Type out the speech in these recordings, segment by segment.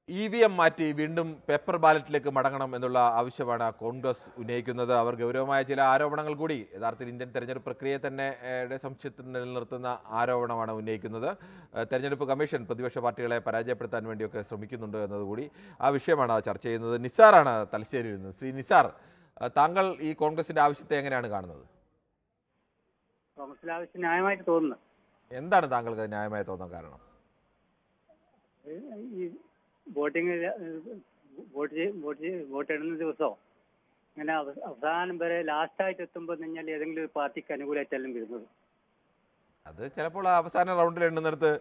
EVM മാറ്റി വീണ്ടും paper ബാലറ്റിലേക്ക് മടങ്ങണം എന്നുള്ള ആവശ്യമാണ് കോൺഗ്രസ് ഉന്നയിക്കുന്നത്. അവർ ഗൗരവമായ ചില ആരോപണങ്ങൾ കൂടി യഥാർത്ഥത്തിൽ ഇന്ത്യൻ തെരഞ്ഞെടുപ്പ് പ്രക്രിയയെ തന്നെ സംശയത്തിൽ നിലനിർത്തുന്ന ആരോപണമാണ് ഉന്നയിക്കുന്നത്. തെരഞ്ഞെടുപ്പ് കമ്മീഷൻ പ്രതിപക്ഷ പാർട്ടികളെ പരാജയപ്പെടുത്താൻ വേണ്ടിയൊക്കെ ശ്രമിക്കുന്നുണ്ട് എന്നതുകൂടി ആ വിഷയമാണ് ചർച്ച ചെയ്യുന്നത്. നിസാറാണ് തലശ്ശേരിയിൽ നിന്ന്. ശ്രീ നിസാർ, താങ്കൾ ഈ കോൺഗ്രസിന്റെ ആവശ്യത്തെ എങ്ങനെയാണ് കാണുന്നത്? കോൺഗ്രസിന്റെ ആവശ്യം ന്യായമായിട്ട് തോന്നുന്നു. എന്താണ് താങ്കൾക്ക് ന്യായമായി തോന്നാൻ കാരണം? ഈ വോട്ടിംഗ് വോട്ടിടുന്ന ദിവസമോ അങ്ങനെ അവസാനം വരെ ലാസ്റ്റായിട്ട് എത്തുമ്പോൾ കഴിഞ്ഞാൽ ഏതെങ്കിലും ഒരു പാർട്ടിക്ക് അനുകൂലമായിട്ടെല്ലാം വരുന്നത്. അത് ചിലപ്പോൾ അവസാന റൗണ്ടിൽ എണ്ണുന്നിടത്ത്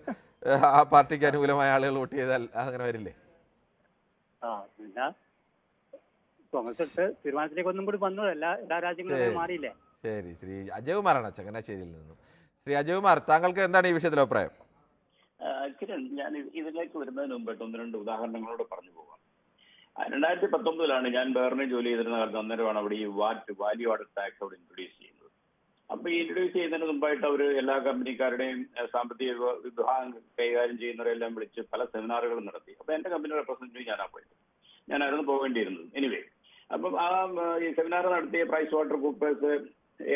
ആ പാർട്ടിക്ക് അനുകൂലമായ ആളുകൾ വോട്ട് ചെയ്താൽ അങ്ങനെ വരില്ലേ? പിന്നെ കോൺഗ്രസ് തീരുമാനത്തിലേക്ക് ഒന്നും കൂടി വന്നത് എല്ലാ രാജ്യങ്ങളും മാറിയില്ലേ. ശരി, ശ്രീ അജയകുമാറാണ് ചങ്ങനാശ്ശേരിയിൽ നിന്നും. ശ്രീ അജയകുമാർ, താങ്കൾക്ക് എന്താണ് ഈ വിഷയത്തിൽ അഭിപ്രായം? കിരൺ, ഞാൻ ഇതിലേക്ക് വരുന്നതിന് മുമ്പായിട്ട് ഒന്ന് രണ്ട് ഉദാഹരണങ്ങളോട് പറഞ്ഞു പോകാം. 2019 ഞാൻ ബെർണിൽ ജോലി ചെയ്തിരുന്ന കാലത്ത് അന്നേരമാണ് അവിടെ ഈ വാല്യൂ ആഡഡ് ടാക്സ് അവിടെ ഇൻട്രൊഡ്യൂസ് ചെയ്യുന്നത്. അപ്പൊ ഈ ഇൻട്രൊഡ്യൂസ് ചെയ്യുന്നതിന് മുമ്പായിട്ട് അവർ എല്ലാ കമ്പനിക്കാരുടെയും സാമ്പത്തിക വിഭാഗം കൈകാര്യം ചെയ്യുന്നവരെല്ലാം വിളിച്ച് പല സെമിനാറുകളും നടത്തി. അപ്പൊ എന്റെ കമ്പനി റെപ്രസെന്റേറ്റീവ് ഞാനായിരുന്നു പോകേണ്ടിയിരുന്നത്. എനിവേ, അപ്പം ഈ സെമിനാർ നടത്തിയ Price Water Coopers,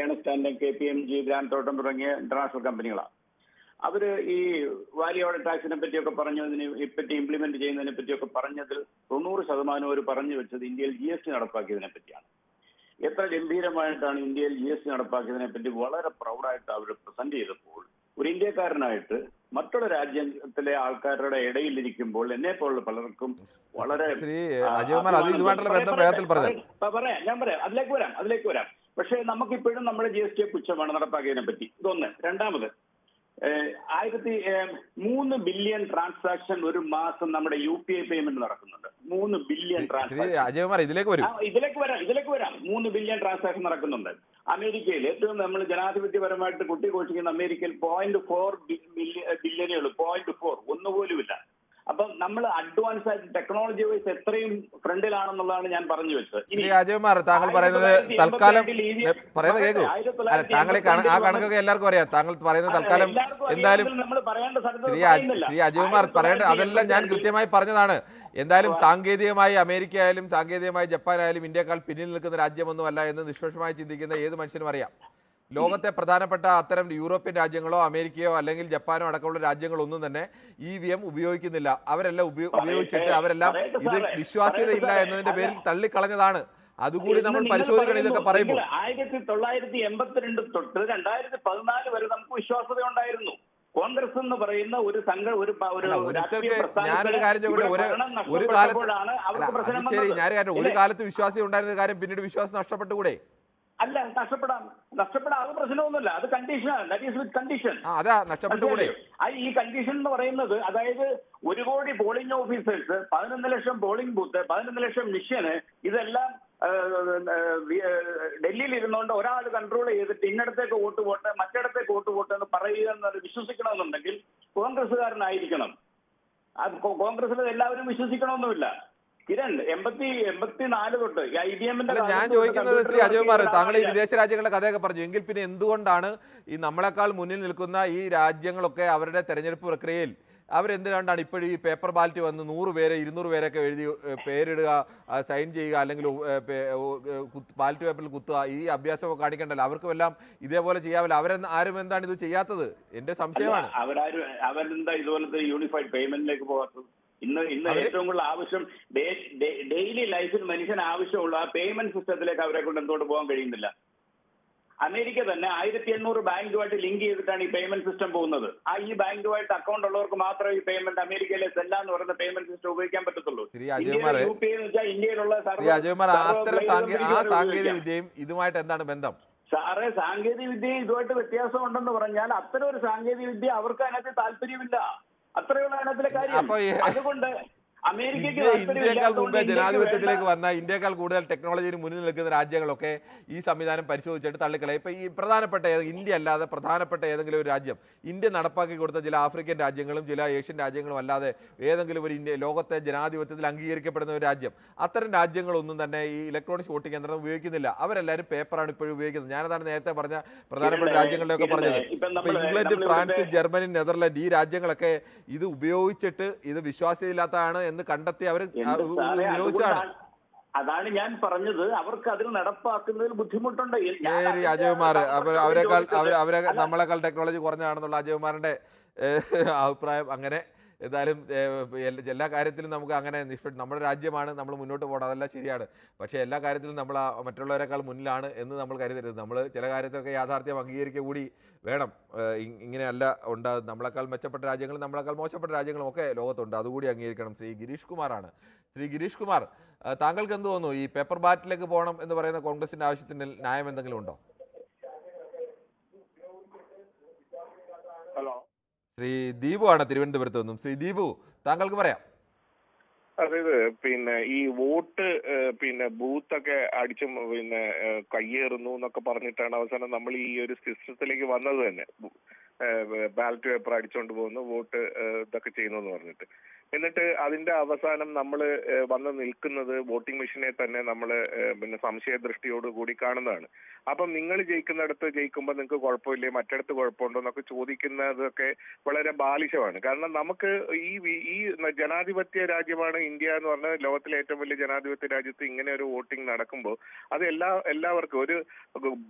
Ernst and KPMG, Grant തോട്ടം തുടങ്ങിയ ഇന്റർനാഷണൽ കമ്പനികളാണ്. അവര് ഈ വാല്യൂ ആഡഡ് ടാക്സിനെ പറ്റിയൊക്കെ പറ്റി ഇംപ്ലിമെന്റ് ചെയ്യുന്നതിനെ പറ്റിയൊക്കെ പറഞ്ഞതിൽ 90% അവർ പറഞ്ഞു വെച്ചത് ഇന്ത്യയിൽ GST നടപ്പാക്കിയതിനെ പറ്റിയാണ്. എത്ര ഗംഭീരമായിട്ടാണ് ഇന്ത്യയിൽ GST നടപ്പാക്കിയതിനെ പറ്റി വളരെ പ്രൗഡായിട്ട് അവർ പ്രസന്റ് ചെയ്തപ്പോൾ ഒരു ഇന്ത്യക്കാരനായിട്ട് മറ്റുള്ള രാജ്യത്തിലെ ആൾക്കാരുടെ ഇടയിലിരിക്കുമ്പോൾ എന്നെ പോലുള്ള പലർക്കും വളരെ പറയാം അതിലേക്ക് വരാം. പക്ഷേ നമുക്കിപ്പോഴും നമ്മുടെ GST പുച്ഛമാണ് നടപ്പാക്കിയതിനെ പറ്റി. ഇതൊന്ന്. രണ്ടാമത്, 3 ബില്യൺ ട്രാൻസാക്ഷൻ ഒരു മാസം നമ്മുടെ UPI പേയ്മെന്റ് നടക്കുന്നുണ്ട്. 3 ബില്യൺ ട്രാൻസാക്ഷൻ ഇതിലേക്ക് വരാം 3 ബില്യൺ ട്രാൻസാക്ഷൻ നടക്കുന്നുണ്ട്. അമേരിക്കയിൽ ഏറ്റവും നമ്മൾ ജനാധിപത്യപരമായിട്ട് കുട്ടിഘോഷിക്കുന്ന അമേരിക്കയിൽ 0.4 ബില്യനേ ഉള്ളൂ. 0.4 ഒന്നുപോലുമില്ല. അപ്പം നമ്മൾ അഡ്വാൻസ് ആയിട്ട് ടെക്നോളജി വൈസ് എത്രയും ഫ്രണ്ടിലാണെന്നുള്ളതാണ് ഞാൻ പറഞ്ഞു വെച്ചത്. താങ്കൾ പറയുന്നത് തൽക്കാലം താങ്കളെ ആ കണക്കൊക്കെ എല്ലാവർക്കും അറിയാം. താങ്കൾ പറയുന്നത് തൽക്കാലം എന്തായാലും ശ്രീ അജയകുമാർ പറയേണ്ടത് അതെല്ലാം ഞാൻ കൃത്യമായി പറഞ്ഞതാണ്. എന്തായാലും സാങ്കേതികമായി അമേരിക്ക ആയാലും സാങ്കേതികമായി ജപ്പാൻ ആയാലും ഇന്ത്യക്കാൾ പിന്നിൽ നിൽക്കുന്ന രാജ്യമൊന്നുമല്ല എന്ന് നിഷ്പക്ഷമായി ചിന്തിക്കുന്ന ഏത് മനുഷ്യനും അറിയാം. ലോകത്തെ പ്രധാനപ്പെട്ട അത്തരം യൂറോപ്യൻ രാജ്യങ്ങളോ അമേരിക്കയോ അല്ലെങ്കിൽ ജപ്പാനോ അടക്കമുള്ള രാജ്യങ്ങളൊന്നും തന്നെ EVM ഉപയോഗിക്കുന്നില്ല. അവരെല്ലാം ഉപയോഗിച്ചിട്ട് അവരെല്ലാം ഇത് വിശ്വാസ്യതയില്ല എന്നതിന്റെ പേരിൽ തള്ളിക്കളഞ്ഞതാണ്. അതുകൂടി നമ്മൾ പരിശോധിക്കണം. ഇതൊക്കെ പറയുമ്പോൾ 1982 തൊട്ട് 2014 വരെ നമുക്ക് വിശ്വാസ്യത ഉണ്ടായിരുന്നു. കോൺഗ്രസ് എന്ന് പറയുന്ന ഒരു ഞാനൊരു കാര്യം ചോദിക്കട്ടെ, ഒരു കാലത്ത് വിശ്വാസ്യത ഉണ്ടായിരുന്ന കാര്യം പിന്നീട് വിശ്വാസം നഷ്ടപ്പെട്ടുകൂടെ? അല്ല, നഷ്ടപ്പെടാം. അത് പ്രശ്നമൊന്നുമില്ല. അത് കണ്ടീഷനാണ്. That is with condition. ഈ കണ്ടീഷൻ എന്ന് പറയുന്നത്, അതായത് 1 കോടി പോളിംഗ് ഓഫീസേഴ്സ്, 11 ലക്ഷം പോളിംഗ് ബൂത്ത്, 11 ലക്ഷം മിഷ്യന്, ഇതെല്ലാം ഡൽഹിയിൽ ഇരുന്നുകൊണ്ട് ഒരാൾ കൺട്രോൾ ചെയ്തിട്ട് ഇന്നടത്തേക്ക് വോട്ട് മറ്റിടത്തേക്ക് വോട്ട് എന്ന് പറയുക എന്നത് വിശ്വസിക്കണമെന്നുണ്ടെങ്കിൽ കോൺഗ്രസ്സുകാരനായിരിക്കണം. അത് കോൺഗ്രസിൽ എല്ലാവരും വിശ്വസിക്കണമെന്നുമില്ല. കിരൺ, 84 തൊട്ട് ഞാൻ ചോദിക്കുന്നത് ശ്രീ അജയകുമാർ, താങ്കൾ ഈ വിദേശ രാജ്യങ്ങളുടെ കഥയൊക്കെ പറഞ്ഞു. എങ്കിൽ പിന്നെ എന്തുകൊണ്ടാണ് ഈ നമ്മളെക്കാൾ മുന്നിൽ നിൽക്കുന്ന ഈ രാജ്യങ്ങളൊക്കെ അവരുടെ തെരഞ്ഞെടുപ്പ് പ്രക്രിയയിൽ അവരെന്തിനാണ്ടാണ് ഇപ്പോഴും ഈ പേപ്പർ ബാലറ്റ് വന്ന് 100 പേരെ 200 പേരൊക്കെ എഴുതി പേരിടുക, സൈൻ ചെയ്യുക, അല്ലെങ്കിൽ ബാലറ്റ് പേപ്പറിൽ കുത്തുക, ഈ അഭ്യാസമൊക്കെ കാണിക്കണ്ടല്ലോ? അവർക്കും എല്ലാം ഇതേപോലെ ചെയ്യാമല്ലോ. ആരും എന്താണ് ഇത് ചെയ്യാത്തത്? എന്റെ സംശയമാണ്. അവരെന്താ ഇതുപോലത്തെ യൂണിഫൈഡ് പേയ്മെന്റിലേക്ക് പോകാത്തത്? ഇന്ന് ഏറ്റവും കൂടുതൽ ആവശ്യം ഡെയിലി ലൈഫിൽ മനുഷ്യന് ആവശ്യമുള്ള ആ പേയ്മെന്റ് സിസ്റ്റത്തിലേക്ക് അവരെ കൊണ്ട് എന്തുകൊണ്ട് പോകാൻ കഴിയുന്നില്ല? അമേരിക്ക തന്നെ 1800 ബാങ്കുമായിട്ട് ലിങ്ക് ചെയ്തിട്ടാണ് ഈ പേയ്മെന്റ് സിസ്റ്റം പോകുന്നത്. ഈ ബാങ്കുമായിട്ട് അക്കൗണ്ട് ഉള്ളവർക്ക് മാത്രമേ ഈ പേയ്മെന്റ് അമേരിക്കയിലെ സെല്ല എന്ന് പറയുന്ന പേയ്മെന്റ് സിസ്റ്റം ഉപയോഗിക്കാൻ പറ്റത്തുള്ളൂ. UPI എന്ന് വെച്ചാൽ ഇന്ത്യയിലുള്ള സാങ്കേതിക വിദ്യയും ഇതുമായിട്ട് എന്താണ് ബന്ധം? സാറേ, സാങ്കേതിക വിദ്യയും ഇതുമായിട്ട് വ്യത്യാസം ഉണ്ടെന്ന് പറഞ്ഞാൽ അത്തരം ഒരു സാങ്കേതിക വിദ്യ അവർക്ക് അതിനകത്ത് താല്പര്യമില്ല. അത്രയുള്ള അതിനകത്തിലെ കാര്യം. അതുകൊണ്ട് ഇന്ത്യയേക്കാൾ മുമ്പേ ജനാധിപത്യത്തിലേക്ക് വന്ന, ഇന്ത്യയേക്കാൾ കൂടുതൽ ടെക്നോളജിയിൽ മുന്നിൽ നിൽക്കുന്ന രാജ്യങ്ങളൊക്കെ ഈ സംവിധാനം പരിശോധിച്ചിട്ട് തള്ളിക്കളയും. ഇപ്പൊ ഈ പ്രധാനപ്പെട്ട ഇന്ത്യ അല്ലാതെ പ്രധാനപ്പെട്ട ഏതെങ്കിലും ഒരു രാജ്യം, ഇന്ത്യ നടപ്പാക്കി കൊടുത്ത ചില ആഫ്രിക്കൻ രാജ്യങ്ങളും ചില ഏഷ്യൻ രാജ്യങ്ങളും അല്ലാതെ ഏതെങ്കിലും ഒരു ലോകത്തെ ജനാധിപത്യത്തിൽ അംഗീകരിക്കപ്പെടുന്ന ഒരു രാജ്യം, അത്തരം രാജ്യങ്ങളൊന്നും തന്നെ ഈ ഇലക്ട്രോണിക്സ് വോട്ടിംഗ് യന്ത്രം ഉപയോഗിക്കുന്നില്ല. അവരെല്ലാവരും പേപ്പറാണ് ഇപ്പോഴും ഉപയോഗിക്കുന്നത്. ഞാനതാണ് നേരത്തെ പറഞ്ഞ പ്രധാനപ്പെട്ട രാജ്യങ്ങളിലൊക്കെ പറഞ്ഞത്. ഇപ്പൊ ഇംഗ്ലണ്ട്, ഫ്രാൻസ്, ജർമ്മനി, നെതർലാൻഡ് ഈ രാജ്യങ്ങളൊക്കെ ഇത് ഉപയോഗിച്ചിട്ട് ഇത് വിശ്വാസ്യമില്ലാത്തതാണ് എന്ന് കണ്ടെത്തി അവർ എന്റെ സാറേ, നിരോധിച്ചാണ്. അതാണ് ഞാൻ പറഞ്ഞത്, അവർക്ക് അതിൽ നടപ്പാക്കുന്നതിൽ ബുദ്ധിമുട്ടുണ്ട്. ശരി അജയ്കുമാർ, അവരെ നമ്മളെക്കാൾ ടെക്നോളജി കുറഞ്ഞാണെന്നുള്ള അജയ്കുമാറിന്റെ അഭിപ്രായം. അങ്ങനെ എന്തായാലും എല്ലാ കാര്യത്തിലും നമുക്ക് അങ്ങനെ നമ്മുടെ രാജ്യമാണ്, നമ്മൾ മുന്നോട്ട് പോകണം, അതെല്ലാം ശരിയാണ്. പക്ഷേ എല്ലാ കാര്യത്തിലും നമ്മൾ മറ്റുള്ളവരെക്കാൾ മുന്നിലാണ് എന്ന് നമ്മൾ കരുതരുത്. നമ്മൾ ചില കാര്യത്തിലൊക്കെ യാഥാർത്ഥ്യം അംഗീകരിക്കുക കൂടി വേണം. ഇങ്ങനെയല്ല ഉണ്ടാകുന്നത്. നമ്മളെക്കാൾ മെച്ചപ്പെട്ട രാജ്യങ്ങളും നമ്മളെക്കാൾ മോശപ്പെട്ട രാജ്യങ്ങളും ഒക്കെ ലോകത്തുണ്ട്, അതുകൂടി അംഗീകരിക്കണം. ശ്രീ ഗിരീഷ് കുമാറാണ്. ശ്രീ ഗിരീഷ് കുമാർ, താങ്കൾക്ക് എന്ത് തോന്നുന്നു? ഈ പേപ്പർ ബാലറ്റിലേക്ക് പോകണം എന്ന് പറയുന്ന കോൺഗ്രസിന്റെ ആവശ്യത്തിന് ന്യായം എന്തെങ്കിലും ഉണ്ടോ? ശ്രീ ദീപു ആണ് തിരുവനന്തപുരത്ത് നിന്നും. ശ്രീ ദീപു, താങ്കൾക്ക് പറയാം. അതായത് ഈ വോട്ട് ബൂത്തൊക്കെ അടിച്ചും കയ്യേറുന്നു എന്നൊക്കെ പറഞ്ഞിട്ടാണ് അവസാനം നമ്മൾ ഈ ഒരു സിസ്റ്റത്തിലേക്ക് വന്നത് തന്നെ. ബാലറ്റ് പേപ്പർ അടിച്ചുകൊണ്ട് പോകുന്നു, വോട്ട് ഇതൊക്കെ ചെയ്യുന്നു എന്ന് പറഞ്ഞിട്ട്. എന്നിട്ട് അതിന്റെ അവസാനം നമ്മൾ വന്ന് നിൽക്കുന്നത് വോട്ടിംഗ് മെഷീനെ തന്നെ നമ്മൾ സംശയദൃഷ്ടിയോട് കൂടി കാണുന്നതാണ്. അപ്പം നിങ്ങൾ ജയിക്കുന്നിടത്ത് ജയിക്കുമ്പോൾ നിങ്ങൾക്ക് കുഴപ്പമില്ലേ, മറ്റിടത്ത് കുഴപ്പമുണ്ടോ എന്നൊക്കെ ചോദിക്കുന്നതൊക്കെ വളരെ ബാലിശമാണ്. കാരണം നമുക്ക് ഈ ജനാധിപത്യ രാജ്യമാണ് ഇന്ത്യ എന്ന് പറഞ്ഞാൽ, ലോകത്തിലെ ഏറ്റവും വലിയ ജനാധിപത്യ രാജ്യത്ത് ഇങ്ങനെ ഒരു വോട്ടിംഗ് നടക്കുമ്പോൾ അത് എല്ലാവർക്കും, ഒരു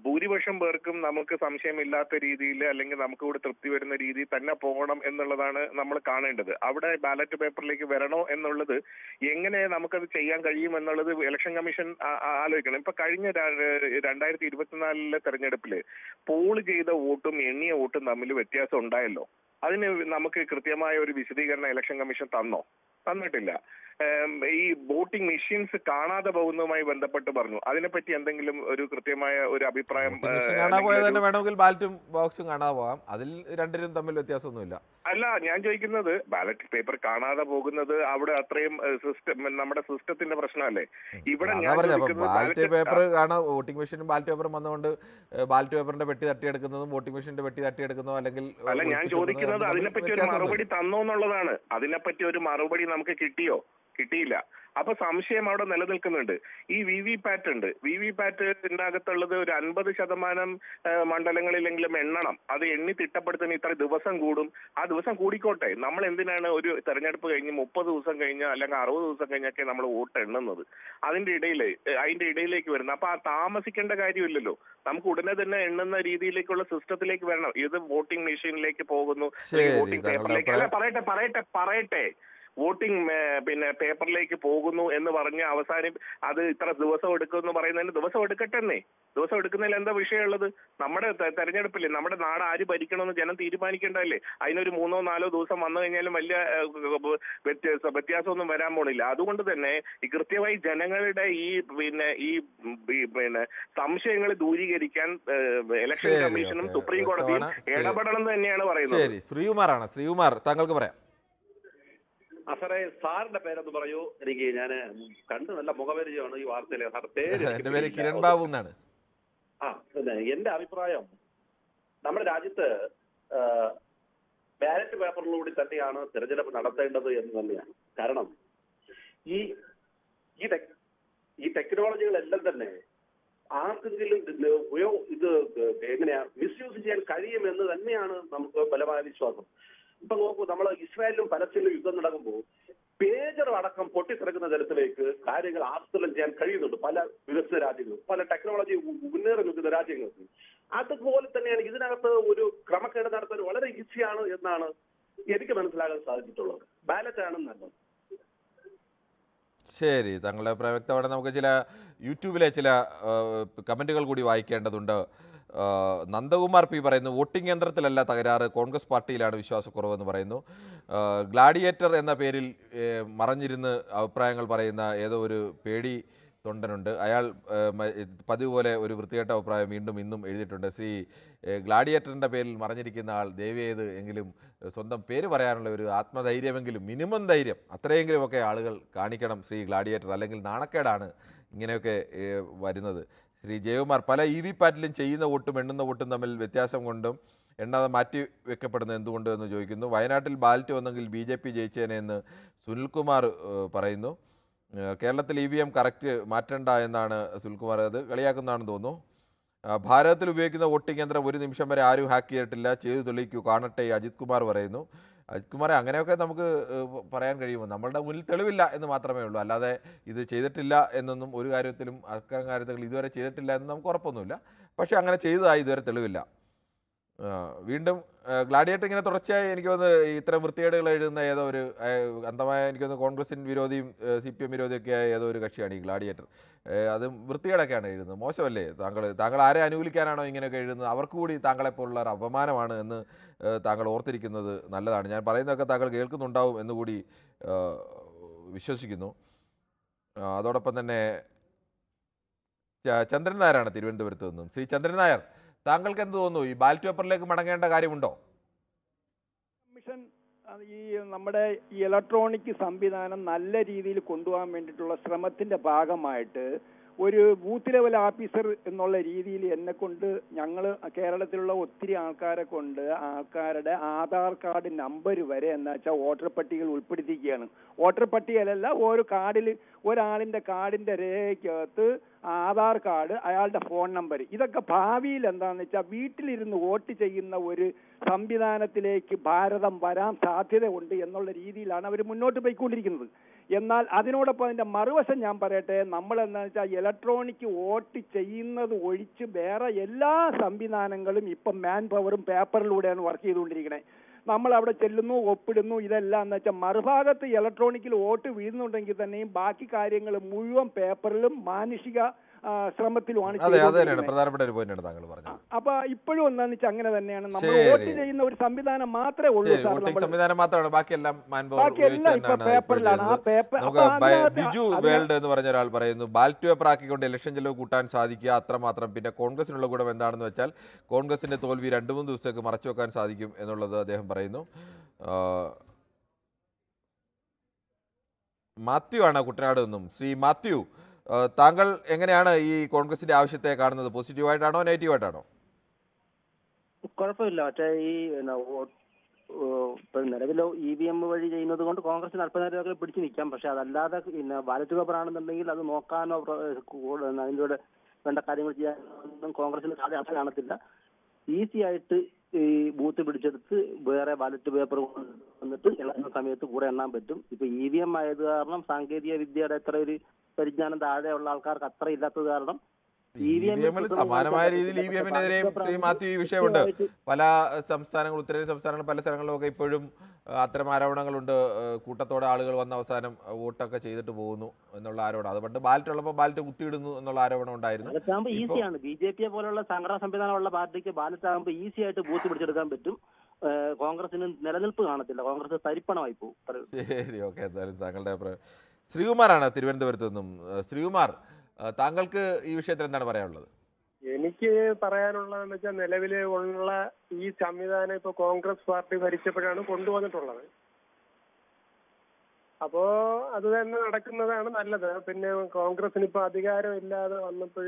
ഭൂരിപക്ഷം പേർക്കും നമുക്ക് സംശയമില്ലാത്ത രീതിയിൽ അല്ലെങ്കിൽ നമുക്ക് കൂടെ തൃപ്തി വരുന്ന രീതിയിൽ തന്നെ പോകണം എന്നുള്ളതാണ് നമ്മൾ കാണേണ്ടത്. അവിടെ ബാലറ്റ് പേപ്പറിലേക്ക് വരണോ എന്നുള്ളത്, എങ്ങനെ നമുക്കത് ചെയ്യാൻ കഴിയും എന്നുള്ളത് ഇലക്ഷൻ കമ്മീഷൻ ആലോചിക്കണം. ഇപ്പൊ കഴിഞ്ഞ 2024 തെരഞ്ഞെടുപ്പില് പോൾ ചെയ്ത വോട്ടും എണ്ണിയ വോട്ടും തമ്മിൽ വ്യത്യാസം ഉണ്ടായല്ലോ. അതിന് നമുക്ക് കൃത്യമായ ഒരു വിശദീകരണം ഇലക്ഷൻ കമ്മീഷൻ തന്നിട്ടില്ല. ഈ വോട്ടിംഗ് മെഷീൻസ് കാണാതെ പോകുന്നതുമായി ബന്ധപ്പെട്ട് പറഞ്ഞു. അതിനെപ്പറ്റി എന്തെങ്കിലും ഒരു കൃത്യമായ ഒരു അഭിപ്രായം? വേണമെങ്കിൽ ബാലറ്റും ബോക്സും കാണാതെ പോകാം, അതിൽ രണ്ടിനും തമ്മിൽ വ്യത്യാസമൊന്നുമില്ല. അല്ല, ഞാൻ ചോദിക്കുന്നത് ബാലറ്റ് പേപ്പർ കാണാതെ പോകുന്നത് അവിടെ അത്രയും നമ്മുടെ സിസ്റ്റത്തിന്റെ പ്രശ്നമല്ലേ? ഇവിടെ ബാലറ്റ് പേപ്പർ കാണാൻ വോട്ടിംഗ് മെഷീനും ബാലറ്റ് പേപ്പറും വന്നുകൊണ്ട് ബാലറ്റ് പേപ്പറിന്റെ പെട്ടി തട്ടിയെടുക്കുന്നതും വോട്ടിംഗ് മെഷീന്റെ പെട്ടി തട്ടിയെടുക്കുന്നതോ അല്ലെങ്കിൽ അല്ല, ഞാൻ ചോദിക്കുന്നത് അതിനെപ്പറ്റി ഒരു മറുപടി തന്നോ എന്നുള്ളതാണ്. അതിനെപ്പറ്റി ഒരു മറുപടി നമുക്ക് കിട്ടിയില്ല. അപ്പൊ സംശയം അവിടെ നിലനിൽക്കുന്നുണ്ട്. ഈ VVPAT ഉണ്ട്. VVPATന്റെ അകത്തുള്ളത് ഒരു 50% മണ്ഡലങ്ങളിലെങ്കിലും എണ്ണണം. അത് എണ്ണി തിട്ടപ്പെടുത്തുന്ന ഇത്ര ദിവസം കൂടും. ആ ദിവസം കൂടിക്കോട്ടെ. നമ്മൾ എന്തിനാണ് ഒരു തെരഞ്ഞെടുപ്പ് കഴിഞ്ഞ് 30 ദിവസം കഴിഞ്ഞ് അല്ലെങ്കിൽ 60 ദിവസം കഴിഞ്ഞൊക്കെ നമ്മൾ വോട്ട് എണ്ണുന്നത്? അതിന്റെ ഇടയിലേക്ക് വരുന്നത്. അപ്പൊ ആ താമസിക്കേണ്ട കാര്യമില്ലല്ലോ. നമുക്ക് ഉടനെ തന്നെ എണ്ണുന്ന രീതിയിലേക്കുള്ള സിസ്റ്റത്തിലേക്ക് വരണം. ഇത് വോട്ടിംഗ് മെഷീനിലേക്ക് പോകുന്നു, വോട്ടിംഗ് പേപ്പറിലേക്ക്, അല്ല പറയട്ടെ വോട്ടിംഗ് പേപ്പറിലേക്ക് പോകുന്നു എന്ന് പറഞ്ഞ് അവസാനം അത് ഇത്ര ദിവസം എടുക്കുമെന്ന് പറയുന്നതിന് ദിവസം എടുക്കട്ടെന്നേ. ദിവസം എടുക്കുന്നതിൽ എന്താ വിഷയമുള്ളത്? നമ്മുടെ തെരഞ്ഞെടുപ്പില്ലേ, നമ്മുടെ നാട് ആര് ഭരിക്കണമെന്ന് ജനം തീരുമാനിക്കേണ്ടതല്ലേ? അതിനൊരു 3-4 ദിവസം വന്നു കഴിഞ്ഞാലും വലിയ വ്യത്യാസമൊന്നും വരാൻ പോണില്ല. അതുകൊണ്ട് തന്നെ ഈ കൃത്യമായി ജനങ്ങളുടെ ഈ സംശയങ്ങൾ ദൂരീകരിക്കാൻ ഇലക്ഷൻ കമ്മീഷനും സുപ്രീം കോടതിയും ഇടപെടണം എന്ന് തന്നെയാണ് പറയുന്നത്. ശ്രീകുമാർ, താങ്കൾക്ക് പറയാം. സാറേ, സാറിന്റെ പേരെന്ന് പറയൂ. എനിക്ക് ഞാൻ കണ്ട് നല്ല മുഖപരിചയമാണ് ഈ വാർത്തയിലെ. എന്റെ പേര് കിരൺ ബാബു എന്നാണ്. പിന്നെ എന്റെ അഭിപ്രായം, നമ്മുടെ രാജ്യത്ത് ബാലറ്റ് പേപ്പറിലൂടെ തന്നെയാണ് തിരഞ്ഞെടുപ്പ് നടത്തേണ്ടത് എന്ന് തന്നെയാണ്. കാരണം ഈ ടെക്നോളജികളെല്ലാം തന്നെ ആർക്കെങ്കിലും ഇത് എങ്ങനെയാ മിസ്യൂസ് ചെയ്യാൻ കഴിയുമെന്ന് തന്നെയാണ് നമുക്ക് ബലമായ വിശ്വാസം. ഇപ്പൊ നോക്കൂ, നമ്മൾ ഇസ്രായേലിലും പലസ്തീനിലും യുദ്ധം നടക്കുമ്പോൾ പേജർ അടക്കം പൊട്ടിത്തെറിക്കുന്ന തരത്തിലേക്ക് കാര്യങ്ങൾ ആസൂത്രണം ചെയ്യാൻ കഴിയുന്നുണ്ട് പല വികസിത രാജ്യങ്ങളും, പല ടെക്നോളജി മുന്നേറി നിൽക്കുന്ന രാജ്യങ്ങൾക്ക്. അതുപോലെ തന്നെയാണ് ഇതിനകത്ത് ഒരു ക്രമക്കേട് നടത്താൻ വളരെ ഈസിയാണ് എന്നാണ് എനിക്ക് മനസ്സിലാക്കാൻ സാധിച്ചിട്ടുള്ളത്. ബാലറ്റ് ആണ് നല്ലത്. ശരി, താങ്കളുടെ അഭിപ്രായം വ്യക്തമാണ്. നമുക്ക് ചില യൂട്യൂബിലെ ചില കമൻറ്റുകൾ കൂടി വായിക്കേണ്ടതുണ്ട്. നന്ദകുമാർ പി പറയുന്നു, വോട്ടിംഗ് യന്ത്രത്തിലല്ല തകരാറ്, കോൺഗ്രസ് പാർട്ടിയിലാണ് വിശ്വാസക്കുറവെന്ന് പറയുന്നു. ഗ്ലാഡിയേറ്റർ എന്ന പേരിൽ മറഞ്ഞിരുന്ന് അഭിപ്രായങ്ങൾ പറയുന്ന ഏതോ ഒരു പേടി തൊണ്ടനുണ്ട്. അയാൾ പതിവ് പോലെ ഒരു വൃത്തികെട്ട അഭിപ്രായം വീണ്ടും ഇന്നും എഴുതിയിട്ടുണ്ട്. ശ്രീ ഗ്ലാഡിയേറ്ററിൻ്റെ പേരിൽ മറഞ്ഞിരിക്കുന്ന ആൾ ദയവേത് എങ്കിലും സ്വന്തം പേര് പറയാനുള്ള ഒരു ആത്മധൈര്യമെങ്കിലും, മിനിമം ധൈര്യം അത്രയെങ്കിലുമൊക്കെ ആളുകൾ കാണിക്കണം ശ്രീ ഗ്ലാഡിയേറ്റർ, അല്ലെങ്കിൽ നാണക്കേടാണ് ഇങ്ങനെയൊക്കെ വരുന്നത്. ശ്രീ ജയകുമാർ, പല VVPATലും ചെയ്യുന്ന വോട്ടും എണ്ണുന്ന വോട്ടും തമ്മിൽ വ്യത്യാസം കൊണ്ടും എണ്ണാതെ മാറ്റി വെക്കപ്പെടുന്നത് എന്തുകൊണ്ട് എന്ന് ചോദിക്കുന്നു. വയനാട്ടിൽ ബാലറ്റ് വന്നെങ്കിൽ BJP ജയിച്ചേനെ എന്ന് സുനിൽകുമാർ പറയുന്നു. കേരളത്തിൽ EVM കറക്റ്റ് മാറ്റണ്ട എന്നാണ് സുനിൽകുമാർ, അത് കളിയാക്കുന്നതാണെന്ന് തോന്നുന്നു. ഭാരതത്തിൽ ഉപയോഗിക്കുന്ന വോട്ടിംഗ് യന്ത്രം ഒരു നിമിഷം വരെ ആരും ഹാക്ക് ചെയ്തിട്ടില്ല, ചെയ്തു തെളിയിക്കൂ കാണട്ടെ, അജിത് കുമാർ പറയുന്നു. അജിത് കുമാറെ, അങ്ങനെയൊക്കെ നമുക്ക് പറയാൻ കഴിയുമോ? നമ്മളുടെ മുന്നിൽ തെളിവില്ല എന്ന് മാത്രമേ ഉള്ളൂ. അല്ലാതെ ഇത് ചെയ്തിട്ടില്ല എന്നൊന്നും ഒരു കാര്യത്തിലും അത്തരം കാര്യത്തിൽ ഇതുവരെ ചെയ്തിട്ടില്ല എന്ന് നമുക്ക് ഉറപ്പൊന്നുമില്ല. പക്ഷേ അങ്ങനെ ചെയ്തതായി ഇതുവരെ തെളിവില്ല. വീണ്ടും ഗ്ലാഡിയേറ്റർ ഇങ്ങനെ തുടർച്ചയായി എനിക്ക് തോന്നുന്നു ഇത്തരം വൃത്തികേടുകൾ എഴുതുന്ന ഏതോ ഒരു അന്ധമായ, എനിക്ക് തോന്നുന്നു കോൺഗ്രസിൻ വിരോധിയും CPM വിരോധിയൊക്കെയായ ഏതോ ഒരു കക്ഷിയാണ് ഈ ഗ്ലാഡിയേറ്റർ. അത് വൃത്തികേടൊക്കെയാണ് എഴുതുന്നത്. മോശമല്ലേ? താങ്കൾ ആരെ അനുകൂലിക്കാനാണോ ഇങ്ങനെയൊക്കെ എഴുതുന്നത്? അവർക്ക് കൂടി താങ്കളെപ്പോലുള്ള ഒരു അപമാനമാണ് എന്ന് താങ്കൾ ഓർത്തിരിക്കുന്നത് നല്ലതാണ്. ഞാൻ പറയുന്നതൊക്കെ താങ്കൾ കേൾക്കുന്നുണ്ടാവും എന്നുകൂടി വിശ്വസിക്കുന്നു. അതോടൊപ്പം തന്നെ ചന്ദ്രൻ നായരാണ് തിരുവനന്തപുരത്ത് നിന്നും. ശ്രീ ചന്ദ്രൻ നായർ, താങ്കൾക്ക് എന്ത് തോന്നുന്നു? ഈ ബാലറ്റ് പേപ്പറിലേക്ക് മടങ്ങേണ്ട കാര്യമുണ്ടോ? കമ്മീഷൻ ഈ നമ്മുടെ ഈ ഇലക്ട്രോണിക് സംവിധാനം നല്ല രീതിയിൽ കൊണ്ടുപോകാൻ വേണ്ടിയിട്ടുള്ള ശ്രമത്തിന്റെ ഭാഗമായിട്ട് ഒരു ബൂത്ത് ലെവൽ ഓഫീസർ എന്നുള്ള രീതിയിൽ എന്നെ കൊണ്ട് ഞങ്ങൾ കേരളത്തിലുള്ള ഒത്തിരി ആൾക്കാരെ കൊണ്ട് ആൾക്കാരുടെ ആധാർ കാർഡ് നമ്പർ വരെ എന്താ വെച്ചാൽ വോട്ടർ പട്ടികയിൽ ഉൾപ്പെടുത്തിക്കുകയാണ്. വോട്ടർ പട്ടികയിലല്ല, ഓരോ കാർഡിൽ ഒരാളിന്റെ കാർഡിന്റെ രേഖയ്ക്കകത്ത് ആധാർ കാർഡ്, അയാളുടെ ഫോൺ നമ്പർ, ഇതൊക്കെ ഭാവിയിൽ എന്താണെന്ന് വെച്ചാൽ വീട്ടിലിരുന്ന് വോട്ട് ചെയ്യുന്ന ഒരു സംവിധാനത്തിലേക്ക് ഭാരതം വരാൻ സാധ്യതയുണ്ട് എന്നുള്ള രീതിയിലാണ് അവർ മുന്നോട്ട് പോയിക്കൊണ്ടിരിക്കുന്നത്. എന്നാൽ അതിനോടൊപ്പം അതിന്റെ മറുവശം ഞാൻ പറയട്ടെ, നമ്മൾ എന്താണെന്ന് വെച്ചാൽ ഇലക്ട്രോണിക് വോട്ട് ചെയ്യുന്നത് ഒഴിച്ച് വേറെ എല്ലാ സംവിധാനങ്ങളും ഇപ്പം മാൻ പവറും പേപ്പറിലൂടെയാണ് വർക്ക് ചെയ്തുകൊണ്ടിരിക്കുന്നത്. നമ്മൾ അവിടെ ചെല്ലുന്നു, ഒപ്പിടുന്നു, ഇതെല്ലാം എന്ന് വെച്ചാൽ മറുഭാഗത്ത് ഇലക്ട്രോണിക്കിൽ വോട്ട് വീഴുന്നുണ്ടെങ്കിൽ തന്നെയും ബാക്കി കാര്യങ്ങൾ മുഴുവൻ പേപ്പറിലും മാനുഷിക ശ്രമത്തിലുമാണ്. പ്രധാനപ്പെട്ട ഒരു പോയിന്റാണ് താങ്കൾ പറഞ്ഞത്. അപ്പൊ ഇപ്പോഴും എന്താന്ന് വെച്ചാൽ അങ്ങനെ തന്നെയാണ്. നമ്മൾ വോട്ട് ചെയ്യുന്ന ഒരു സംവിധാനം മാത്രമേ ഉള്ളൂ സാർ. സംവിധാനം മാത്രമാണ്, ബാക്കിയെല്ലാം പേപ്പറിലാണ്. ആ പേപ്പർ ബിജു വേൾഡ് എന്ന് പറഞ്ഞ ഒരാൾ പറയുന്നു, ബാലറ്റ് പേപ്പർ ആക്കിക്കൊണ്ട് ഇലക്ഷൻ ചെലവ് കൂട്ടാൻ സാധിക്കുക, അത്രമാത്രം. പിന്നെ കോൺഗ്രസിനുള്ള ഗുണം എന്താണെന്ന് വെച്ചാൽ കോൺഗ്രസിന്റെ തോൽവി 2-3 ദിവസത്തേക്ക് മറച്ചു വെക്കാൻ സാധിക്കും എന്നുള്ളത് അദ്ദേഹം പറയുന്നു. മാത്യു ആണ് കുട്ടനാട് നിന്നും. ശ്രീ മാത്യു, താങ്കൾ എങ്ങനെയാണ് ഈ കോൺഗ്രസിന്റെ ആവശ്യത്തെ കാണുന്നത്? പോസിറ്റീവായിട്ടാണോ നെഗറ്റീവായിട്ടാണോ? കുഴപ്പമില്ല. പക്ഷേ ഈ നിലവിൽ EVM വഴി ചെയ്യുന്നത് കൊണ്ട് കോൺഗ്രസിന് അല്പനേരമൊക്കെ പിടിച്ചു നിൽക്കാം. പക്ഷെ അതല്ലാതെ ബാലറ്റ് പേപ്പർ ആണെന്നുണ്ടെങ്കിൽ അത് നോക്കാനോ അതിലൂടെ വേണ്ട കാര്യങ്ങൾ ചെയ്യാനൊന്നും കോൺഗ്രസിന് സാധ്യത കാണത്തില്ല. ഈസി ആയിട്ട് ഈ ബൂത്ത് പിടിച്ചെടുത്ത് വേറെ ബാലറ്റ് പേപ്പർ വന്നിട്ട് എണ്ണുന്ന സമയത്ത് കൂടെ എണ്ണാൻ പറ്റും. ഇപ്പൊ EVM ആയത് കാരണം സാങ്കേതിക വിദ്യയുടെ അത്ര ഒരു പരിജ്ഞാനം താഴെയുള്ള ആൾക്കാർക്ക് അത്ര ഇല്ലാത്തത് കാരണം സമാനമായ രീതിയിൽ EVM-നെതിരെയും ശ്രീ മാത്യു ഈ വിഷയമുണ്ട്. പല സംസ്ഥാനങ്ങൾ, ഉത്തരേന്ത്യൻ സംസ്ഥാനങ്ങൾ, പല സ്ഥലങ്ങളിലൊക്കെ ഇപ്പോഴും അത്തരം ആരോപണങ്ങളുണ്ട്. കൂട്ടത്തോടെ ആളുകൾ വന്ന അവസാനം വോട്ടൊക്കെ ചെയ്തിട്ട് പോകുന്നു എന്നുള്ള ആരോപണം. അതുകൊണ്ട് ബാലറ്റ് ഉള്ളപ്പോൾ ബാലറ്റ് കുത്തിയിടുന്നു എന്നുള്ള ആരോപണം ഉണ്ടായിരുന്നു. അതൊക്കെ ഈസിയാണ്. BJP പോലുള്ള സംഘടനാ സംവിധാനമുള്ള പാർട്ടിക്ക് ബാലറ്റ് ആകുമ്പോൾ ഈസി ആയിട്ട് ബൂത്ത് പിടിച്ചെടുക്കാൻ പറ്റും. കോൺഗ്രസിന് നിലനിൽപ്പ് കാണത്തില്ല, കോൺഗ്രസ് തരിപ്പണമായി പോകും. ശരി, ഓക്കെ. എന്തായാലും താങ്കളുടെ അഭിപ്രായം. ശ്രീകുമാറാണ് തിരുവനന്തപുരത്ത് നിന്നും. ശ്രീകുമാർ, താങ്കൾക്ക് ഈ വിഷയത്തിൽ എന്താണ് പറയാനുള്ളത്? എനിക്ക് പറയാനുള്ളതെന്ന് വെച്ചാൽ നിലവിൽ ഉള്ള ഈ സംവിധാനം ഇപ്പൊ കോൺഗ്രസ് പാർട്ടി ഭരിച്ചപ്പോഴാണ് കൊണ്ടുവന്നിട്ടുള്ളത്. അപ്പോ അത് തന്നെ നടക്കുന്നതാണ് നല്ലത്. പിന്നെ കോൺഗ്രസിന് ഇപ്പൊ അധികാരം ഇല്ലാതെ വന്നപ്പോൾ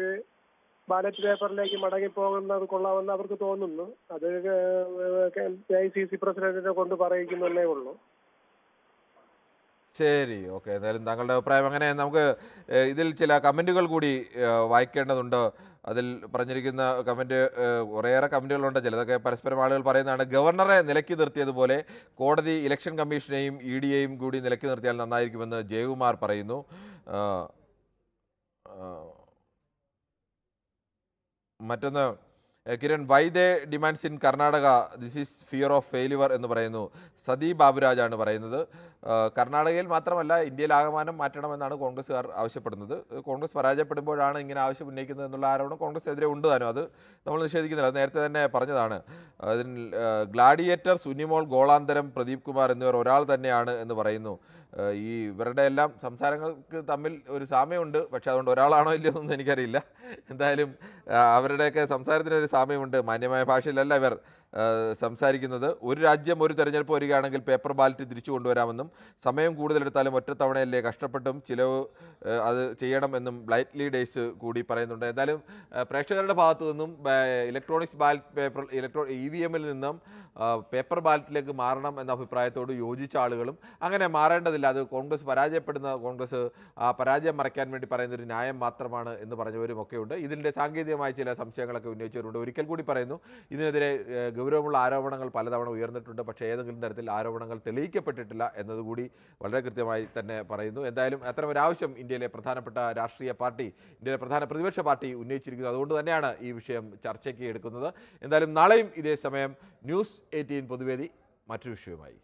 ബാലറ്റ് പേപ്പറിലേക്ക് മടങ്ങിപ്പോകുന്നത് കൊള്ളാമെന്ന് അവർക്ക് തോന്നുന്നു. അത് AICC പ്രസിഡന്റിനെ കൊണ്ട് പറയിക്കുന്നതേ ഉള്ളൂ. ശരി, ഓക്കെ. എന്തായാലും താങ്കളുടെ അഭിപ്രായം അങ്ങനെ. നമുക്ക് ഇതിൽ ചില കമൻറ്റുകൾ കൂടി വായിക്കേണ്ടതുണ്ട്. അതിൽ പറഞ്ഞിരിക്കുന്ന കമൻറ്റ്, കുറേയേറെ കമൻറ്റുകളുണ്ട്. ചിലതൊക്കെ പരസ്പരം ആളുകൾ പറയുന്നതാണ്. ഗവർണറെ നിലയ്ക്ക് നിർത്തിയതുപോലെ കോടതി ഇലക്ഷൻ കമ്മീഷനെയും ED-യെയും കൂടി നിലയ്ക്ക് നിർത്തിയാൽ നന്നായിരിക്കുമെന്ന് ജയകുമാർ പറയുന്നു. മറ്റൊന്ന്, Kiran, why they demands in Karnataka this is fear of failure എന്ന് പറയുന്നു. സതി ബാബുരാജാണ് പറയുന്നത്. കർണാടകയിൽ മാത്രമല്ല ഇന്ത്യയിലാകമാനം മാറ്റണമെന്നാണ് കോൺഗ്രസ്സുകാർ ആവശ്യപ്പെടുന്നത്. കോൺഗ്രസ് പരാജയപ്പെടുമ്പോഴാണ് ഇങ്ങനെ ആവശ്യം ഉന്നയിക്കുന്നത് എന്നുള്ള ആരോപണം കോൺഗ്രസിനെതിരെ ഉണ്ട് താനും. അത് നമ്മൾ നിഷേധിക്കുന്നില്ല, അത് നേരത്തെ തന്നെ പറഞ്ഞതാണ്. അതിൽ ഗ്ലാഡിയേറ്റർ, സുനിമോൾ, ഗോളാന്തരം, പ്രദീപ് കുമാർ എന്നിവർ ഒരാൾ തന്നെയാണ് എന്ന് പറയുന്നു. ഈ ഇവരുടെ എല്ലാം സംസാരങ്ങൾക്ക് തമ്മിൽ ഒരു സാമ്യമുണ്ട്. പക്ഷെ അതുകൊണ്ട് ഒരാളാണോ ഇല്ലയോ എന്നൊന്നും എനിക്കറിയില്ല. എന്തായാലും അവരുടെയൊക്കെ സംസാരത്തിനൊരു സാമ്യമുണ്ട്. മാന്യമായ ഭാഷയിലല്ല ഇവർ സംസാരിക്കുന്നത്. ഒരു രാജ്യം ഒരു തെരഞ്ഞെടുപ്പ് വരികയാണെങ്കിൽ പേപ്പർ ബാലറ്റ് തിരിച്ചു കൊണ്ടുവരാമെന്നും സമയം കൂടുതലെടുത്താലും ഒറ്റത്തവണയല്ലേ, കഷ്ടപ്പെട്ടും ചിലവ് അത് ചെയ്യണമെന്നും ബ്ലൈറ്റ് ലീഡേഴ്സ് കൂടി പറയുന്നുണ്ട്. എന്തായാലും പ്രേക്ഷകരുടെ ഭാഗത്തു നിന്നും ഇലക്ട്രോണിക്സ് ബാലറ്റ് പേപ്പർ EVM-ൽ നിന്നും പേപ്പർ ബാലറ്റിലേക്ക് മാറണം എന്ന അഭിപ്രായത്തോട് യോജിച്ച ആളുകളും അങ്ങനെ മാറേണ്ടതില്ല, അത് കോൺഗ്രസ് പരാജയപ്പെടുന്ന കോൺഗ്രസ് ആ പരാജയം മറയ്ക്കാൻ വേണ്ടി പറയുന്നൊരു ന്യായം മാത്രമാണ് എന്ന് പറഞ്ഞവരും ഒക്കെയുണ്ട്. ഇതിൻ്റെ സാങ്കേതികമായ ചില സംശയങ്ങളൊക്കെ ഉന്നയിച്ചവരുണ്ട്. ഒരിക്കൽ കൂടി പറയുന്നു, ഇതിനെതിരെ ഗൗരവമുള്ള ആരോപണങ്ങൾ പലതവണ ഉയർന്നിട്ടുണ്ട്. പക്ഷേ ഏതെങ്കിലും തരത്തിൽ ആരോപണങ്ങൾ തെളിയിക്കപ്പെട്ടിട്ടില്ല എന്നതുകൂടി വളരെ കൃത്യമായി തന്നെ പറയുന്നു. എന്തായാലും അത്തരമൊരാവശ്യം ഇന്ത്യയിലെ പ്രധാനപ്പെട്ട രാഷ്ട്രീയ പാർട്ടി, ഇന്ത്യയിലെ പ്രധാന പ്രതിപക്ഷ പാർട്ടി ഉന്നയിച്ചിരിക്കുന്നത്. അതുകൊണ്ട് തന്നെയാണ് ഈ വിഷയം ചർച്ചയ്ക്ക് എടുക്കുന്നത്. എന്തായാലും നാളെയും ഇതേ സമയം ന്യൂസ് 18 പൊതുവേദി മറ്റൊരു വിഷയവുമായി.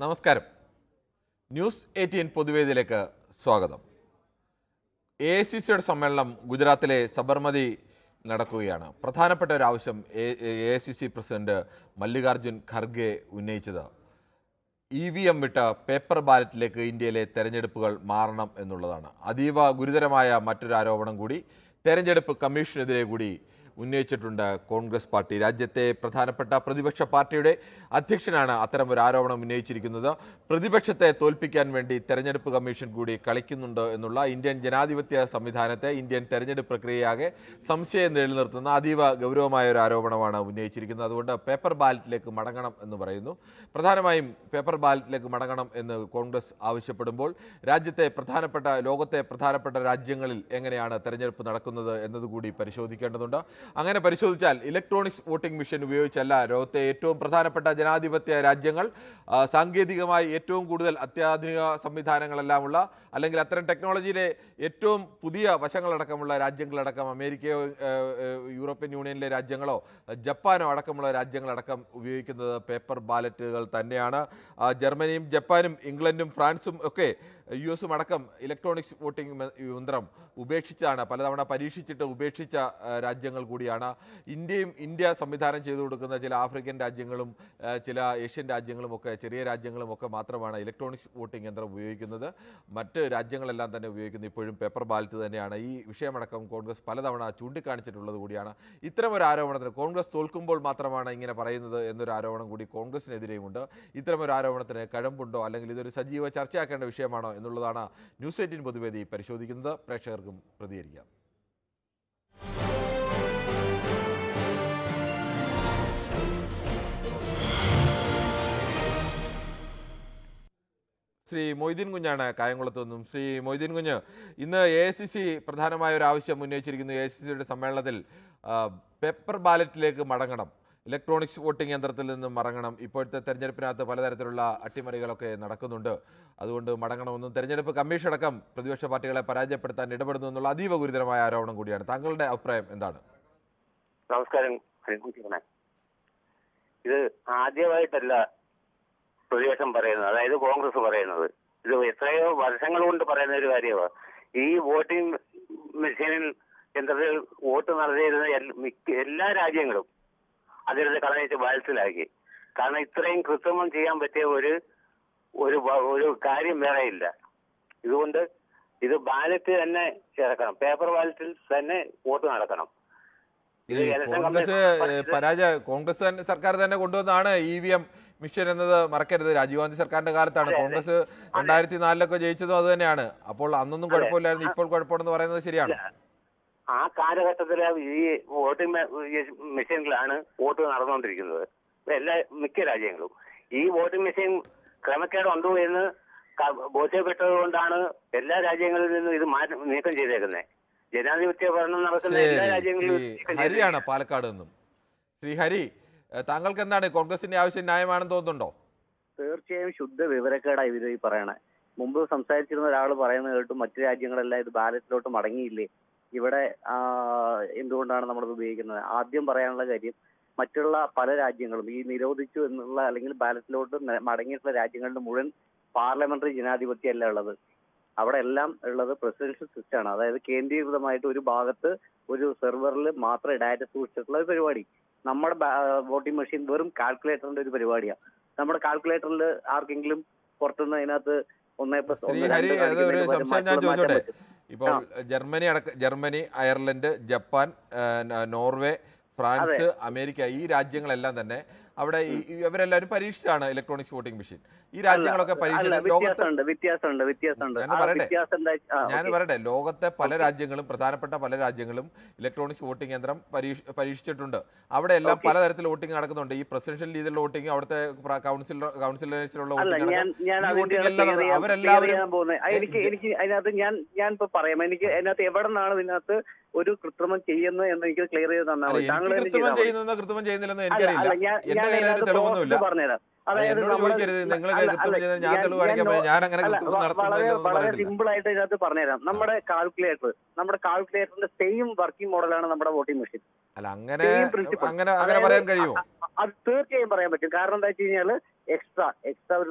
നമസ്കാരം. ന്യൂസ് 18 പൊതുവേദിയിലേക്ക് സ്വാഗതം. AICCയുടെ സമ്മേളനം ഗുജറാത്തിലെ സബർമതി നടക്കുകയാണ്. പ്രധാനപ്പെട്ട ഒരു ആവശ്യം AICC പ്രസിഡന്റ് മല്ലികാർജുൻ ഖർഗെ ഉന്നയിച്ചത് EVM വിട്ട പേപ്പർ ബാലറ്റിലേക്ക് ഇന്ത്യയിലെ തെരഞ്ഞെടുപ്പുകൾ മാറണം എന്നുള്ളതാണ്. അതീവ ഗുരുതരമായ മറ്റൊരു ആരോപണം കൂടി തെരഞ്ഞെടുപ്പ് കമ്മീഷനെതിരെ കൂടി ഉന്നയിച്ചിട്ടുണ്ട് കോൺഗ്രസ് പാർട്ടി. രാജ്യത്തെ പ്രധാനപ്പെട്ട പ്രതിപക്ഷ പാർട്ടിയുടെ അധ്യക്ഷനാണ് അത്തരം ഒരു ആരോപണം ഉന്നയിച്ചിരിക്കുന്നത്. പ്രതിപക്ഷത്തെ തോൽപ്പിക്കാൻ വേണ്ടി തെരഞ്ഞെടുപ്പ് കമ്മീഷൻ കൂടി കളിക്കുന്നുണ്ട് എന്നുള്ള ഇന്ത്യൻ ജനാധിപത്യ സംവിധാനത്തെ, ഇന്ത്യൻ തെരഞ്ഞെടുപ്പ് പ്രക്രിയയാകെ സംശയം നിലനിർത്തുന്ന അതീവ ഗൗരവമായ ഒരു ആരോപണമാണ് ഉന്നയിച്ചിരിക്കുന്നത്. അതുകൊണ്ട് പേപ്പർ ബാലറ്റിലേക്ക് മടങ്ങണം എന്ന് പറയുന്നു. പ്രധാനമായും പേപ്പർ ബാലറ്റിലേക്ക് മടങ്ങണം എന്ന് കോൺഗ്രസ് ആവശ്യപ്പെടുമ്പോൾ രാജ്യത്തെ പ്രധാനപ്പെട്ട, ലോകത്തെ പ്രധാനപ്പെട്ട രാജ്യങ്ങളിൽ എങ്ങനെയാണ് തെരഞ്ഞെടുപ്പ് നടക്കുന്നത് എന്നതുകൂടി പരിശോധിക്കേണ്ടതുണ്ട്. അങ്ങനെ പരിശോധിച്ചാൽ ഇലക്ട്രോണിക്സ് വോട്ടിംഗ് മെഷീൻ ഉപയോഗിച്ചല്ല ലോകത്തെ ഏറ്റവും പ്രധാനപ്പെട്ട ജനാധിപത്യ രാജ്യങ്ങൾ, സാങ്കേതികമായി ഏറ്റവും കൂടുതൽ അത്യാധുനിക സംവിധാനങ്ങളെല്ലാമുള്ള, അല്ലെങ്കിൽ അത്തരം ടെക്നോളജിയിലെ ഏറ്റവും പുതിയ വശങ്ങളടക്കമുള്ള രാജ്യങ്ങളടക്കം, അമേരിക്കയോ യൂറോപ്യൻ യൂണിയനിലെ രാജ്യങ്ങളോ ജപ്പാനോ അടക്കമുള്ള രാജ്യങ്ങളടക്കം ഉപയോഗിക്കുന്നത് പേപ്പർ ബാലറ്റുകൾ തന്നെയാണ്. ജർമ്മനിയും ജപ്പാനും ഇംഗ്ലണ്ടും ഫ്രാൻസും ഒക്കെ US അടക്കം ഇലക്ട്രോണിക്സ് വോട്ടിംഗ് യന്ത്രം ഉപേക്ഷിച്ചാണ്, പലതവണ പരീക്ഷിച്ചിട്ട് ഉപേക്ഷിച്ച രാജ്യങ്ങൾ കൂടിയാണ്. ഇന്ത്യ സംവിധാനം ചെയ്തു കൊടുക്കുന്ന ചില ആഫ്രിക്കൻ രാജ്യങ്ങളും ചില ഏഷ്യൻ രാജ്യങ്ങളുമൊക്കെ, ചെറിയ രാജ്യങ്ങളുമൊക്കെ മാത്രമാണ് ഇലക്ട്രോണിക്സ് വോട്ടിംഗ് യന്ത്രം ഉപയോഗിക്കുന്നത്. മറ്റ് രാജ്യങ്ങളെല്ലാം തന്നെ ഉപയോഗിക്കുന്നത് ഇപ്പോഴും പേപ്പർ ബാലറ്റ് തന്നെയാണ്. ഈ വിഷയമടക്കം കോൺഗ്രസ് പലതവണ ചൂണ്ടിക്കാണിച്ചിട്ടുള്ളത് കൂടിയാണ്. ഇത്തരമൊരു ആരോപണത്തിന് കോൺഗ്രസ് തോൽക്കുമ്പോൾ മാത്രമാണ് ഇങ്ങനെ പറയുന്നത് എന്നൊരു ആരോപണം കൂടി കോൺഗ്രസിനെതിരെയുമുണ്ട്. ഇത്തരമൊരു ആരോപണത്തിന് കഴമ്പുണ്ടോ, അല്ലെങ്കിൽ ഇതൊരു സജീവ ചർച്ചയാക്കേണ്ട വിഷയമാണോ എന്നുള്ളതാണ് ന്യൂസ് 18 പൊതുവേദി പരിശോധിക്കുന്നത്. പ്രേക്ഷകർക്കും പ്രതികരിക്കാം. ശ്രീ മൊയ്തീൻ കുഞ്ഞാണ് കായംകുളത്ത് നിന്നും. ശ്രീ മൊയ്തീൻ കുഞ്ഞ്, ഇന്ന് AICC പ്രധാനമായ ഒരു ആവശ്യം ഉന്നയിച്ചിരിക്കുന്നു. AICCയുടെ സമ്മേളനത്തിൽ പേപ്പർ ബാലറ്റിലേക്ക് മടങ്ങണം, ഇലക്ട്രോണിക്സ് വോട്ടിംഗ് യന്ത്രത്തിൽ നിന്നും മടങ്ങണം. ഇപ്പോഴത്തെ തെരഞ്ഞെടുപ്പിനകത്ത് പലതരത്തിലുള്ള അട്ടിമറികളൊക്കെ നടക്കുന്നുണ്ട്, അതുകൊണ്ട് മടങ്ങണമെന്നും തെരഞ്ഞെടുപ്പ് കമ്മീഷൻ അടക്കം പ്രതിപക്ഷ പാർട്ടികളെ പരാജയപ്പെടുത്താൻ ഇടപെടുന്നു എന്നുള്ള അതീവ ഗുരുതരമായ ആരോപണം കൂടിയാണ്. താങ്കളുടെ അഭിപ്രായം എന്താണ്? നമസ്കാരം. ഇത് ആദ്യമായിട്ടല്ല പ്രതിപക്ഷം പറയുന്നത്, അതായത് കോൺഗ്രസ് പറയുന്നത്. ഇത് എത്രയോ വർഷങ്ങൾ കൊണ്ട് പറയുന്ന ഒരു കാര്യമാണ്. ഈ വോട്ടിംഗ് മെഷീനിൽ യന്ത്രത്തിൽ വോട്ട് നടത്തിയിരുന്ന എല്ലാ രാജ്യങ്ങളും അതിനകത്ത് കളഞ്ഞിട്ട് ബാലറ്റിലാക്കി. കാരണം ഇത്രയും കൃത്രിമം ചെയ്യാൻ പറ്റിയ ഒരു കാര്യം വേറെ ഇല്ല. ഇതുകൊണ്ട് ഇത് ബാലറ്റ് തന്നെ ഇറക്കണം, പേപ്പർ ബാലറ്റിൽ തന്നെ വോട്ട് നടക്കണം. കോൺഗ്രസ് സർക്കാർ തന്നെ കൊണ്ടുവന്നാണ് EVM മിഷൻ എന്നത് മറക്കരുത്. രാജീവ് ഗാന്ധി സർക്കാരിന്റെ കാലത്താണ്. കോൺഗ്രസ് 2004 ജയിച്ചതും അത് തന്നെയാണ്. അപ്പോൾ അന്നൊന്നും കുഴപ്പമില്ലായിരുന്നു, ഇപ്പോൾ കുഴപ്പമുണ്ടെന്ന് പറയുന്നത് ശരിയാണ്. ആ കാലഘട്ടത്തിലെ ഈ വോട്ടിംഗ് മെഷീനിലാണ് വോട്ട് നടന്നുകൊണ്ടിരിക്കുന്നത് മിക്ക രാജ്യങ്ങളും. ഈ വോട്ടിംഗ് മെഷീൻ ക്രമക്കേട് ഉണ്ടോ എന്ന് ബോധ്യപ്പെട്ടത് കൊണ്ടാണ് എല്ലാ രാജ്യങ്ങളിൽ നിന്നും ഇത് നീക്കം ചെയ്തേക്കുന്നത്. ജനാധിപത്യ ഭരണം നടക്കുന്ന എല്ലാ രാജ്യങ്ങളിലും. ഹരിയാണ് പാലക്കാട് നിന്നും. ശ്രീ ഹരി, താങ്കൾക്ക് എന്താണ്, കോൺഗ്രസിന്റെ ആവശ്യം ന്യായമാണെന്ന് തോന്നുന്നുണ്ടോ? തീർച്ചയായും ശുദ്ധ വിവരക്കേടായി ഇവർ ഈ പറയണേ. മുമ്പ് സംസാരിച്ചിരുന്ന ഒരാൾ പറയുന്നത് കേട്ടു മറ്റു രാജ്യങ്ങളെല്ലാം ഇത് ബാലറ്റിലോട്ട് മടങ്ങിയില്ലേ, ഇവിടെ എന്തുകൊണ്ടാണ് നമ്മളത് ഉപയോഗിക്കുന്നത്? ആദ്യം പറയാനുള്ള കാര്യം, മറ്റുള്ള പല രാജ്യങ്ങളും ഈ നിരോധിച്ചു എന്നുള്ള അല്ലെങ്കിൽ ബാലറ്റിലോട്ട് മടങ്ങിയിട്ടുള്ള രാജ്യങ്ങളുടെ മുഴുവൻ പാർലമെന്ററി ജനാധിപത്യം അല്ല ഉള്ളത്. അവിടെ എല്ലാം ഉള്ളത് പ്രസിഡൻഷ്യൽ സിസ്റ്റമാണ്. അതായത് കേന്ദ്രീകൃതമായിട്ട് ഒരു ഭാഗത്ത് ഒരു സെർവറിൽ മാത്രം ഡാറ്റ സൂക്ഷിച്ചിട്ടുള്ള ഒരു പരിപാടി. നമ്മുടെ വോട്ടിംഗ് മെഷീൻ വെറും കാൽക്കുലേറ്ററിന്റെ ഒരു പരിപാടിയാണ്. നമ്മുടെ കാൽക്കുലേറ്ററിൽ ആർക്കെങ്കിലും പുറത്തുനിന്ന് അതിനകത്ത് 1+1 ഇപ്പോൾ Germany, Ireland, Japan, Norway, France, America, ഈ രാജ്യങ്ങളെല്ലാം തന്നെ അവിടെ ഇവരെല്ലാവരും പരീക്ഷിച്ചാണ് ഇലക്ട്രോണിക്സ് വോട്ടിംഗ് മെഷീൻ. ഈ രാജ്യങ്ങളൊക്കെ ഞാൻ പറയട്ടെ, ലോകത്തെ പല രാജ്യങ്ങളും, പ്രധാനപ്പെട്ട പല രാജ്യങ്ങളും ഇലക്ട്രോണിക്സ് വോട്ടിംഗ് യന്ത്രം പരീക്ഷിച്ചിട്ടുണ്ട്. അവിടെ എല്ലാം പലതരത്തിൽ വോട്ടിംഗ് നടക്കുന്നുണ്ട്. ഈ പ്രസിഡൻഷ്യൽ രീതിയിലുള്ള വോട്ടിംഗ്, അവിടുത്തെ കൗൺസിലേഴ്സിലുള്ള വോട്ടിംഗ് എല്ലാം അവരെല്ലാവരും എനിക്ക് അതിനകത്ത് ഞാൻ ഇപ്പൊ പറയാം, എനിക്ക് അതിനകത്ത് എവിടെ നിന്നാണ് ഇതിനകത്ത് ഒരു കൃത്രിമം ചെയ്യുന്നത് എന്ന് എനിക്ക് ക്ലിയർ ചെയ്ത് തന്നാൽ മതി. കൃത്രിമം ചെയ്യുന്നില്ലെന്ന് എനിക്കറിയില്ല, എന്റെ കയ്യിൽ തെളിവൊന്നുമില്ല. പറഞ്ഞുതരാം. അതായത് വളരെ സിമ്പിൾ ആയിട്ട് ഇതിനകത്ത് പറഞ്ഞുതരാം. നമ്മുടെ കാൽക്കുലേറ്ററിന്റെ സെയിം വർക്കിംഗ് മോഡലാണ് നമ്മുടെ വോട്ടിംഗ് മെഷീൻ. അല്ല, അങ്ങനെ പറയാൻ കഴിയുമോ? അത് തീർച്ചയായും പറയാൻ പറ്റും. കാരണം എന്താ വെച്ച് കഴിഞ്ഞാല് എക്സ്ട്രാ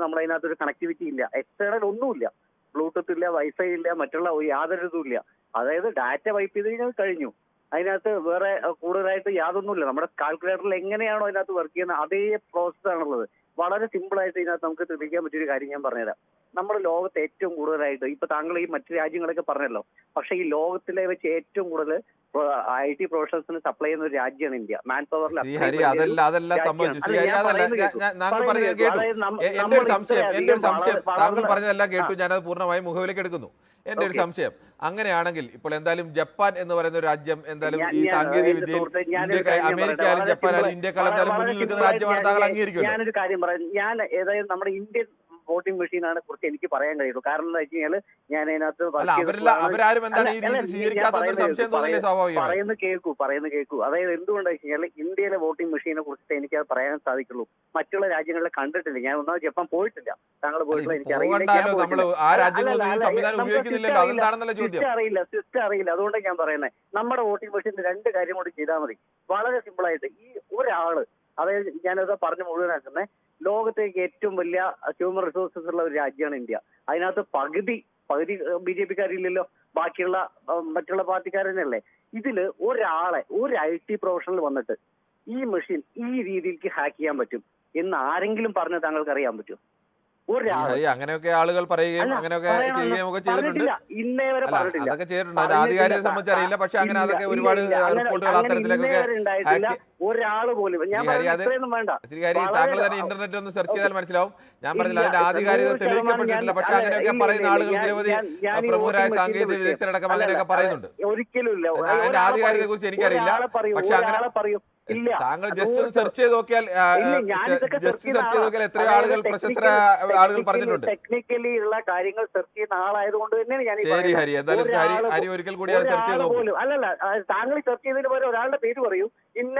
നമ്മുടെ അതിനകത്ത് ഒരു കണക്ടിവിറ്റി ഇല്ല, എക്സ്റ്റേണൽ ഒന്നുമില്ല, ബ്ലൂടൂത്ത് ഇല്ല, വൈഫൈ ഇല്ല, മറ്റുള്ള യാതൊരു ഇതും ഇല്ല. അതായത് ഡാറ്റ വൈപ്പ് ചെയ്ത് കഴിഞ്ഞാൽ കഴിഞ്ഞു. അതിനകത്ത് വേറെ കൂടുതലായിട്ട് യാതൊന്നുമില്ല. നമ്മുടെ കാൽക്കുലേറ്ററിൽ എങ്ങനെയാണോ അതിനകത്ത് വർക്ക് ചെയ്യുന്നത് അതേ പ്രോസസ് ആണുള്ളത്. വളരെ സിമ്പിൾ ആയിട്ട് ഇതിനകത്ത് നമുക്ക് തെളിയിക്കാൻ പറ്റിയൊരു കാര്യം ഞാൻ പറഞ്ഞുതരാം. നമ്മുടെ ലോകത്ത് ഏറ്റവും കൂടുതലായിട്ട് ഇപ്പൊ താങ്കൾ ഈ മറ്റു രാജ്യങ്ങളൊക്കെ പറഞ്ഞല്ലോ, പക്ഷെ ഈ ലോകത്തിലെ വെച്ച് ഏറ്റവും കൂടുതൽ IT പ്രൊഫഷണൽസിന് സപ്ലൈ ചെയ്യുന്ന ഒരു രാജ്യമാണ് ഇന്ത്യ. മാൻ പവറിൽ താങ്കൾ പറഞ്ഞതെല്ലാം കേട്ടു, ഞാനത് പൂർണ്ണമായും മുഖവിലേക്ക് എടുക്കുന്നു. എന്റെ ഒരു സംശയം, അങ്ങനെയാണെങ്കിൽ ഇപ്പോൾ എന്തായാലും ജപ്പാൻ എന്ന് പറയുന്ന ഒരു രാജ്യം എന്തായാലും ഈ സാങ്കേതിക വിദ്യയിൽ അമേരിക്ക ആയാലും ജപ്പാൻ ആയാലും ഇന്ത്യക്കാൾ എന്തായാലും മുന്നിൽ നിൽക്കുന്ന രാജ്യമാണ്, താങ്കൾ അംഗീകരിക്കും? ഞാനൊരു കാര്യം പറയാം. ഞാൻ ഏതായാലും നമ്മുടെ ഇന്ത്യൻ വോട്ടിംഗ് മെഷീനാണ് കുറിച്ച് എനിക്ക് പറയാൻ കഴിയുള്ളൂ. കാരണം എന്താ വെച്ച് കഴിഞ്ഞാൽ ഞാൻ അതിനകത്ത് പറയുന്നത് കേൾക്കൂ. അതായത് എന്തുകൊണ്ടാ വെച്ച് കഴിഞ്ഞാൽ ഇന്ത്യയിലെ വോട്ടിംഗ് മെഷീനെ കുറിച്ചിട്ട് എനിക്ക് അത് പറയാൻ സാധിക്കുള്ളൂ. മറ്റുള്ള രാജ്യങ്ങളെ കണ്ടിട്ടില്ല. ഞാൻ ഒന്നാമത് ജപ്പാൻ പോയിട്ടില്ല, താങ്കൾ പോയിട്ടില്ല, എനിക്ക് സിസ്റ്റം അറിയില്ല. അതുകൊണ്ടാണ് ഞാൻ പറയുന്നത്, നമ്മുടെ വോട്ടിംഗ് മെഷീൻ രണ്ട് കാര്യം കൂടി ചെയ്താൽ മതി. വളരെ സിമ്പിൾ ആയിട്ട് ഈ ഒരാള്, അതായത് ഞാനത് പറഞ്ഞു മുഴുവനാക്കുന്നത്, ലോകത്തേക്ക് ഏറ്റവും വലിയ ഹ്യൂമൻ റിസോഴ്സസ് ഉള്ള ഒരു രാജ്യമാണ് ഇന്ത്യ. അതിനകത്ത് പകുതി BJP-ക്കാരില്ലല്ലോ, ബാക്കിയുള്ള മറ്റുള്ള പാർട്ടിക്കാരനല്ലേ. ഇതില് ഒരാളെ, ഒരു IT പ്രൊഫഷണൽ വന്നിട്ട് ഈ മെഷീൻ ഈ രീതിയിലേക്ക് ഹാക്ക് ചെയ്യാൻ പറ്റും എന്ന് ആരെങ്കിലും പറഞ്ഞ് താങ്കൾക്ക് അറിയാൻ പറ്റും? അങ്ങനെയൊക്കെ ആളുകൾ പറയുകയും അങ്ങനെയൊക്കെ ചെയ്യുകയും ഒക്കെ ചെയ്തിട്ടുണ്ട്. അതൊക്കെ ചെയ്തിട്ടുണ്ട്. അതിന്റെ ആധികാരികത സംബന്ധിച്ച് അറിയില്ല, പക്ഷെ അങ്ങനെ അതൊക്കെ ഒരുപാട് റിപ്പോർട്ടുകൾ അത്തരത്തിലേക്കൊക്കെ താങ്കൾ തന്നെ ഇന്റർനെറ്റ് ഒന്ന് സെർച്ച് ചെയ്താൽ മനസ്സിലാവും. ഞാൻ പറഞ്ഞില്ല, അതിന്റെ ആധികാരികത തെളിയിക്കപ്പെട്ടിട്ടില്ല, പക്ഷെ അങ്ങനെയൊക്കെ പറയുന്ന ആളുകൾ നിരവധി പ്രമുഖരായ സാങ്കേതിക വിദഗ്ധരടക്കം അങ്ങനെയൊക്കെ പറയുന്നുണ്ട്. അതിന്റെ ആധികാരികതയെ കുറിച്ച് എനിക്കറിയില്ല, പക്ഷെ അങ്ങനെ താങ്കൾ ജസ്റ്റ് ഒന്ന് സെർച്ച് ചെയ്ത് നോക്കിയാൽ എത്രയോ ആളുകൾ പ്രശസ്തരായ ആളുകൾ പറഞ്ഞിട്ടുണ്ട്. ടെക്നിക്കലി ഉള്ള കാര്യങ്ങൾ സെർച്ച് ചെയ്യുന്ന ആളായതുകൊണ്ട് തന്നെയാണ് ഞാൻ. ശരി ഹരി, എന്തായാലും ഹരി ഒരിക്കൽ കൂടി അത് സെർച്ച് ചെയ്ത് നോക്കും. അല്ലല്ല, താങ്കൾ സെർച്ച് ചെയ്തതിന് പോലെ ഒരാളുടെ പേര് പറയൂ, ഇന്ന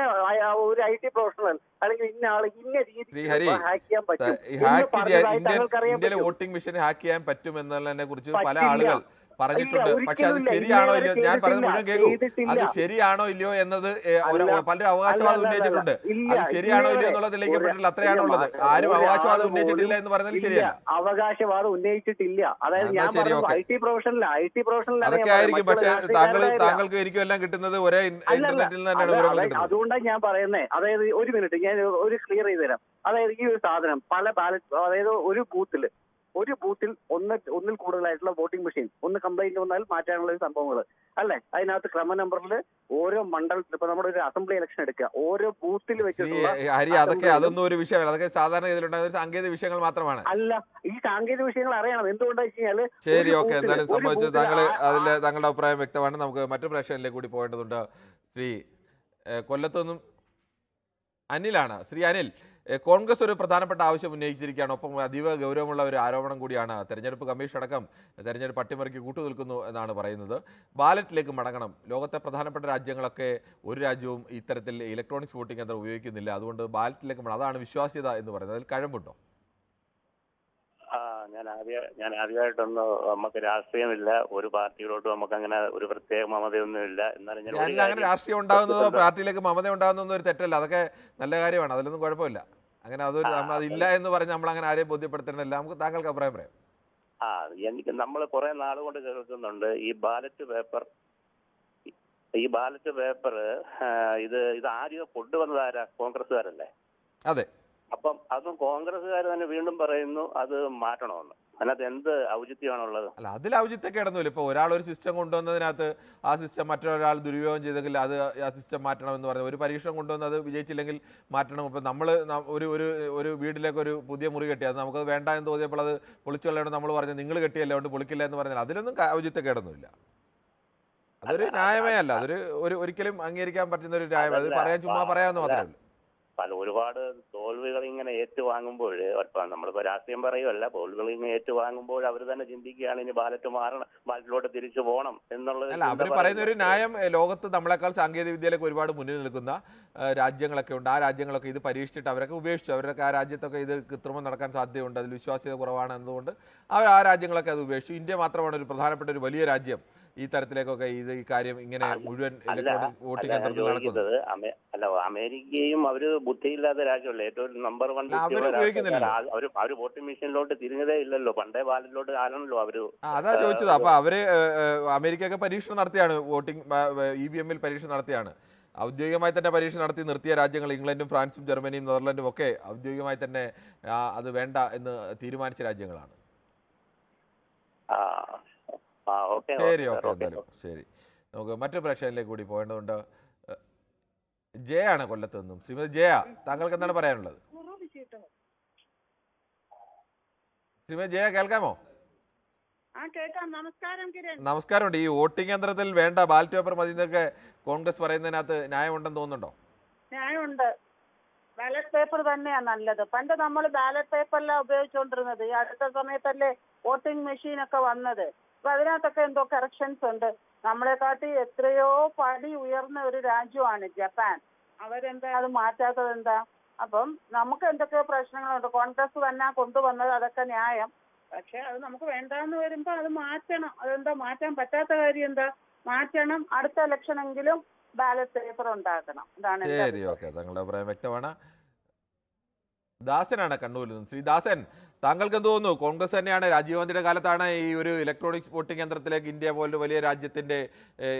ഒരു IT പ്രൊഫഷണൽ അല്ലെങ്കിൽ ഇന്ന ആള് ഇന്ന രീതിയിൽ ഹാക്ക് ചെയ്യാൻ പറ്റും. ഇന്ത്യയിലെ വോട്ടിംഗ് മെഷീൻ ഹാക്ക് ചെയ്യാൻ പറ്റും എന്നതിനെ കുറിച്ച് പല ആളുകൾ പറഞ്ഞിട്ടുണ്ട്. പക്ഷെ അത് ശരിയാണോ ഇല്ലയോ, ഞാൻ പറയുന്നത് മുഴുവൻ കേൾക്കൂ, അത് ശരിയാണോ ഇല്ലയോ എന്നത് പലരും അവകാശവാദം ഉന്നയിച്ചിട്ടുണ്ട്. അത് ശരിയാണോ ഇല്ലയോ എന്നുള്ളത് തെളിയിക്കപ്പെട്ടിട്ടില്ല, അത്രയാണുള്ളത്. ആരും അവകാശവാദം ഉന്നയിച്ചിട്ടില്ല എന്ന് പറയുന്നത് ശരിയല്ല. അവകാശവാദം ഉന്നയിച്ചിട്ടില്ല. അതായത് അതൊക്കെ ആയിരിക്കും, പക്ഷെ താങ്കൾക്ക് എനിക്കും എല്ലാം കിട്ടുന്നത് ഒരേ ഇന്റർനെറ്റിൽ നിന്നാണ്. അതുകൊണ്ടാണ് ഞാൻ പറയുന്നത്. അതായത് ഒരു മിനിറ്റ് ഞാൻ ഒരു ക്ലിയർ ചെയ്ത് തരാം. അതായത് ഈ ഒരു സാധനം പല ബാലറ്റ്, അതായത് ഒരു ബൂത്തിൽ ഒന്നിൽ കൂടുതലായിട്ടുള്ള വോട്ടിംഗ് മെഷീൻ ഒന്ന് കംപ്ലൈന്റ് വന്നാൽ മാറ്റാനുള്ള സംഭവങ്ങൾ അല്ലെ. അതിനകത്ത് ക്രമ നമ്പറിൽ ഓരോ മണ്ഡലത്തിൽ, ഇപ്പൊ നമ്മുടെ ഒരു അസംബ്ലി ഇലക്ഷൻ എടുക്കുക, ഓരോ ബൂത്തിൽ വെച്ചിട്ടുള്ള അതൊന്നും ഒരു വിഷയമല്ല. അതൊക്കെ സാധാരണ ഇതിലുണ്ടാകുന്ന സാങ്കേതിക വിഷയങ്ങൾ മാത്രമാണ്. അല്ല, ഈ സാങ്കേതിക വിഷയങ്ങൾ അറിയണം. എന്തുകൊണ്ടാ വെച്ച് കഴിഞ്ഞാല് ശരി, ഓക്കെ, എന്തായാലും സംഭവിച്ചത് താങ്കളുടെ അഭിപ്രായം വ്യക്തമാണ്. നമുക്ക് മറ്റു പ്രേക്ഷകരിലേക്ക് കൂടി പോകേണ്ടതുണ്ട്. ശ്രീ കൊല്ലത്തുനിന്നും അനിലാണ്. ശ്രീ അനിൽ, കോൺഗ്രസ് ഒരു പ്രധാനപ്പെട്ട ആവശ്യം ഉന്നയിച്ചിരിക്കുകയാണ്. ഒപ്പം അതീവ ഗൗരവമുള്ള ഒരു ആരോപണം കൂടിയാണ്. തെരഞ്ഞെടുപ്പ് കമ്മീഷൻ അടക്കം തെരഞ്ഞെടുപ്പ് അട്ടിമറിക്ക് കൂട്ടുനിൽക്കുന്നു എന്നാണ് പറയുന്നത്. ബാലറ്റിലേക്ക് മടങ്ങണം. ലോകത്തെ പ്രധാനപ്പെട്ട രാജ്യങ്ങളൊക്കെ ഒരു രാജ്യവും ഇത്തരത്തിൽ ഇലക്ട്രോണിക്സ് വോട്ടിംഗ് യന്ത്രം ഉപയോഗിക്കുന്നില്ല. അതുകൊണ്ട് ബാലറ്റിലേക്ക് അതാണ് വിശ്വാസ്യത എന്ന് പറയുന്നത്. അതിൽ കഴമ്പുണ്ടോ? ഞാൻ ആദ്യമായിട്ടൊന്ന്, നമുക്ക് രാഷ്ട്രീയമില്ല, ഒരു പാർട്ടിയിലോട്ടും നമുക്ക് അങ്ങനെ ഒരു പ്രത്യേക മമതയൊന്നുമില്ല. എന്നാലും അങ്ങനെ രാഷ്ട്രീയം ഉണ്ടാകുന്നതോ പാർട്ടിയിലേക്ക് മമത ഉണ്ടാകുന്നതൊന്നും ഒരു തെറ്റല്ല, അതൊക്കെ നല്ല കാര്യമാണ്, അതിലൊന്നും കുഴപ്പമില്ല. അങ്ങനെ അതില്ല എന്ന് പറഞ്ഞ് നമ്മൾ അങ്ങനെ ആരെയും ബോധ്യപ്പെടുത്തേണ്ടല്ല. നമുക്ക് താങ്കൾക്ക് അഭിപ്രായം പറയാം. എനിക്ക് നമ്മൾ കുറെ നാളുകൊണ്ട് കേൾക്കുന്നുണ്ട് ഈ ബാലറ്റ് പേപ്പർ ഇത് ആദ്യം കൊണ്ടുവന്നത് ആരാ? കോൺഗ്രസ്സുകാരല്ലേ? അതെ. അപ്പം അതും കോൺഗ്രസ്സുകാർ തന്നെ വീണ്ടും പറയുന്നു അത് മാറ്റണമെന്ന്. അതിനകത്ത് എന്ത് ഔചിത്യമാണുള്ളത്? അല്ല, അതിൽ ഔചിത്യക്കേടൊന്നുമില്ല. ഇപ്പോൾ ഒരാൾ ഒരു സിസ്റ്റം കൊണ്ടുവന്നതിനകത്ത് ആ സിസ്റ്റം മറ്റൊരാൾ ദുരുപയോഗം ചെയ്തെങ്കിൽ അത് ആ സിസ്റ്റം മാറ്റണമെന്ന് പറഞ്ഞത്, ഒരു പരീക്ഷണം കൊണ്ടുവന്ന് അത് വിജയിച്ചില്ലെങ്കിൽ മാറ്റണം. ഇപ്പോൾ നമ്മൾ ഒരു ഒരു ഒരു വീട്ടിലേക്ക് ഒരു പുതിയ മുറി കെട്ടി, അത് നമുക്ക് വേണ്ട എന്ന് തോന്നിയപ്പോൾ അത് പൊളിച്ചു കളയണം നമ്മൾ പറഞ്ഞത് നിങ്ങൾ കെട്ടിയല്ല അതുകൊണ്ട് പൊളിക്കില്ല എന്ന് പറഞ്ഞാൽ അതിലൊന്നും ഔചിത്യക്കേടൊന്നുമില്ല. അതൊരു ന്യായമേ അല്ല, അതൊരു ഒരിക്കലും അംഗീകരിക്കാൻ പറ്റുന്ന ഒരു ന്യായം. അത് പറയാൻ ചുമ്മാ പറയാമെന്ന് മാത്രമേ ഉള്ളൂ. ഒരുപാട് തോൽവികൾ ഇങ്ങനെ ഏറ്റുവാങ്ങുമ്പോൾ, നമ്മളിപ്പോൾ രാഷ്ട്രീയം പറയുമല്ല, തോൽവികൾ ഇങ്ങനെ ഏറ്റുവാങ്ങുമ്പോൾ അവർ തന്നെ ചിന്തിക്കുകയാണ് ഇനി ബാലറ്റ് മാറണം, ബാലറ്റിലോട്ട് തിരിച്ചു പോകണം എന്നുള്ളത്. അല്ല, അവർ പറയുന്ന ഒരു ന്യായം, ലോകത്ത് നമ്മളെക്കാൾ സാങ്കേതിക വിദ്യയിലൊക്കെ ഒരുപാട് മുന്നിൽ നിൽക്കുന്ന രാജ്യങ്ങളൊക്കെ ഉണ്ട്. ആ രാജ്യങ്ങളൊക്കെ ഇത് പരീക്ഷിച്ചിട്ട് അവരൊക്കെ ഉപേക്ഷിച്ചു. അവരൊക്കെ ആ രാജ്യത്തൊക്കെ ഇത് കൃത്രിമം നടക്കാൻ സാധ്യതയുണ്ട്, അതിൽ വിശ്വാസ്യത കുറവാണ് എന്നതുകൊണ്ട് അവർ ആ രാജ്യങ്ങളൊക്കെ അത് ഉപേക്ഷിച്ചു. ഇന്ത്യ മാത്രമാണ് ഒരു പ്രധാനപ്പെട്ട ഒരു വലിയ രാജ്യം ഈ തരത്തിലേക്കൊക്കെ ഈ കാര്യം ഇങ്ങനെ മുഴുവൻ വോട്ടിംഗ് നടക്കുന്നത്. അല്ല, അമേരിക്കയും അവര് ബുദ്ധിയില്ലാത്ത രാജ്യമല്ലേ, ഏറ്റവും നമ്പർ 1 അവര് വോട്ടിംഗ് മെഷീനിലോട്ട് തിരിഞ്ഞതേ ഇല്ലല്ലോ, പണ്ടേ ബാലറ്റിലോട്ട് ആണല്ലോ അവര്. അതാ ചോദിച്ചത്. അപ്പൊ അവര് അമേരിക്കയൊക്കെ പരീക്ഷണം നടത്തിയാണ്, വോട്ടിംഗ് EVM-ൽ പരീക്ഷണം നടത്തിയാണ്. ഔദ്യോഗികമായി തന്നെ പരീക്ഷ നടത്തി നിർത്തിയ രാജ്യങ്ങൾ ഇംഗ്ലണ്ടും ഫ്രാൻസും ജർമ്മനിയും നെതർലൻഡും ഒക്കെ ഔദ്യോഗികമായി തന്നെ അത് വേണ്ട എന്ന് തീരുമാനിച്ച രാജ്യങ്ങളാണ്. ശരി, ഓക്കെ, എന്തായാലും ശരി. നമുക്ക് മറ്റു പ്രേക്ഷകരിലേക്ക് കൂടി പോകേണ്ടതുണ്ട്. ജയ ആണ് കൊല്ലത്ത് നിന്നും. ശ്രീമതി ജയ, താങ്കൾക്ക് എന്താണ് പറയാനുള്ളത്? ശ്രീമതി ജയ, കേൾക്കാമോ? നമസ്കാരമുണ്ട്. ഈ വോട്ടിംഗ് യന്ത്രത്തിൽ വേണ്ട, ബാലറ്റ് പേപ്പർ മതി എന്നൊക്കെ കോൺഗ്രസ് പറയുന്നതിനകത്ത് ന്യായമുണ്ടെന്ന് തോന്നുന്നുണ്ടോ? ന്യായമുണ്ട്. ബാലറ്റ് പേപ്പർ തന്നെയാണ് നല്ലത്. പണ്ട് നമ്മൾ ബാലറ്റ് പേപ്പറിലാണ് ഉപയോഗിച്ചുകൊണ്ടിരുന്നത്. ഈ അടുത്ത സമയത്തല്ലേ വോട്ടിംഗ് മെഷീനൊക്കെ വന്നത്. അപ്പൊ അതിനകത്തൊക്കെ എന്തോ കറക്ഷൻസ് ഉണ്ട്. നമ്മളെക്കാട്ടി എത്രയോ പടി ഉയർന്ന ഒരു രാജ്യമാണ് ജപ്പാൻ. അവരെന്താ അത് മാറ്റാത്തത് എന്താ? അപ്പം നമുക്ക് എന്തൊക്കെയോ പ്രശ്നങ്ങളുണ്ട്. കോൺഗ്രസ് തന്നെ കൊണ്ടുവന്നത്, അതൊക്കെ ന്യായം. പക്ഷെ അത് നമുക്ക് വേണ്ടാന്ന് വരുമ്പോ അത് മാറ്റണം. അതെന്താ മാറ്റാൻ പറ്റാത്ത കാര്യം എന്താ? മാറ്റണം. അടുത്ത ഇലക്ഷനെങ്കിലും ബാലറ്റ് പേപ്പർ ഉണ്ടാക്കണം. ഇതാണ്. ശരി, ഓക്കെ, താങ്കളുടെ അഭിപ്രായം വ്യക്തമാണ്. ദാസനാണ് കണ്ണൂരിൽ നിന്ന്. ശ്രീ ദാസൻ, താങ്കൾക്ക് എന്ത് തോന്നുന്നു? കോൺഗ്രസ് തന്നെയാണ്, രാജീവ് ഗാന്ധിയുടെ കാലത്താണ് ഈ ഒരു ഇലക്ട്രോണിക്സ് വോട്ടിംഗ് യന്ത്രത്തിലേക്ക് ഇന്ത്യ പോലൊരു വലിയ രാജ്യത്തിന്റെ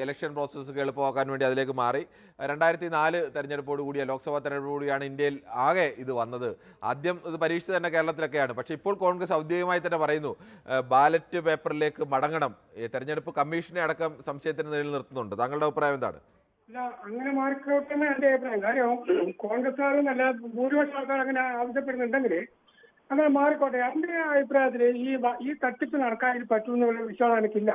ഇലക്ഷൻ പ്രോസസ്സ് എളുപ്പമാക്കാൻ വേണ്ടി അതിലേക്ക് മാറി. 2004 തെരഞ്ഞെടുപ്പോട് കൂടിയ ലോക്സഭാ തെരഞ്ഞെടുപ്പോട് കൂടിയാണ് ഇന്ത്യയിൽ ആകെ ഇത് വന്നത്. ആദ്യം ഇത് പരീക്ഷിച്ച് തന്നെ കേരളത്തിലൊക്കെയാണ്. പക്ഷേ ഇപ്പോൾ കോൺഗ്രസ് ഔദ്യോഗികമായി തന്നെ പറയുന്നു ബാലറ്റ് പേപ്പറിലേക്ക് മടങ്ങണം. തെരഞ്ഞെടുപ്പ് കമ്മീഷനെ അടക്കം സംശയത്തിന് നിലയിൽ നിർത്തുന്നുണ്ട്. താങ്കളുടെ അഭിപ്രായം എന്താണ്? അല്ല, അങ്ങനെ മാറിക്കോട്ടെന്ന് എന്റെ അഭിപ്രായം. കാര്യം കോൺഗ്രസ്സുകാരെന്നല്ല, ഭൂരിപക്ഷം ആൾക്കാർ അങ്ങനെ ആവശ്യപ്പെടുന്നുണ്ടെങ്കിൽ അങ്ങനെ മാറിക്കോട്ടെ. എന്റെ അഭിപ്രായത്തിൽ ഈ തട്ടിപ്പ് നടക്കാൻ പറ്റുമെന്നുള്ള വിശ്വാസം എനിക്കില്ല.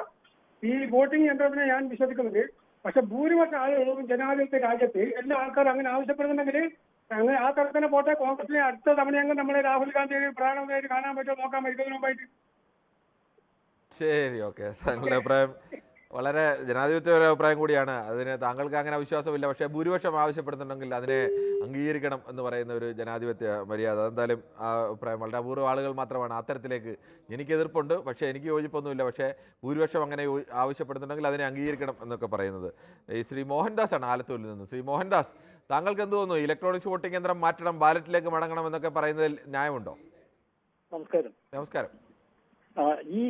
ഈ വോട്ടിംഗ് യന്ത്രത്തിനെ ഞാൻ വിശ്വസിക്കുന്നുണ്ട്. പക്ഷെ ഭൂരിപക്ഷം ആളുകളും ജനാധിപത്യ രാജ്യത്ത് എല്ലാ ആൾക്കാരും അങ്ങനെ ആവശ്യപ്പെടുന്നുണ്ടെങ്കിൽ അങ്ങനെ ആ തരത്തിനെ പോട്ടെ. കോൺഗ്രസിനെ അടുത്ത തവണയെങ്കിലും നമ്മളെ രാഹുൽ ഗാന്ധി പ്രാണമായിട്ട് കാണാൻ പറ്റുമോ നോക്കാൻ പറ്റും മുമ്പായിട്ട്. ശരി, ഓക്കെ, താങ്കളുടെ അഭിപ്രായം വളരെ ജനാധിപത്യ ഒരു അഭിപ്രായം കൂടിയാണ്. അതിന് താങ്കൾക്ക് അങ്ങനെ വിശ്വാസമില്ല, പക്ഷേ ഭൂരിപക്ഷം ആവശ്യപ്പെടുന്നുണ്ടെങ്കിൽ അതിനെ അംഗീകരിക്കണം എന്ന് പറയുന്ന ഒരു ജനാധിപത്യ മര്യാദ. എന്തായാലും ആ അഭിപ്രായം വളരെ അപൂർവ ആളുകൾ മാത്രമാണ് അത്തരത്തിലേക്ക്. എനിക്ക് എതിർപ്പുണ്ട്, പക്ഷേ എനിക്ക് യോജിപ്പൊന്നുമില്ല. പക്ഷേ ഭൂരിപക്ഷം അങ്ങനെ ആവശ്യപ്പെടുന്നുണ്ടെങ്കിൽ അതിനെ അംഗീകരിക്കണം എന്നൊക്കെ പറയുന്നത് ഈ ശ്രീ മോഹൻദാസ് ആണ് ആലത്തൂരിൽ നിന്ന്. ശ്രീ മോഹൻദാസ്, താങ്കൾക്ക് എന്ത് തോന്നുന്നു? ഇലക്ട്രോണിക്സ് വോട്ടിംഗ് യന്ത്രം മാറ്റണം, ബാലറ്റിലേക്ക് മടങ്ങണം എന്നൊക്കെ പറയുന്നതിൽ ന്യായമുണ്ടോ? നമസ്കാരം. നമസ്കാരം. ഈ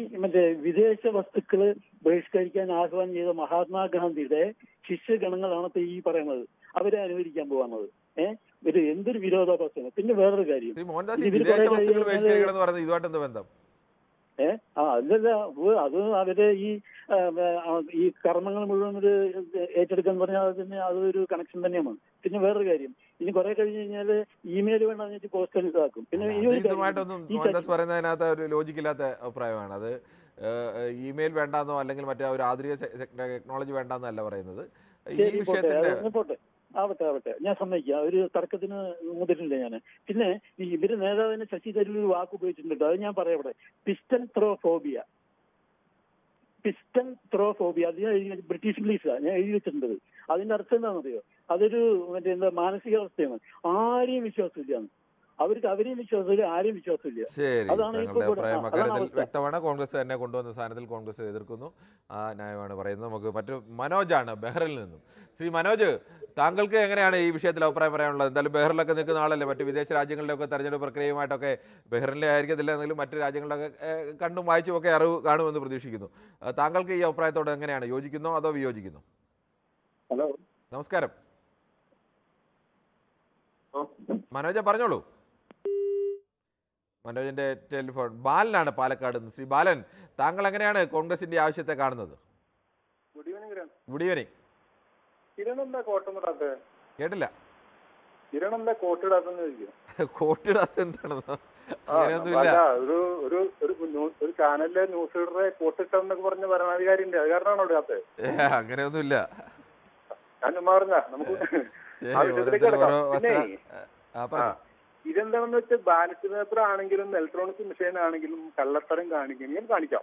വിദേശ വസ്തുക്കള് ബഹിഷ്കരിക്കാൻ ആഹ്വാനം ചെയ്ത മഹാത്മാഗാന്ധിയുടെ ശിഷ്യഗണങ്ങളാണ് ഇപ്പൊ ഈ പറയുന്നത്. അവരെ അനുകരിക്കാൻ പോകുന്നത്. ഒരു എന്തൊരു വിരോധാഭാസമാണ്. പിന്നെ വേറൊരു കാര്യം, അല്ലല്ല, അത് അവര് ഈ കർമ്മങ്ങൾ മുഴുവൻ ഒരു ഏറ്റെടുക്കാൻ പറഞ്ഞാൽ അതിന് അതൊരു കണക്ഷൻ തന്നെയാണ്. പിന്നെ വേറൊരു കാര്യം, ഇനി കുറെ കഴിഞ്ഞ് കഴിഞ്ഞാൽ ഇമെയിൽ വേണ്ടെന്ന് പോസ്റ്റൽ ഇതാക്കും. പിന്നെ പറയുന്നതിനകത്ത് ഒരു ലോജിക്കില്ലാത്ത അഭിപ്രായമാണ് അത്. ഇമെയിൽ വേണ്ടാന്നോ അല്ലെങ്കിൽ മറ്റേ ഒരു ആധുനിക ടെക്നോളജി വേണ്ടാന്നല്ല പറയുന്നത്. ഈ വിഷയത്തിന്റെ പോട്ടെ, ആവട്ടെ, ഞാൻ സമ്മതിക്കാം. ഒരു തർക്കത്തിന് മുതിരില്ല ഞാൻ. പിന്നെ ഇവര് നേതാവിന് ശശി തരൂർ ഒരു വാക്ക് ഉപയോഗിച്ചിട്ടുണ്ട്, അത് ഞാൻ പറയാം ഇവിടെ. Piston throw phobia. അത് ഞാൻ ബ്രിട്ടീഷ് ഇംഗ്ലീഷിലാണ് ഞാൻ എഴുതി വെച്ചിട്ടുണ്ടത്. അതിന്റെ അർത്ഥം എന്താണെന്നറിയോ? അതൊരു മാനസികാവസ്ഥയാണ്. ആരെയും വിശ്വാസമില്ല. അവർക്ക് അവരെയും വിശ്വാസമില്ല, ആരെയും വിശ്വാസമില്ല. അതാണ് വ്യക്തമാണ്. കോൺഗ്രസ് തന്നെ കൊണ്ടുവന്ന സ്ഥാനത്തിൽ കോൺഗ്രസ് എതിർക്കുന്നു. ആ ന്യായമാണ് പറയുന്നത്. നമുക്ക് മറ്റു മനോജാണ് ബെഹ്റിൽ നിന്നും. ശ്രീ മനോജ്, താങ്കൾക്ക് എങ്ങനെയാണ് ഈ വിഷയത്തിൽ അഭിപ്രായം പറയാനുള്ളത്? എന്തായാലും ബെഹ്റിലൊക്കെ നിൽക്കുന്ന ആളല്ലേ, മറ്റ് വിദേശ രാജ്യങ്ങളിലൊക്കെ തെരഞ്ഞെടുപ്പ് പ്രക്രിയയുമായിട്ടൊക്കെ ബെഹ്റിനിലെ ആയിരിക്കത്തില്ല എന്നെങ്കിലും മറ്റു രാജ്യങ്ങളിലൊക്കെ കണ്ടും വായിച്ചും ഒക്കെ അറിവ് കാണുമെന്ന് പ്രതീക്ഷിക്കുന്നു. താങ്കൾക്ക് ഈ അഭിപ്രായത്തോട് എങ്ങനെയാണ്? യോജിക്കുന്നോ അതോ വിയോജിക്കുന്നോ? ഹലോ, നമസ്കാരം. മനോജ പറഞ്ഞോളൂ. മനോജിന്റെ ടെലിഫോൺ. ബാലനാണ് പാലക്കാട് നിന്ന്. ശ്രീ ബാലൻ, താങ്കൾ എങ്ങനെയാണ് കോൺഗ്രസിന്റെ ആവശ്യത്തെ കാണുന്നത്? Good evening. Good evening. കിരണെന്താ കോട്ടിടാത്തത്? കേട്ടില്ല. കിരണെന്താ കോട്ടിടാത്തെന്ന് ചോദിക്കും. കോട്ടിടാത്ത എന്താണെന്നോ? ഒരു ചാനലിലെ ന്യൂസ് റീഡറെ കോട്ടിട്ടെന്നൊക്കെ പറഞ്ഞ ഭരണാധികാരി ഉണ്ട്, അത് കാരണമാണോ ഇടാത്തത്? അങ്ങനെയൊന്നുമില്ല. ഞാൻ ചുമ്മാ പറഞ്ഞ നമുക്ക് ഇതെന്താണെന്ന് വെച്ചാൽ ബാലറ്റ് പേപ്പർ ആണെങ്കിലും ഇലക്ട്രോണിക് മെഷീൻ ആണെങ്കിലും കള്ളത്തരം കാണിക്കാം.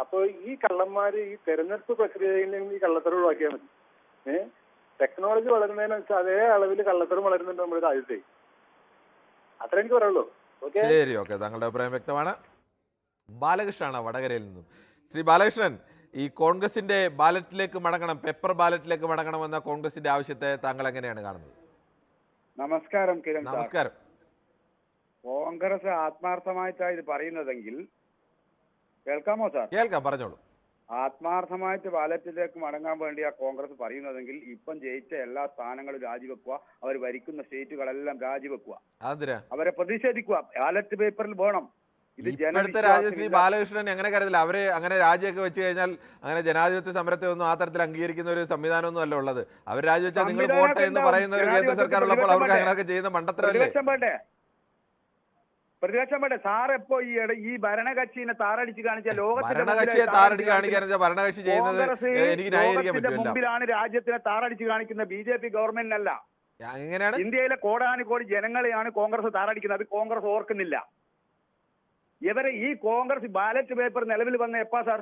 അപ്പൊ ഈ കള്ളന്മാര് ഈ തെരഞ്ഞെടുപ്പ് പ്രക്രിയയിൽ നിന്ന് ഈ കള്ളത്തരം ഒഴിവാക്കിയാൽ മതി. ടെക്നോളജി വളരുന്നതിനനുസരിച്ച് അതേ അളവിൽ കള്ളത്തരം വളരുന്നുണ്ട് നമ്മുടെ രാജ്യത്തെ. അത്ര എനിക്ക് പറയുള്ളൂ. ശരി, ഓക്കെ, താങ്കളുടെ അഭിപ്രായം വ്യക്തമാണ്. ബാലകൃഷ്ണനാണ് വടകരയിൽ നിന്നും. ശ്രീ ബാലകൃഷ്ണൻ, ഈ കോൺഗ്രസിന്റെ ബാലറ്റിലേക്ക് മടങ്ങണം, പേപ്പർ ബാലറ്റിലേക്ക് മടങ്ങണമെന്ന കോൺഗ്രസിന്റെ ആവശ്യത്തെ താങ്കൾ എങ്ങനെയാണ് കാണുന്നത്? നമസ്കാരം കിരൺ. നമസ്കാരം. കോൺഗ്രസ് ആത്മാർത്ഥമായിട്ടാണ് ഇത് പറയുന്നതെങ്കിൽ, കേൾക്കാമോ സാർ? കേൾക്കാം, പറഞ്ഞോളൂ. ആത്മാർത്ഥമായിട്ട് ബാലറ്റിലേക്ക് മടങ്ങാൻ വേണ്ടിയാ കോൺഗ്രസ് പറയുന്നതെങ്കിൽ ഇപ്പം ജയിച്ച എല്ലാ സ്ഥാനങ്ങളും രാജിവെക്കുക, അവർ ഭരിക്കുന്ന സ്റ്റേറ്റുകളെല്ലാം രാജിവെക്കുക, അവരെ പ്രതിഷേധിക്കുക. ബാലറ്റ് പേപ്പറിൽ വേണം. ഇത് ഇപ്പോഴത്തെ രാജ്യശ്രീ ബാലകൃഷ്ണൻ എങ്ങനെ കരുതില്ല? അവരെ അങ്ങനെ രാജിയൊക്കെ വെച്ച് കഴിഞ്ഞാൽ അങ്ങനെ ജനാധിപത്യ സമരത്തെ ഒന്നും ആ തരത്തിൽ അംഗീകരിക്കുന്ന ഒരു സംവിധാനമൊന്നും അല്ല ഉള്ളത്. അവർ രാജിവെച്ചാൽ നിങ്ങൾ പോട്ടെ എന്ന് പറയുന്ന ഒരു കേന്ദ്ര സർക്കാർ ഉള്ളപ്പോൾ അവർക്ക് അങ്ങനെയൊക്കെ ചെയ്യുന്ന മണ്ടത്തരല്ലേ? പ്രതിപക്ഷം വേണ്ടേ സാർ? എപ്പോ ഈ ഭരണകക്ഷിനെ താറടിച്ച് കാണിച്ച ഭരണകക്ഷിയെ താറടിച്ച് കാണിക്കാൻ ഭരണകക്ഷി ചെയ്യുന്നത് എനിക്ക് ന്യായീകരിക്കാൻ പറ്റില്ല. മുമ്പിലാണ് രാജ്യത്തിനെ താറടിച്ച് കാണിക്കുന്ന BJP ഗവൺമെന്റിനല്ല. എങ്ങനെയാണ്? ഇന്ത്യയിലെ കോടാനുകോടി ജനങ്ങളെയാണ് കോൺഗ്രസ് താറടിക്കുന്നത്. അത് കോൺഗ്രസ് ഓർക്കുന്നില്ല. ഇവരെ ഈ കോൺഗ്രസ് ബാലറ്റ് പേപ്പർ നിലവിൽ വന്ന എപ്പാ സാർ?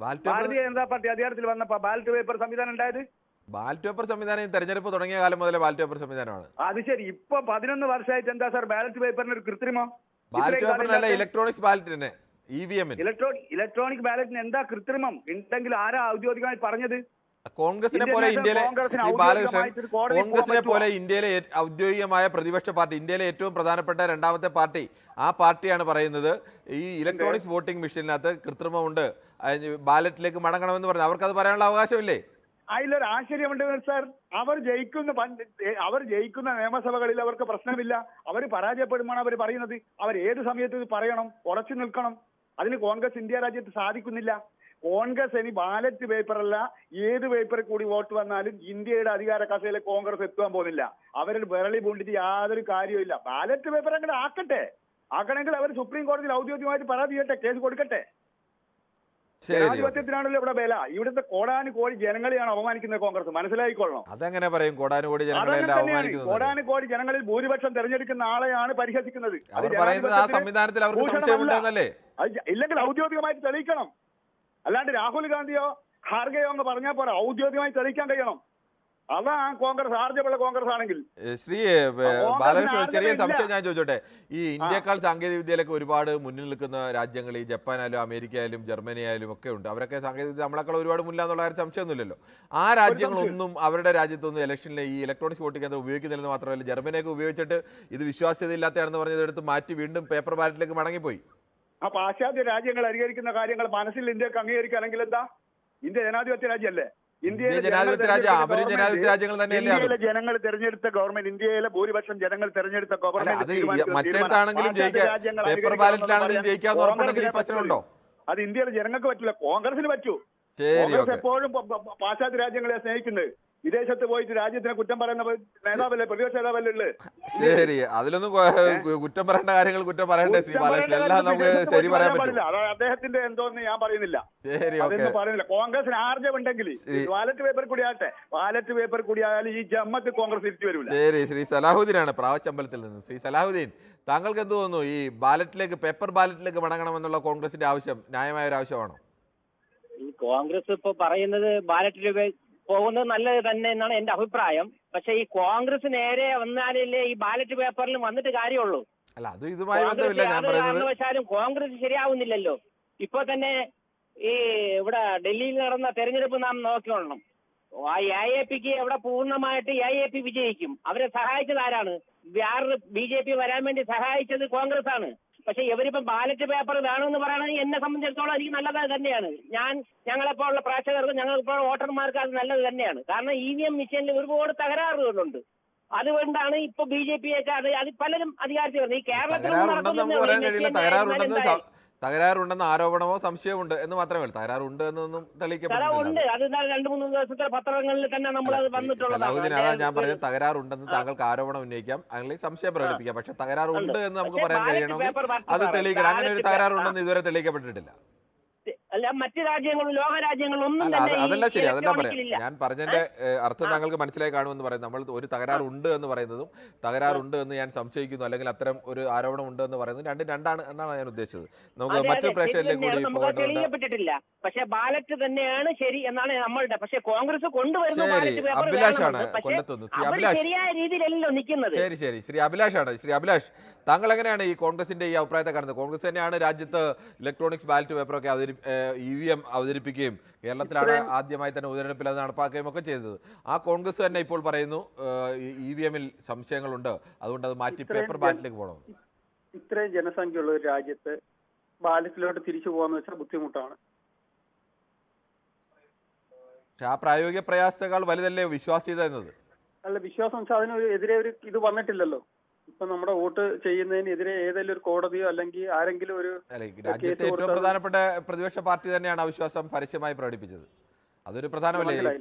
ഭാരതീയ ജനതാ പാർട്ടി അധികാരത്തിൽ വന്നപ്പോ ബാലറ്റ് പേപ്പർ സംവിധാനം ഉണ്ടായത്? ബാലറ്റ് പേപ്പർ സംവിധാനം തെരഞ്ഞെടുപ്പ് തുടങ്ങിയ കാലം മുതലേ ബാലറ്റ് പേപ്പർ സംവിധാനമാണ്. അത് ശരി. ഇപ്പൊ 11 വർഷമായിട്ട് എന്താ സാർ ബാലറ്റ് പേപ്പറിന് ഒരു കൃത്രിമോ? ബാലറ്റ് പേപ്പറിനല്ല, ഇലക്ട്രോണിക്സ് ബാലറ്റിന്, EVM ഇലക്ട്രോണിക് ബാലറ്റിന് എന്താ കൃത്രിമം ഉണ്ടെങ്കിൽ ആരാ ഔദ്യോഗികമായി പറഞ്ഞത്? കോൺഗ്രസിനെ പോലെ ഇന്ത്യയിലെ ഇന്ത്യയിലെ ഔദ്യോഗികമായ പ്രതിപക്ഷ പാർട്ടി, ഇന്ത്യയിലെ ഏറ്റവും പ്രധാനപ്പെട്ട രണ്ടാമത്തെ പാർട്ടി, ആ പാർട്ടിയാണ് പറയുന്നത് ഈ ഇലക്ട്രോണിക്സ് വോട്ടിംഗ് മെഷീനകത്ത് കൃത്രിമമുണ്ട്, ബാലറ്റിലേക്ക് മടങ്ങണമെന്ന് പറഞ്ഞു. അവർക്കത് പറയാനുള്ള അവകാശമില്ലേ? അതിലൊരു ആശ്ചര്യമുണ്ട് സാർ. അവർ ജയിക്കുന്ന നിയമസഭകളിൽ അവർക്ക് പ്രശ്നമില്ല. അവർ പരാജയപ്പെടുമ്പോൾ അവർ പറയുന്നത് അവർ ഏത് സമയത്ത് ഇത് പറയണം, ഉറച്ചു നിൽക്കണം. അതിന് കോൺഗ്രസ് ഇന്ത്യ രാജ്യത്ത് സാധിക്കുന്നില്ല. കോൺഗ്രസ് ഇനി ബാലറ്റ് പേപ്പറല്ല, ഏത് പേപ്പറിൽ കൂടി വോട്ട് വന്നാലും ഇന്ത്യയുടെ അധികാര കസേരയിൽ കോൺഗ്രസ് എത്താൻ പോകുന്നില്ല. അവരുടെ വിരളി പൂണ്ടിട്ട് യാതൊരു കാര്യമില്ല. ബാലറ്റ് പേപ്പർ അങ്ങനെ ആക്കണമെങ്കിൽ അവർ സുപ്രീം കോടതിയിൽ ഔദ്യോഗികമായിട്ട് പരാതി ചെയ്യട്ടെ, കേസ് കൊടുക്കട്ടെ. ജനാധിപത്യത്തിനാണല്ലോ ഇവിടെ വില. ഇവിടുത്തെ കോടാനുകോടി ജനങ്ങളെയാണ് അപമാനിക്കുന്നത് കോൺഗ്രസ്, മനസ്സിലായിക്കൊള്ളണം. അതെങ്ങനെ പറയും? കോടാനുകോടി ജനങ്ങളിൽ ഭൂരിപക്ഷം തെരഞ്ഞെടുക്കുന്ന ആളെയാണ് പരിഹസിക്കുന്നത്. ഇല്ലെങ്കിൽ ഔദ്യോഗികമായിട്ട് തെളിയിക്കണം. അല്ലാണ്ട് രാഹുൽ ഗാന്ധിയോ ഖാർഗെയോ എന്ന് പറഞ്ഞാൽ പോരാ, ഔദ്യോഗികമായി തെളിയിക്കാൻ കഴിയണം. അതാണ് കോൺഗ്രസ്, ആർജവുള്ള കോൺഗ്രസ് ആണെങ്കിൽ. ശ്രീ ബാലകൃഷ്ണൻ, ചെറിയ സംശയം ഞാൻ ചോദിച്ചോട്ടെ. ഈ ഇന്ത്യക്കാൾ സാങ്കേതിക വിദ്യയിലൊക്കെ ഒരുപാട് മുന്നിൽ നിൽക്കുന്ന രാജ്യങ്ങൾ, ഈ ജപ്പാനായാലും അമേരിക്ക ആയാലും ജർമ്മനി ആയാലും ഒക്കെ ഉണ്ട്. അവരൊക്കെ സാങ്കേതിക വിദ്യ നമ്മളെക്കാൾ ഒരുപാട് മുന്നിലാന്നുള്ള കാര്യം സംശയമൊന്നുമില്ലല്ലോ. ആ രാജ്യങ്ങളൊന്നും അവരുടെ രാജ്യത്തൊന്നും ഇലക്ഷനിൽ ഈ ഇലക്ട്രോണിക്സ് വോട്ടിംഗ് യന്ത്രം ഉപയോഗിക്കുന്നില്ലെന്ന് മാത്രമല്ല, ജർമ്മനിയൊക്കെ ഉപയോഗിച്ചിട്ട് ഇത് വിശ്വാസ്യതയില്ലാത്തതാണെന്ന് പറഞ്ഞതെടുത്ത് മാറ്റി വീണ്ടും പേപ്പർ ബാലറ്റിലേക്ക് മടങ്ങിപ്പോയി. ആ പാശ്ചാത്യ രാജ്യങ്ങൾ അനുകരിക്കുന്ന കാര്യങ്ങൾ മനസ്സിൽ ഇന്ത്യക്ക് അംഗീകരിക്കുകയാണെങ്കിൽ എന്താ? ഇന്ത്യ ജനാധിപത്യ രാജ്യമല്ലേ? ഇന്ത്യയിലെ ജനങ്ങൾ തെരഞ്ഞെടുത്ത ഗവൺമെന്റ്, ഇന്ത്യയിലെ ഭൂരിപക്ഷം ജനങ്ങൾ തെരഞ്ഞെടുത്ത ഗവൺമെന്റ് അത് ഇന്ത്യയിലെ ജനങ്ങൾക്ക് പറ്റില്ല, കോൺഗ്രസിന് പറ്റൂ. കോൺഗ്രസ് എപ്പോഴും പാശ്ചാത്യ രാജ്യങ്ങളെ സ്നേഹിക്കുന്നത്. വിദേശത്ത് പോയിട്ട് രാജ്യത്തിനെ കുറ്റം പറയുന്ന നേതാവല്ലേ, പ്രതിപക്ഷ നേതാവല്ലേ ഉള്ളത്? ശരി, അതിലൊന്നും കുറ്റം പറയേണ്ട കാര്യങ്ങൾ കുറ്റം പറയണ്ടേ ശ്രീ ബാലകൃഷ്ണൻ? എല്ലാം നമുക്ക് ശരി പറയാൻ പറ്റില്ല. അദ്ദേഹത്തിന്റെ എന്തോന്ന് ഞാൻ പറയുന്നില്ല, അതൊന്നും പറയുന്നില്ല. കോൺഗ്രസിന് ആർജവുണ്ടെങ്കിൽ ബാലറ്റ് പേപ്പർ കൂടി ആകട്ടെ, ബാലറ്റ് പേപ്പർ കൂടി ആയാലും ഈ ജമ്മത്ത് കോൺഗ്രസ് തിരിച്ചു വരില്ല. ശരി, ശ്രീ സലാഹുദ്ദീനാണ് പ്രാവച്ചമ്പലത്തിൽ നിന്ന്. ശ്രീ സലാഹുദ്ദീൻ, താങ്കൾക്ക് എന്ത് തോന്നുന്നു? ഈ ബാലറ്റിലേക്ക്, പേപ്പർ ബാലറ്റിലേക്ക് മടങ്ങണമെന്നുള്ള കോൺഗ്രസിന്റെ ആവശ്യം ന്യായമായ ഒരു ആവശ്യമാണോ? ഈ കോൺഗ്രസ് ഇപ്പൊ പറയുന്നത് ബാലറ്റിൽ പോകുന്നത് നല്ലത് തന്നെ എന്നാണ് എന്റെ അഭിപ്രായം. പക്ഷെ ഈ കോൺഗ്രസ് നേരെ വന്നാലല്ലേ ഈ ബാലറ്റ് പേപ്പറിൽ വന്നിട്ട് കാര്യമുള്ളൂ. അല്ല, അത് ഇതുമായി ബന്ധമില്ല. ഞാൻ കാരണവശാലും കോൺഗ്രസ് ശരിയാവുന്നില്ലല്ലോ. ഇപ്പൊ തന്നെ ഈ ഇവിടെ ഡൽഹിയിൽ നടന്ന തെരഞ്ഞെടുപ്പ് നാം നോക്കിക്കൊള്ളണം. AAPക്ക് അവിടെ പൂർണ്ണമായിട്ട് AAP വിജയിക്കും. അവരെ സഹായിച്ചത് ആരാണ്? BJP വരാൻ വേണ്ടി സഹായിച്ചത് കോൺഗ്രസ് ആണ്. പക്ഷെ ഇവരിപ്പം ബാലറ്റ് പേപ്പർ വേണമെന്ന് പറയണമെങ്കിൽ എന്നെ സംബന്ധിച്ചിടത്തോളം എനിക്ക് നല്ലത് തന്നെയാണ്. ഞങ്ങളെപ്പോലുള്ള പ്രേക്ഷകർക്ക്, ഞങ്ങളിപ്പോൾ വോട്ടർമാർക്ക് അത് നല്ലത് തന്നെയാണ്. കാരണം EVM മെഷീനിൽ ഒരുപാട് തകരാറുകളുണ്ട്. അതുകൊണ്ടാണ് ഇപ്പൊ BJP ഒക്കെ അത് പലരും അധികാരത്തിൽ വരുന്നത്. ഈ കേരളത്തിൽ തകരാറുണ്ടെന്ന് ആരോപണമോ സംശയമുണ്ട് എന്ന് മാത്രമേ ഉള്ളൂ. തകരാറുണ്ട് എന്നൊന്നും തെളിയിക്കപ്പെട്ടിട്ടില്ല. അത് 2-3 ദിവസത്തെ പത്രങ്ങളിൽ തന്നെ നമ്മൾ അത് വന്നിട്ടുള്ളതാണ്. അതാ ഞാൻ പറഞ്ഞത്, തകരാറുണ്ടെന്ന് താങ്കൾക്ക് ആരോപണം ഉന്നയിക്കാം, അല്ലെങ്കിൽ സംശയം പ്രകടിപ്പിക്കാം. പക്ഷെ തകരാറുണ്ട് എന്ന് നമുക്ക് പറയാൻ കഴിയണമെങ്കിൽ അത് തെളിയിക്കണം. അങ്ങനെ ഒരു തകരാറുണ്ടെന്ന് ഇതുവരെ തെളിയിക്കപ്പെട്ടിട്ടില്ല. അല്ല, മറ്റു രാജ്യങ്ങളും ലോക രാജ്യങ്ങളൊന്നും അതല്ല ശരി, അതല്ല പറയാം. ഞാൻ പറഞ്ഞതിന്റെ അർത്ഥം താങ്കൾക്ക് മനസ്സിലായി കാണുമെന്ന് പറയുന്നത്, നമ്മൾ ഒരു തകരാറുണ്ട് എന്ന് പറയുന്നതും തകരാറുണ്ട് എന്ന് ഞാൻ സംശയിക്കുന്നു അല്ലെങ്കിൽ അത്തരം ഒരു ആരോപണം ഉണ്ട് എന്ന് പറയുന്നത് രണ്ടാണ് എന്നാണ് ഞാൻ ഉദ്ദേശിച്ചത്. നമുക്ക് മറ്റു പ്രേക്ഷകരിലേക്ക് കൂടി തെളിയിക്കപ്പെട്ടിട്ടില്ല. പക്ഷെ ബാലറ്റ് തന്നെയാണ് ശരി എന്നാണ് നമ്മളുടെ. പക്ഷെ കോൺഗ്രസ് കൊണ്ടുവരുന്ന അഭിലാഷാണ് കൊല്ലത്തുനിന്ന്. ശ്രീ അഭിലാഷ് ശരിയായ രീതിയിലല്ലോ നിൽക്കുന്നത്. ശരി ശ്രീ അഭിലാഷാണ്. ശ്രീ അഭിലാഷ്, താങ്കൾ എങ്ങനെയാണ് ഈ കോൺഗ്രസിന്റെ ഈ അഭിപ്രായത്തെ കാണുന്നത്? കോൺഗ്രസ് തന്നെയാണ് രാജ്യത്ത് ഇലക്ട്രോണിക്സ് ബാലറ്റ് പേപ്പറൊക്കെ EVM അവതരിപ്പിക്കുകയും കേരളത്തിലാണ് ആദ്യമായി തന്നെ ഉപതെരഞ്ഞെടുപ്പിൽ അത് നടപ്പാക്കുകയും ഒക്കെ ചെയ്തത്. ആ കോൺഗ്രസ് തന്നെ ഇപ്പോൾ പറയുന്നു EVM-ൽ സംശയങ്ങളുണ്ട്, അതുകൊണ്ട് അത് മാറ്റി പേപ്പർ ബാലറ്റിലേക്ക് പോകണം. ഇത്രയും ജനസംഖ്യയുള്ള ഒരു രാജ്യത്ത് ബാലറ്റിലോട്ട് തിരിച്ചു പോകാന്ന് വെച്ചാൽ ബുദ്ധിമുട്ടാണ്. പക്ഷെ ആ പ്രായോഗിക പ്രയാസത്തെക്കാൾ വലുതല്ലേ വിശ്വാസ്യത എന്നത്? അല്ല, വിശ്വാസം വെച്ചാൽ അതിനെതിരെ ഒരു ഇത് വന്നിട്ടില്ലല്ലോ. ഇപ്പൊ നമ്മുടെ വോട്ട് ചെയ്യുന്നതിനെതിരെ ഏതെങ്കിലും ഒരു കോടതിയോ അല്ലെങ്കിൽ ആരെങ്കിലും ഒരു രാജ്യത്തെ ഏറ്റവും പ്രധാനപ്പെട്ട പ്രതിപക്ഷ പാർട്ടി തന്നെയാണ് അവിശ്വാസം പരസ്യമായി പ്രകടിപ്പിച്ചത്. അതൊരു പ്രധാനമല്ലേ?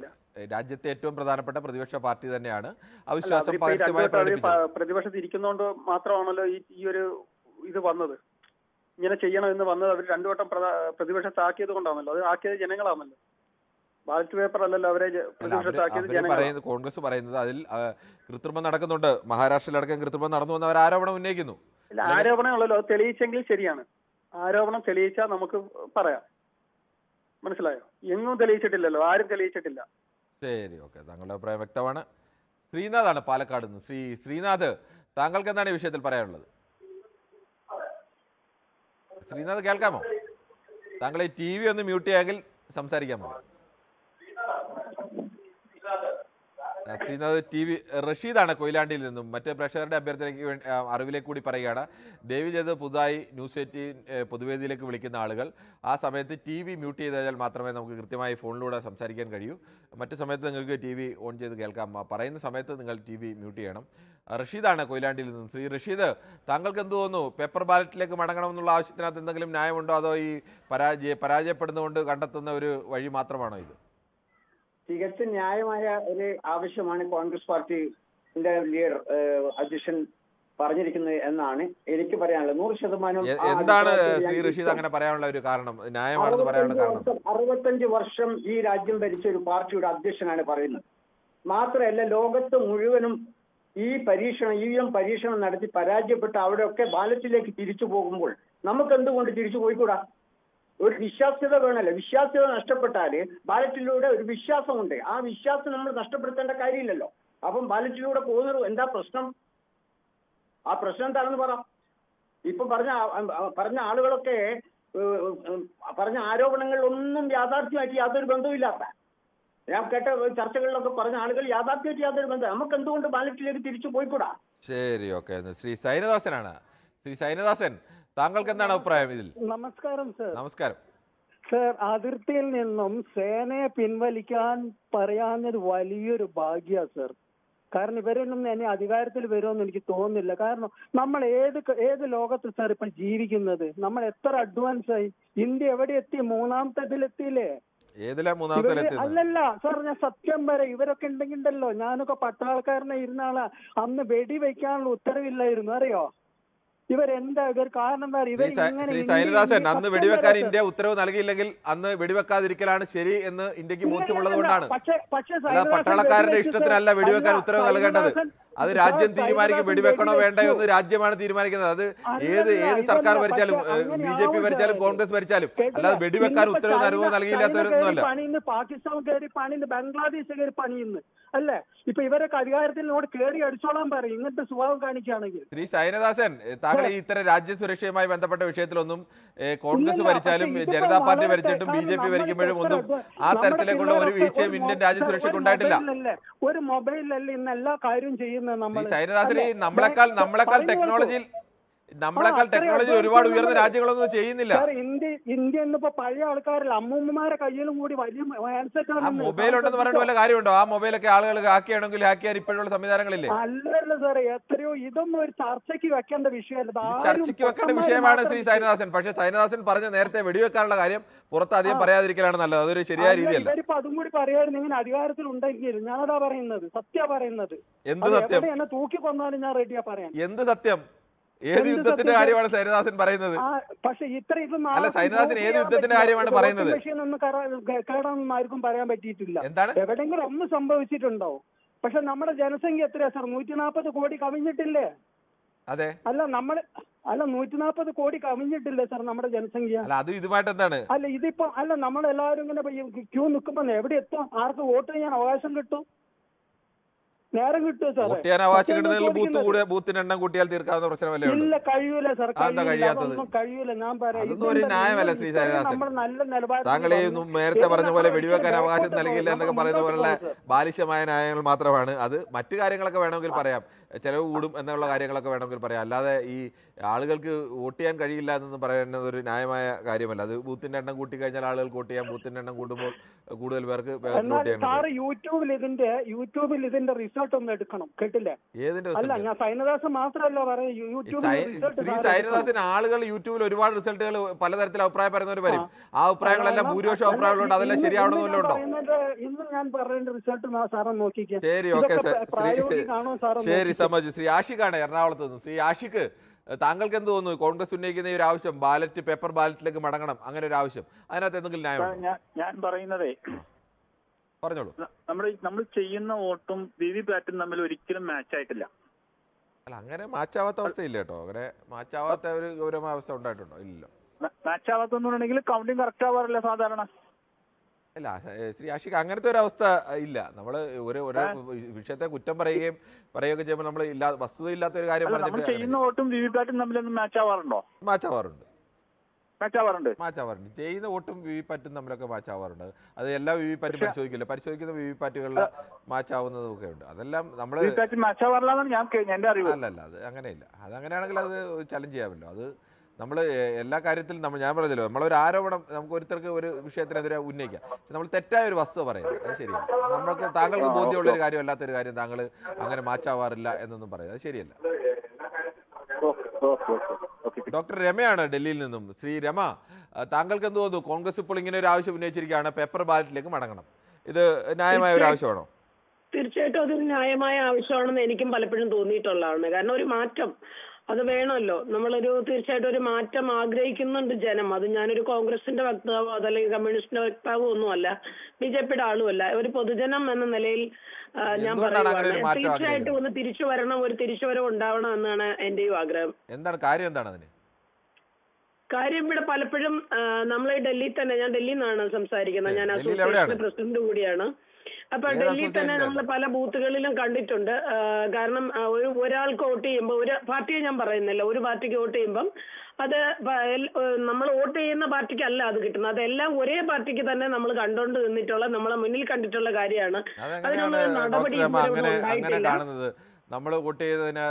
രാജ്യത്തെ ഏറ്റവും പ്രധാനപ്പെട്ട പ്രതിപക്ഷ പാർട്ടി തന്നെയാണ് അവിശ്വാസം പരസ്യമായി പ്രകടിപ്പിച്ചത്. പ്രതിപക്ഷത്ത് ഇരിക്കുന്നതുകൊണ്ട് മാത്രമാണല്ലോ ഈ ഒരു ഇത് വന്നത്. ഇങ്ങനെ ചെയ്യണമെന്ന് വന്നത് അവർ 2 വട്ടം പ്രതിപക്ഷത്താക്കിയത് കൊണ്ടാണല്ലോ. അത് ആക്കിയത് ജനങ്ങളാണല്ലോ. ബാലറ്റ് പേപ്പർ അല്ലല്ലോ അവരെ പ്രതിപക്ഷത്താക്കിയത്. കോൺഗ്രസ് പറയുന്നത് അതിൽ കൃത്രിമം നടക്കുന്നുണ്ട്, മഹാരാഷ്ട്രയിലടക്കം കൃത്രിമം നടന്നു എന്ന് അവർ ആരോപണം ഉന്നയിക്കുന്നു. ആരോപണമുള്ളല്ലോ, അത് തെളിയിച്ചെങ്കിൽ ശരിയാണ്. ആരോപണം തെളിയിച്ചാൽ നമുക്ക് പറയാം. മനസ്സിലായോ? എങ്ങും തെളിയിച്ചിട്ടില്ലല്ലോ, ആരും തെളിയിച്ചിട്ടില്ല. ശരി, ഓക്കെ, താങ്കളുടെ അഭിപ്രായം വ്യക്തമാണ്. ശ്രീനാഥാണ് പാലക്കാട് നിന്ന്. ശ്രീനാഥ്, താങ്കൾക്ക് എന്താണ് ഈ വിഷയത്തിൽ പറയാനുള്ളത്? ശ്രീനാഥ് കേൾക്കാമോ? താങ്കൾ ഈ TV ഒന്ന് മ്യൂട്ട് ചെയ്യാമെങ്കിൽ സംസാരിക്കാമോ? ശ്രീനാഥ് TV. റഷീദാണ് കൊയിലാണ്ടിയിൽ നിന്നും. മറ്റ് പ്രേക്ഷകരുടെ അഭ്യർത്ഥനയ്ക്ക് അറിവിലേക്ക് കൂടി പറയുകയാണ്, ദയവ് ചെയ്ത് പുതുതായി ന്യൂസ് 18 പൊതുവേദിയിലേക്ക് വിളിക്കുന്ന ആളുകൾ ആ സമയത്ത് TV മ്യൂട്ട് ചെയ്താൽ മാത്രമേ നമുക്ക് കൃത്യമായി ഫോണിലൂടെ സംസാരിക്കാൻ കഴിയൂ. മറ്റു സമയത്ത് നിങ്ങൾക്ക് TV ഓൺ ചെയ്ത് കേൾക്കാം. പറയുന്ന സമയത്ത് നിങ്ങൾ TV മ്യൂട്ട് ചെയ്യണം. റഷീദാണ് കൊയിലാണ്ടിയിൽ നിന്നും. ശ്രീ റഷീദ്, താങ്കൾക്ക് എന്ത് തോന്നുന്നു? പേപ്പർ ബാലറ്റിലേക്ക് മടങ്ങണമെന്നുള്ള ആവശ്യത്തിനകത്ത് എന്തെങ്കിലും ന്യായമുണ്ടോ, അതോ ഈ പരാജയപ്പെടുന്നതുകൊണ്ട് കണ്ടെത്തുന്ന ഒരു വഴി മാത്രമാണോ ഇത്? തികച്ചും ന്യായമായ ഒരു ആവശ്യമാണ് കോൺഗ്രസ് പാർട്ടിയുടെ ലീഡർ അധ്യക്ഷൻ പറഞ്ഞിരിക്കുന്നത് എന്നാണ് എനിക്ക് പറയാനുള്ളത്. 100%. എന്താണ് ശ്രീ റഷീദ് അങ്ങനെ പറയാനുള്ള ഒരു കാരണം, ന്യായമാണെന്ന് പറയാനുള്ള കാരണം? 65 വർഷം ഈ രാജ്യം ഭരിച്ച ഒരു പാർട്ടിയുടെ അധ്യക്ഷനാണ് പറയുന്നത്. മാത്രമല്ല, ലോകത്ത് മുഴുവനും ഈ EVM പരീക്ഷണം നടത്തി പരാജയപ്പെട്ട് അവിടെയൊക്കെ ബാലറ്റിലേക്ക് തിരിച്ചു പോകുമ്പോൾ നമുക്ക് എന്തുകൊണ്ട് തിരിച്ചു പോയിക്കൂടാ? ഒരു വിശ്വാസ്യത വേണമല്ലോ. വിശ്വാസ്യത നഷ്ടപ്പെട്ടാല് ബാലറ്റിലൂടെ ഒരു വിശ്വാസമുണ്ട്, ആ വിശ്വാസം നമ്മൾ നഷ്ടപ്പെടുത്തേണ്ട കാര്യമില്ലല്ലോ. അപ്പം ബാലറ്റിലൂടെ പോകുന്നത് എന്താ പ്രശ്നം? ആ പ്രശ്നം എന്താണെന്ന് പറ. ഇപ്പൊ പറഞ്ഞ ആളുകളൊക്കെ പറഞ്ഞ ആരോപണങ്ങളിലൊന്നും യാഥാർത്ഥ്യമായിട്ട് യാതൊരു ബന്ധവുമില്ലാത്ത, ഞാൻ കേട്ട ചർച്ചകളിലൊക്കെ പറഞ്ഞ ആളുകൾ യാഥാർത്ഥ്യമായിട്ട് യാതൊരു ബന്ധം. നമുക്ക് എന്തുകൊണ്ട് ബാലറ്റിലേക്ക് തിരിച്ചു പോയിക്കൂടാ? ശരി, ഓക്കെ. ശ്രീ സൈനദാസനാണ്. ശ്രീ സൈനദാസൻ, താങ്കൾക്ക് എന്താണ് അഭിപ്രായം ഇതിൽ? നമസ്കാരം സർ. നമസ്കാരം സർ. അതിർത്തിയിൽ നിന്നും സേനയെ പിൻവലിക്കാൻ പറയാഞ്ഞത് വലിയൊരു ഭാഗ്യ സർ. കാരണം ഇവരൊന്നും തന്നെ അധികാരത്തിൽ വരുമെന്ന് എനിക്ക് തോന്നുന്നില്ല. കാരണം നമ്മൾ ഏത് ലോകത്ത് സാർ ഇപ്പൊ ജീവിക്കുന്നത്? നമ്മൾ എത്ര അഡ്വാൻസ് ആയി? ഇന്ത്യ എവിടെ എത്തി? 3ാമത്തെ ഇതിലെത്തിയില്ലേ? അല്ലല്ല സാർ, ഞാൻ സത്യം പറയാം, ഇവരൊക്കെ ഉണ്ടെങ്കിണ്ടല്ലോ, ഞാനൊക്കെ പട്ടാളക്കാരനെ ഇരുന്ന ആളാ. അന്ന് വെടിവെക്കാനുള്ള ഉത്തരവില്ലായിരുന്നു, അറിയോ? ഇവരെന്താ ഇവർ കാരണം എന്താ? ശ്രീ സൈനദാസൻ, അന്ന് വെടിവെക്കാൻ ഇന്ത്യ ഉത്തരവ് നൽകിയില്ലെങ്കിൽ അന്ന് വെടിവെക്കാതിരിക്കലാണ് ശരി എന്ന് ഇന്ത്യക്ക് ബോധ്യമുള്ളത് കൊണ്ടാണ്. പട്ടാളക്കാരുടെ ഇഷ്ടത്തിനല്ല വെടിവെക്കാൻ ഉത്തരവ് നൽകേണ്ടത്. അത് രാജ്യം തീരുമാനിക്കും, വെടിവെക്കണോ വേണ്ടയോ എന്ന് രാജ്യമാണ് തീരുമാനിക്കുന്നത്. അത് ഏത് സർക്കാർ ഭരിച്ചാലും, BJP ഭരിച്ചാലും കോൺഗ്രസ് ഭരിച്ചാലും, അല്ലാതെ വെടിവെക്കാൻ ഉത്തരവ് നൽകിയില്ലാത്തവരൊന്നുമല്ല. പാകിസ്ഥാൻ കയറി പണിയുന്നു, ബംഗ്ലാദേശ് കയറി പണിയുന്നു അല്ലേ? ഇപ്പൊ ഇവരൊക്കെ അധികാരത്തിനോട് കയറി അടിച്ചോളാൻ പറയും ഇങ്ങനത്തെ സ്വഭാവം കാണിക്കുകയാണെങ്കിൽ. ശ്രീ സൈനദാസൻ, താങ്കൾ ഈ ഇത്തരം രാജ്യസുരക്ഷയുമായി ബന്ധപ്പെട്ട വിഷയത്തിലൊന്നും കോൺഗ്രസ് ഭരിച്ചാലും ജനതാ പാർട്ടി ഭരിച്ചിട്ടും BJP ഭരിക്കുമ്പോഴും ഒന്നും ആ തരത്തിലേക്കുള്ള ഒരു വീഴ്ചയും ഇന്ത്യൻ രാജ്യസുരക്ഷയ്ക്ക് ഉണ്ടായിട്ടില്ല. ഒരു മൊബൈലല്ലേ ഇന്ന് എല്ലാ കാര്യവും ചെയ്യുന്നത്. സൈനദാസൻ, നമ്മളെക്കാൾ നമ്മളെക്കാൾ ടെക്നോളജി ഒരുപാട് ഉയർന്ന രാജ്യങ്ങളൊന്നും ചെയ്യുന്നില്ല. ഇന്ത്യ ഇന്നിപ്പോ പഴയ ആൾക്കാരല്ല, അമ്മൂമ്മമാരെ കയ്യിലും കൂടി വലിയ ആ മൊബൈൽ ഉണ്ടെന്ന് പറഞ്ഞിട്ട് വല്ല കാര്യമുണ്ടോ? ആ മൊബൈലൊക്കെ ആളുകൾ ഹാക്കിയാണെങ്കിൽ ഹാക്ക് ചെയ്യാൻ ഇപ്പോഴുള്ള സംവിധാനങ്ങളില്ലേ? അല്ലല്ല സാറേ, എത്രയോ ഇതൊന്നും ഒരു ചർച്ചയ്ക്ക് വെക്കേണ്ട വിഷയമല്ല. ചർച്ചയ്ക്ക് വെക്കേണ്ട വിഷയമാണ് ശ്രീ സൈനദാസൻ. പക്ഷേ സൈനദാസൻ പറഞ്ഞ നേരത്തെ വെടിവെക്കാനുള്ള കാര്യം പുറത്ത് അധികം പറയാതിരിക്കലാണ് നല്ലത്. അതൊരു ശരിയായ രീതിയല്ല. ഇവരിപ്പോ അതും കൂടി പറയായിരുന്നു, ഇങ്ങനെ അധികാരത്തിൽ ഉണ്ടെങ്കിൽ. ഞാനതാ പറയുന്നത്, സത്യ പറയുന്നത്. എന്ത് സത്യം? എന്നെ തൂക്കി കൊന്നാലും ഞാൻ റെഡിയാ പറയാൻ. എന്ത് സത്യം? ഏത് യുദ്ധത്തിന്റെ കാര്യമാണ് സൈനദാസൻ പറയുന്നത്? പക്ഷെ അല്ല, സൈനദാസൻ ഏത് യുദ്ധത്തിന്റെ കാര്യമാണ് പറയുന്നത്? കേടാണെന്ന് ആർക്കും പറയാൻ പറ്റിയിട്ടില്ല. എന്താണ്? എവിടെങ്കിലും ഒന്ന് സംഭവിച്ചിട്ടുണ്ടോ? പക്ഷെ നമ്മുടെ ജനസംഖ്യ എത്രയാ സാർ? 140 കോടി കവിഞ്ഞിട്ടില്ലേ? അതെ. അല്ല 140 കോടി കവിഞ്ഞിട്ടില്ലേ സാർ നമ്മുടെ ജനസംഖ്യ? അല്ല, അത് ഇതുമായിട്ട് എന്താണ്? അല്ല ഇതിപ്പോ അല്ല, നമ്മളെല്ലാവരും ഇങ്ങനെ ക്യൂ നിൽക്കുമ്പോ എവിടെ എത്തും? ആർക്ക് വോട്ട് ചെയ്യാൻ അവകാശം കിട്ടും? നേരം കിട്ടുമോ സാർ? വോട്ട് ചെയ്യാൻ അവകാശം കിട്ടുന്നതിൽ ബൂത്തിന്റെ എണ്ണം കൂട്ടിയാൽ തീർക്കാവുന്ന പ്രശ്നമല്ലേ? ഇല്ല, കഴിയൂല സാർ, കഴിയാത്തത് കഴിയൂല. ഞാൻ അതൊന്നും ഒരു ന്യായമല്ല ശ്രീ സൈനദാസൻ. താങ്കൾ ഈ നേരത്തെ പറഞ്ഞ പോലെ വെടിവെക്കാൻ അവകാശം നൽകിയില്ല എന്നൊക്കെ പറയുന്ന പോലുള്ള ബാലിശമായ ന്യായങ്ങൾ മാത്രമാണ് അത്. മറ്റു കാര്യങ്ങളൊക്കെ വേണമെങ്കിൽ പറയാം, ചെലവ് കൂടും എന്നുള്ള കാര്യങ്ങളൊക്കെ വേണമെങ്കിൽ പറയാം. അല്ലാതെ ഈ ആളുകൾക്ക് വോട്ട് ചെയ്യാൻ കഴിയില്ല എന്നൊന്നും പറയുന്നത് ഒരു ന്യായമായ കാര്യമല്ല. അത് ബൂത്തിന്റെ എണ്ണം കൂട്ടി കഴിഞ്ഞാൽ ആളുകൾക്ക് വോട്ട് ചെയ്യാം. ബൂത്തിന്റെ എണ്ണം കൂടുമ്പോൾ കൂടുതൽ പേർക്ക് വോട്ട് ചെയ്യാൻ. യൂട്യൂബിൽ ഇതിന്റെ റിസൾട്ട് ഒന്ന് എടുക്കണം, കേട്ടില്ലേ? ഏതിന്റെ? അല്ല, ഞാൻ സൈനദാസൻ മാത്രമല്ല ശ്രീ സൈനദാസൻ, ആളുകൾ യൂട്യൂബിൽ ഒരുപാട് റിസൾട്ടുകൾ പലതരത്തിൽ അഭിപ്രായം പറയുന്നവർ വരും. ആ അഭിപ്രായങ്ങളെല്ലാം ഭൂരിപക്ഷം അഭിപ്രായങ്ങളുണ്ട്. അതെല്ലാം ശരിയാവണമെന്നല്ലോ ഉണ്ടോ? ഇന്ന് ഞാൻ പറയുന്ന റിസൾട്ട് സാറേ നോക്കിക്കേ. ശരി, ഓക്കെ. ശരി, സമ്മതിച്ചു. ശ്രീ ആഷിഖാണ് എറണാകുളത്ത് നിന്ന്. ശ്രീ ആഷിഖ്, താങ്കൾക്ക് എന്ത് തോന്നുന്നു? കോൺഗ്രസ് ഉന്നയിക്കുന്ന ഈ ഒരു ആവശ്യം, ബാലറ്റ് പേപ്പർ ബാലറ്റിലേക്ക് മടങ്ങണം, അങ്ങനെ ഒരു ആവശ്യം, അതിനകത്ത് എന്തെങ്കിലും ന്യായമുണ്ടോ? ഞാൻ പറയുന്നതേ, പറഞ്ഞോളൂ. നമ്മൾ ചെയ്യുന്ന വോട്ടും വിവിപാറ്റും തമ്മിൽ ഒരിക്കലും മാച്ച് ആയിട്ടില്ല. അല്ല, അങ്ങനെ മാച്ചാവാത്ത അവസ്ഥയില്ല കേട്ടോ. അങ്ങനെ മാച്ചാവാത്ത ഒരു ഗൗരവമായ അവസ്ഥ ഉണ്ടായിട്ടുണ്ടോ? ഇല്ലല്ലോ. മാച്ച് ആവാത്തുണ്ടെങ്കിൽ കൗണ്ടിങ് കറക്റ്റ് ആവാറില്ല സാധാരണ. അല്ല ശ്രീ ആഷിഖ്, അങ്ങനത്തെ ഒരു അവസ്ഥ ഇല്ല. നമ്മൾ ഒരു വിഷയത്തെ കുറ്റം പറയുകയൊക്കെ ചെയ്യുമ്പോൾ നമ്മൾ വസ്തുതയില്ലാത്ത ഒരു കാര്യം പറഞ്ഞിട്ട് ചെയ്യുന്ന വോട്ടും വിവിപാറ്റും തമ്മിലൊന്നും മാച്ച് ആവാറുണ്ടോ? മാച്ചാവാറുണ്ട്. ചെയ്യുന്ന വോട്ടും വിവിപാറ്റും തമ്മിലൊക്കെ മാച്ചാവാറുണ്ട്. അത് എല്ലാ വിവിപാറ്റും പരിശോധിക്കുന്ന വിവിപാറ്റുകളിൽ മാച്ചാവുന്നതും ഒക്കെ ഉണ്ട്. അതെല്ലാം നമ്മൾ അല്ലല്ല, അത് അങ്ങനെയില്ല. അതങ്ങനെയാണെങ്കിൽ അത് ചലഞ്ച് ചെയ്യാമല്ലോ. അത് നമ്മൾ എല്ലാ കാര്യത്തിലും ഞാൻ പറഞ്ഞല്ലോ, നമ്മളൊരു ആരോപണം നമുക്ക് ഒരുത്തർക്ക് ഒരു വിഷയത്തിനെതിരെ ഉന്നയിക്കാം. പക്ഷെ നമ്മൾ തെറ്റായ ഒരു വസ്തുത പറയുന്നത് അത് ശരിയല്ല. നമ്മൾക്ക് താങ്കൾക്ക് ബോധ്യമുള്ളൊരു കാര്യം അല്ലാത്തൊരു കാര്യം താങ്കൾ അങ്ങനെ മാച്ചാവാറില്ല എന്നൊന്നും പറയുന്നത് അത് ശരിയല്ല. ഡോക്ടർ രമയാണ് ഡൽഹിയിൽ നിന്നും. ശ്രീ രമ, താങ്കൾക്ക് എന്ത് തോന്നുന്നു? കോൺഗ്രസ് ഇപ്പോൾ ഇങ്ങനെ ഒരു ആവശ്യം ഉന്നയിച്ചിരിക്കുകയാണ്, പേപ്പർ ബാലറ്റിലേക്ക് മടങ്ങണം. ഇത് ന്യായമായ ഒരു ആവശ്യമാണോ? തീർച്ചയായിട്ടും അതൊരു ന്യായമായ ആവശ്യമാണെന്ന് എനിക്കും പലപ്പോഴും തോന്നിയിട്ടുള്ളതാണ്. കാരണം ഒരു മാറ്റം അത് വേണമല്ലോ. തീർച്ചയായിട്ടും ഒരു മാറ്റം ആഗ്രഹിക്കുന്നുണ്ട് ജനം. അത് ഞാനൊരു കോൺഗ്രസിന്റെ വക്താവോ അതല്ലെങ്കിൽ കമ്മ്യൂണിസ്റ്റിന്റെ വക്താവോ ഒന്നുമല്ല, BJPയുടെ ആളുമല്ല. ഒരു പൊതുജനം എന്ന നിലയിൽ ഞാൻ പറയുന്നത് തീർച്ചയായിട്ടും ഒന്ന് തിരിച്ചു വരണം, ഒരു തിരിച്ചുവരവ് ഉണ്ടാവണം എന്നാണ് എന്റെയും ആഗ്രഹം. എന്താണ് കാര്യം? എന്താണ് അതിന് കാര്യം? ഇവിടെ പലപ്പോഴും നമ്മൾ ഡൽഹിയിൽ തന്നെ, ഞാൻ ഡൽഹിയിൽ നിന്നാണ് സംസാരിക്കുന്നത്, ഞാൻ അസോസിയേഷൻ പ്രസിഡന്റ് കൂടിയാണ്. അപ്പൊ ഡൽഹിയിൽ തന്നെ നമ്മൾ പല ബൂത്തുകളിലും കണ്ടിട്ടുണ്ട്. കാരണം ഒരാൾക്ക് വോട്ട് ചെയ്യുമ്പോൾ, ഒരു പാർട്ടിയെ ഞാൻ പറയുന്നില്ല, ഒരു പാർട്ടിക്ക് വോട്ട് ചെയ്യുമ്പം അത് നമ്മൾ വോട്ട് ചെയ്യുന്ന പാർട്ടിക്കല്ല അത് കിട്ടുന്നത്. അതെല്ലാം ഒരേ പാർട്ടിക്ക് തന്നെ നമ്മൾ കണ്ടോണ്ട് നിന്നിട്ടുള്ള, നമ്മളെ മുന്നിൽ കണ്ടിട്ടുള്ള കാര്യമാണ്. അതിനൊന്നും നടപടി ഉണ്ടായിട്ടില്ല. നമ്മൾ വോട്ട് ചെയ്തതിന്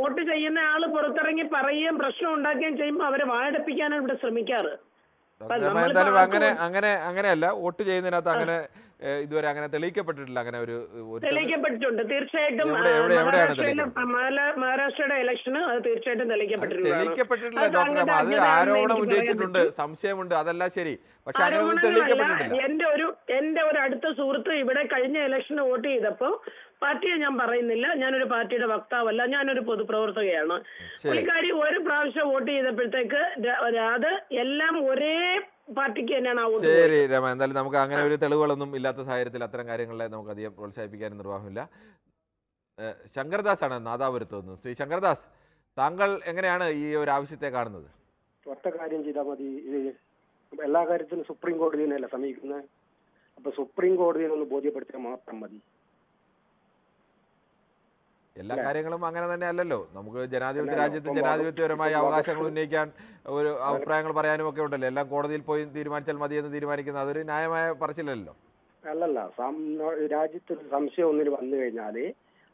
വോട്ട് ചെയ്യുന്ന ആള് പുറത്തിറങ്ങി പറയുകയും പ്രശ്നം ഉണ്ടാക്കുകയും ചെയ്യുമ്പോൾ അവരെ വാഴപ്പിക്കാനാണ് ഇവിടെ ശ്രമിക്കാറ്. എന്തായാലും അങ്ങനെയല്ല. വോട്ട് ചെയ്യുന്നതിനകത്ത് അങ്ങനെ ഇതുവരെ അങ്ങനെ തെളിയിക്കപ്പെട്ടിട്ടില്ല. അങ്ങനെ തെളിയിക്കപ്പെട്ടിട്ടുണ്ട് തീർച്ചയായിട്ടും. മഹാരാഷ്ട്രയുടെ ഇലക്ഷന് അത് തീർച്ചയായിട്ടും തെളിയിക്കപ്പെട്ടിട്ടില്ല ഡോക്ടർ. അത് ആരോപണം ഉന്നയിച്ചിട്ടുണ്ട്, സംശയമുണ്ട്, അതെല്ലാം ശരി. പക്ഷെ അങ്ങനെ തെളിയിക്കപ്പെട്ടിട്ടില്ല. എന്റെ ഒരു അടുത്ത സുഹൃത്ത് ഇവിടെ കഴിഞ്ഞ ഇലക്ഷന് വോട്ട് ചെയ്തപ്പോ, പാർട്ടിയെ ഞാൻ പറയുന്നില്ല, ഞാനൊരു പാർട്ടിയുടെ വക്താവല്ല, ഞാനൊരു പൊതുപ്രവർത്തകയാണ്. പുള്ളിക്കാരി ഒരു പ്രാവശ്യം വോട്ട് ചെയ്തപ്പോഴത്തേക്ക് അത് എല്ലാം ഒരേ പാർട്ടിക്ക് തന്നെയാണ് ആ വോട്ട്. ശരി രമ, എന്തായാലും നമുക്ക് അങ്ങനെ ഒരു തെളിവുകളൊന്നും ഇല്ലാത്ത സാഹചര്യത്തിൽ അത്തരം കാര്യങ്ങളെ നമുക്ക് അധികം പ്രോത്സാഹിപ്പിക്കാനും നിർവാഹമില്ല. ശങ്കർദാസ് ആണ് നാദാപുരത്ത് നിന്ന്. ശ്രീ ശങ്കർദാസ്, താങ്കൾ എങ്ങനെയാണ് ഈ ഒരു ആവശ്യത്തെ കാണുന്നത്? ഒറ്റ കാര്യം ചെയ്താൽ മതി. എല്ലാ കാര്യത്തിലും സുപ്രീം കോടതിയെന്നല്ല സമീപിക്കുന്നത്. അപ്പൊ സുപ്രീം കോടതിയെ ഒന്ന് ബോധ്യപ്പെടുത്തിയാൽ മാത്രം മതി. എല്ലാ കാര്യങ്ങളും അങ്ങനെ തന്നെ അല്ലല്ലോ. നമുക്ക് ജനാധിപത്യ രാജ്യത്ത് ജനാധിപത്യപരമായ അവകാശങ്ങൾ ഉന്നയിക്കാൻ, ഒരു അഭിപ്രായങ്ങൾ പറയാനും ഒക്കെ ഉണ്ടല്ലോ. എല്ലാം കോടതിയിൽ പോയി തീരുമാനിച്ചാൽ മതി എന്ന് തീരുമാനിക്കുന്നത് അതൊരു ന്യായമായ പറച്ചിലല്ലോ. അല്ലല്ല, രാജ്യത്തൊരു സംശയം ഒന്നിന് വന്നു കഴിഞ്ഞാല്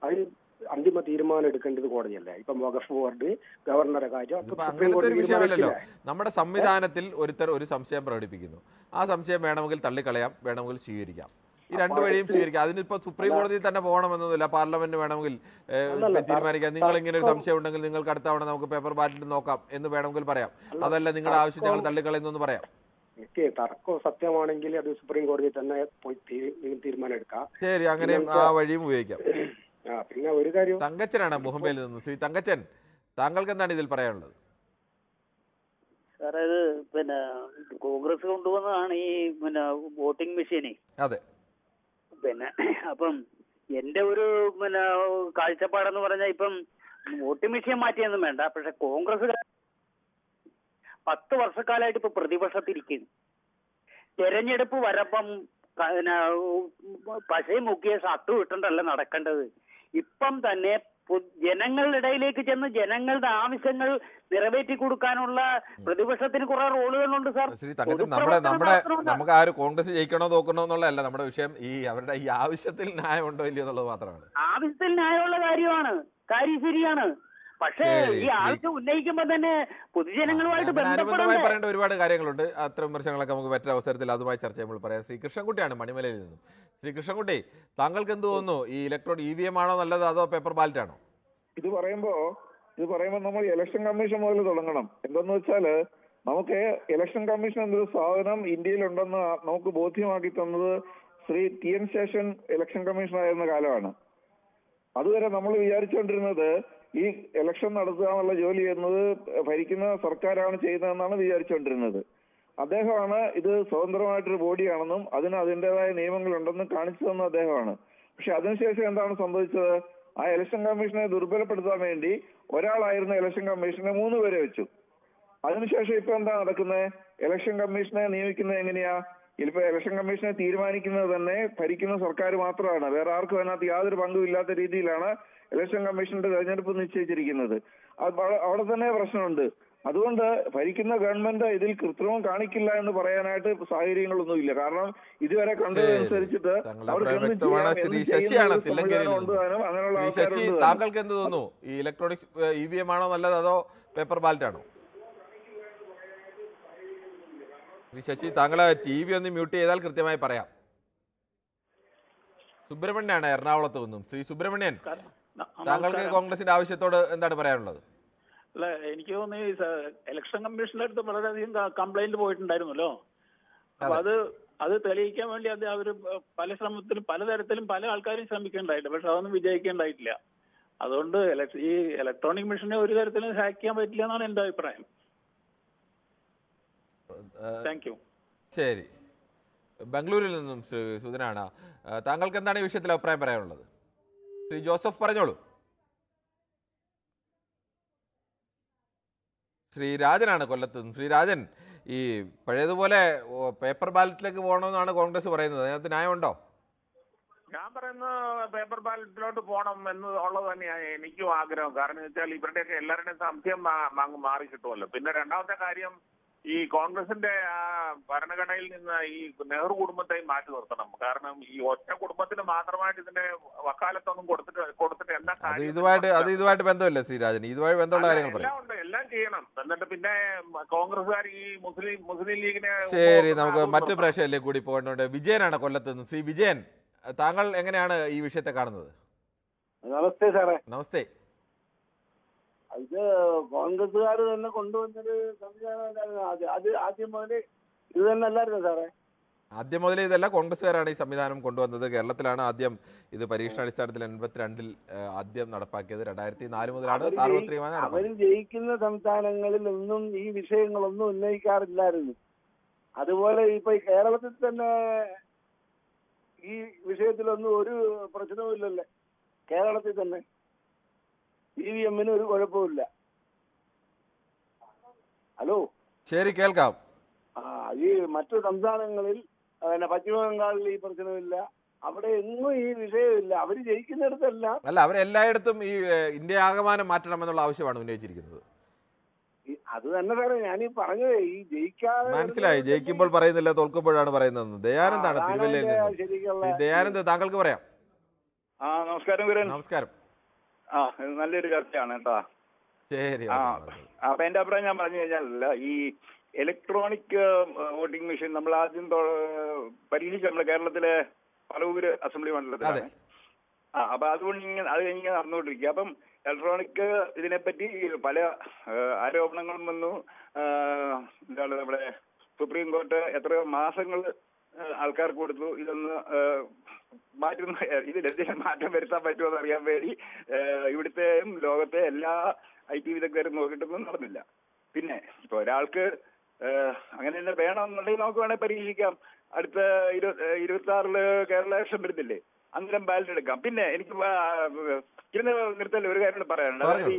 അതിന് അന്തിമ തീരുമാനം എടുക്കേണ്ടത് കോടതിയല്ലേ? ഇപ്പം വഖഫ് ബോർഡ്, ഗവർണറുടെ കാര്യം അങ്ങനത്തെ ഒരു വിഷയമല്ലല്ലോ. നമ്മുടെ സംവിധാനത്തിൽ ഒരു സംശയം പ്രകടിപ്പിക്കുന്നു, ആ സംശയം വേണമെങ്കിൽ തള്ളിക്കളയാം, വേണമെങ്കിൽ സ്വീകരിക്കാം. ഈ രണ്ടു വഴിയും സ്വീകരിക്കാം. അതിനിപ്പോ സുപ്രീം കോടതിയിൽ തന്നെ പോകണമെന്നൊന്നുമില്ല. പാർലമെന്റ് വേണമെങ്കിൽ തീരുമാനിക്കാം. നിങ്ങൾ ഇങ്ങനെ ഒരു സംശയം ഉണ്ടെങ്കിൽ നിങ്ങൾക്ക് അടുത്ത തവണ നമുക്ക് പേപ്പർ ബാലറ്റ് നോക്കാം എന്ന് വേണമെങ്കിൽ പറയാം. അതല്ല നിങ്ങളുടെ ആവശ്യം ഞങ്ങൾ തള്ളിക്കളയുന്നു പറയാം. തർക്കം സത്യമാണെങ്കിൽ അത് സുപ്രീം കോടതിയിൽ തന്നെ പോയി തീരുമാനം എടുക്കാം. ശരി, അങ്ങനെയും ആ വഴിയും ഉപയോഗിക്കാം. പിന്നെ ഒരു കാര്യം, തങ്കച്ചനാണ് മുഹമ്മയിൽ നിന്ന്. ശ്രീ തങ്കച്ചൻ, താങ്കൾക്ക് എന്താണ് ഇതിൽ പറയാനുള്ളത്? സാറേ, ഇത് പിന്നെ കോൺഗ്രസ് കൊണ്ടുവന്നതാണ് ഈ പിന്നെ വോട്ടിംഗ് മെഷീന്. അതെ. പിന്നെ അപ്പം എന്റെ ഒരു പിന്നെ കാഴ്ചപ്പാടെന്ന് പറഞ്ഞാൽ ഇപ്പം വോട്ടിംഗ് മെഷീൻ മാറ്റിയൊന്നും വേണ്ട. പക്ഷെ കോൺഗ്രസ് 10 വർഷക്കാലമായിട്ട് ഇപ്പൊ പ്രതിപക്ഷത്തിരിക്കുന്നു. തെരഞ്ഞെടുപ്പ് വരപ്പം പശയും മുക്കിയ ഷർട്ട് ഇട്ടണ്ടല്ല നടക്കേണ്ടത്. ഇപ്പം തന്നെ ജനങ്ങളുടെ ഇടയിലേക്ക് ചെന്ന് ജനങ്ങളുടെ ആവശ്യങ്ങൾ നിറവേറ്റി കൊടുക്കാനുള്ള പ്രതിപക്ഷത്തിന് കുറെ റോളുകളുണ്ട് സാർ. ശ്രീ തങ്കച്ചൻ, നമുക്ക് ആര് കോൺഗ്രസ് ജയിക്കണോ തോക്കണോ എന്നുള്ളതല്ല നമ്മുടെ വിഷയം. ഈ അവരുടെ ഈ ആവശ്യത്തിൽ ന്യായമുണ്ടോ ഇല്ലയോ എന്നുള്ളത് മാത്രമാണ്. ആവശ്യത്തിൽ ന്യായമുള്ള കാര്യം ശരിയാണ്. പക്ഷേ ഈ ആവശ്യം ഉന്നയിക്കുമ്പോൾ തന്നെ പൊതുജനങ്ങളുമായിട്ട് അനുബന്ധമായി പറയേണ്ട ഒരുപാട് കാര്യങ്ങളുണ്ട്. അത്തരം വിമർശനങ്ങളൊക്കെ നമുക്ക് മറ്റൊരു അവസരത്തിൽ അതുമായി ചർച്ച ചെയ്യുമ്പോൾ പറയാം. ശ്രീ കൃഷ്ണൻകുട്ടിയാണ് മണിമലയിൽ നിന്നും. ശ്രീ കൃഷ്ണൻകുട്ടി, താങ്കൾക്ക് എന്ത് തോന്നുന്നു? ഈ ഇലക്ട്രോണിക് EVM ആണോ നല്ലത്, അതോ പേപ്പർ ബാലറ്റ് ആണോ? ഇത് പറയുമ്പോ നമ്മൾ ഇലക്ഷൻ കമ്മീഷൻ മുതൽ തുടങ്ങണം. എന്തെന്ന് വെച്ചാല്, നമുക്ക് ഇലക്ഷൻ കമ്മീഷൻ എന്നൊരു സാധനം ഇന്ത്യയിലുണ്ടെന്ന് നമുക്ക് ബോധ്യമാക്കി തന്നത് Shri TN Seshan election commission ആയിരുന്ന കാലമാണ്. അതുവരെ നമ്മൾ വിചാരിച്ചുകൊണ്ടിരുന്നത് ഈ ഇലക്ഷൻ നടത്തുക എന്നുള്ള ജോലി എന്നത് ഭരിക്കുന്ന സർക്കാരാണ് ചെയ്യുന്നതെന്നാണ് വിചാരിച്ചുകൊണ്ടിരുന്നത്. അദ്ദേഹമാണ് ഇത് സ്വതന്ത്രമായിട്ടൊരു ബോഡിയാണെന്നും അതിന് അതിൻ്റെതായ നിയമങ്ങളുണ്ടെന്നും കാണിച്ചു തന്ന അദ്ദേഹമാണ്. പക്ഷെ അതിനുശേഷം എന്താണ് സംഭവിച്ചത്? ആ ഇലക്ഷൻ കമ്മീഷനെ ദുർബലപ്പെടുത്താൻ വേണ്ടി ഒരാളായിരുന്ന ഇലക്ഷൻ കമ്മീഷനെ 3 പേരെ വെച്ചു. അതിനുശേഷം ഇപ്പൊ എന്താ നടക്കുന്നത്? ഇലക്ഷൻ കമ്മീഷനെ നിയമിക്കുന്നത് എങ്ങനെയാ? ഇപ്പൊ ഇലക്ഷൻ കമ്മീഷനെ തീരുമാനിക്കുന്നത് തന്നെ ഭരിക്കുന്ന സർക്കാർ മാത്രമാണ്. വേറെ ആർക്കും അതിനകത്ത് യാതൊരു പങ്കുമില്ലാത്ത രീതിയിലാണ് ഇലക്ഷൻ കമ്മീഷന്റെ തെരഞ്ഞെടുപ്പ് നിശ്ചയിച്ചിരിക്കുന്നത്. അവിടെ തന്നെ പ്രശ്നമുണ്ട്. അതുകൊണ്ട് ഭരിക്കുന്ന ഗവൺമെന്റ് ഇതിൽ കൃത്രിമം കാണിക്കില്ല എന്ന് പറയാനായിട്ട് സാഹചര്യങ്ങളൊന്നുമില്ല. കാരണം ഇതുവരെ കണ്ടതനുസരിച്ചിട്ട് താങ്കൾക്ക് എന്ത് തോന്നുന്നു? ഈ ഇലക്ട്രോണിക് EVM ആണോ നല്ലത്, അതോ പേപ്പർ ബാലറ്റ് ആണോ? ശ്രീ ശശി, താങ്കൾ TV ഒന്ന് മ്യൂട്ട് ചെയ്താൽ കൃത്യമായി പറയാം. സുബ്രഹ്മണ്യാണ് എറണാകുളത്ത് നിന്നും. ശ്രീ സുബ്രഹ്മണ്യൻ, താങ്കൾക്ക് കോൺഗ്രസിന്റെ ആവശ്യത്തോട് എന്താണ് പറയാനുള്ളത്? അല്ല, എനിക്ക് തോന്നുന്നു ഇലക്ഷൻ കമ്മീഷന്റെ അടുത്ത് വളരെയധികം കംപ്ലൈന്റ് പോയിട്ടുണ്ടായിരുന്നല്ലോ. അപ്പൊ അത് തെളിയിക്കാൻ വേണ്ടി അവര് പല ശ്രമത്തിലും പലതരത്തിലും പല ആൾക്കാരും ശ്രമിക്കേണ്ടായില്ല. പക്ഷെ അതൊന്നും വിജയിക്കേണ്ടായിട്ടില്ല. അതുകൊണ്ട് ഈ ഇലക്ട്രോണിക് മെഷീനെ ഒരു തരത്തിലും ഹാക്ക് ചെയ്യാൻ പറ്റില്ല എന്നാണ് എന്റെ അഭിപ്രായം. Thank you. ശരി, ബംഗളൂരിൽ നിന്നും സുധനാണ്. താങ്കൾക്ക് എന്താണ് ഈ വിഷയത്തിൽ അഭിപ്രായം പറയാനുള്ളത്? ശ്രീ ജോസഫ് പറഞ്ഞോളൂ. ശ്രീരാജനാണ് കൊല്ലത്ത് നിന്ന്. ശ്രീരാജൻ, ഈ പഴയതുപോലെ പേപ്പർ ബാലറ്റിലേക്ക് പോകണമെന്നാണ് കോൺഗ്രസ് പറയുന്നത്. അതിനകത്ത് ന്യായമുണ്ടോ? ഞാൻ പറയുന്നത് പേപ്പർ ബാലറ്റിലോട്ട് പോകണം എന്ന് ഉള്ളത് തന്നെയാണ് എനിക്കും ആഗ്രഹം. കാരണം വെച്ചാൽ ഇവരുടെയൊക്കെ എല്ലാവരുടെയും സംശയം മാറി കിട്ടുമല്ലോ. പിന്നെ രണ്ടാമത്തെ കാര്യം, ഈ കോൺഗ്രസിന്റെ ഭരണഘടനയിൽ നിന്ന് ഈ നെഹ്റു കുടുംബത്തെ മാറ്റി നിർത്തണം. കാരണം ഈ ഒറ്റ കുടുംബത്തിന് മാത്രമായിട്ട് ഇതിന്റെ വക്കാലത്തൊന്നും കൊടുത്തിട്ട് എന്താ കാര്യം? ഇതുമായിട്ട് ബന്ധമില്ല ശ്രീരാജൻ, ഇതുമായി ബന്ധമുള്ള കാര്യങ്ങൾ എല്ലാം ഉണ്ട്, എല്ലാം ചെയ്യണം. എന്നിട്ട് പിന്നെ കോൺഗ്രസ്സുകാർ ഈ മുസ്ലിം ലീഗിനെ. ശരി, നമുക്ക് മറ്റു പ്രേക്ഷകരിലേക്ക് കൂടി പോകേണ്ടതുണ്ട്. വിജയനാണ് കൊല്ലത്ത് നിന്ന്. ശ്രീ വിജയൻ, താങ്കൾ എങ്ങനെയാണ് ഈ വിഷയത്തെ കാണുന്നത്? നമസ്തേ സാറേ. നമസ്തേ. ഇത് കോൺഗ്രസ്സുകാർ തന്നെ കൊണ്ടുവന്നൊരു സംവിധാനം. ആദ്യം മുതലേ ഇത് തന്നെ അല്ലായിരുന്നു സാറേ? ആദ്യം മുതലേ ഇതല്ല, കോൺഗ്രസ്സുകാരാണ് ഈ സംവിധാനം കൊണ്ടുവന്നത്. കേരളത്തിലാണ് ആദ്യം ഇത് പരീക്ഷണാടിസ്ഥാനത്തിൽ 82-ൽ ആദ്യം നടപ്പാക്കിയത്. 2004 മുതലാണ് സാർവത്രികമായി. അവര് ജയിക്കുന്ന സംസ്ഥാനങ്ങളിൽ ഒന്നും ഈ വിഷയങ്ങളൊന്നും ഉന്നയിക്കാറില്ലായിരുന്നു. അതുപോലെ ഇപ്പൊ കേരളത്തിൽ തന്നെ ഈ വിഷയത്തിലൊന്നും ഒരു പ്രശ്നവുമില്ലല്ലേ? കേരളത്തിൽ തന്നെ EVM-ന് ഒരു കുഴപ്പമില്ല. ഹലോ, ശരി, കേൾക്കാം. ഈ മറ്റു സംസ്ഥാനങ്ങളിൽ പശ്ചിമ ബംഗാളിൽ ഈ പ്രശ്നമില്ല. അവിടെ എങ്ങും ഈ വിഷയമില്ല. അവര് ജയിക്കുന്നിടത്തെല്ലാം അല്ല, അവരെല്ലായിടത്തും ഈ ഇന്ത്യ ആകമാനം മാറ്റണമെന്നുള്ള ആവശ്യമാണ് ഉന്നയിച്ചിരിക്കുന്നത്. അത് തന്നെ സാറേ ഞാനീ പറഞ്ഞത്. ഈ ജയിക്കാതെ മനസ്സിലായി, ജയിക്കുമ്പോൾ പറയുന്നില്ല, തോൽക്കുമ്പോഴാണ് പറയുന്നത്. ദയാനന്ദാണ് തിരുവല്ലയിൽ നിന്ന്. ദയാനന്ദ്, താങ്കൾക്ക് പറയാം. നമസ്കാരം. നമസ്കാരം. ആ ഇത് നല്ലൊരു ചർച്ചയാണ് കേട്ടോ. ശരി. ആ അപ്പൊ എന്റെ അഭിപ്രായം ഞാൻ പറഞ്ഞു കഴിഞ്ഞാൽ ഈ ഇലക്ട്രോണിക് വോട്ടിംഗ് മെഷീൻ നമ്മൾ ആദ്യം പരീക്ഷിച്ച് നമ്മുടെ കേരളത്തിലെ പറവൂര് അസംബ്ലി മണ്ഡലത്തിലാണ്. അപ്പൊ അതുകൊണ്ട് അത് കഴിഞ്ഞ് നടന്നുകൊണ്ടിരിക്കുക. അപ്പം ഇലക്ട്രോണിക് ഇതിനെപ്പറ്റി പല ആരോപണങ്ങളും വന്നു. എന്താണ് നമ്മുടെ സുപ്രീം കോർട്ട് എത്രയോ മാസങ്ങൾ ആൾക്കാർക്ക് കൊടുത്തു ഇതൊന്ന് മാറ്റുന്ന ഇതിലെന്തെങ്കിലും മാറ്റം വരുത്താൻ പറ്റുമോ എന്ന് അറിയാൻ വേണ്ടി ഇവിടുത്തെയും ലോകത്തെ എല്ലാ IT വിദഗ്ധരും നോക്കിയിട്ടൊന്നും നടന്നില്ല. പിന്നെ ഇപ്പൊ ഒരാൾക്ക് അങ്ങനെ തന്നെ വേണമെന്നുണ്ടെങ്കിൽ നമുക്ക് വേണമെങ്കിൽ പരീക്ഷിക്കാം. അടുത്ത 26 കേരള ഇലക്ഷൻ വരുന്നില്ലേ, അന്നേരം ബാലറ്റ് എടുക്കാം. പിന്നെ എനിക്ക് ഇരുന്ന് നിർത്തല്ലേ ഒരു കാര്യം പറയാനുണ്ട്. അതായത്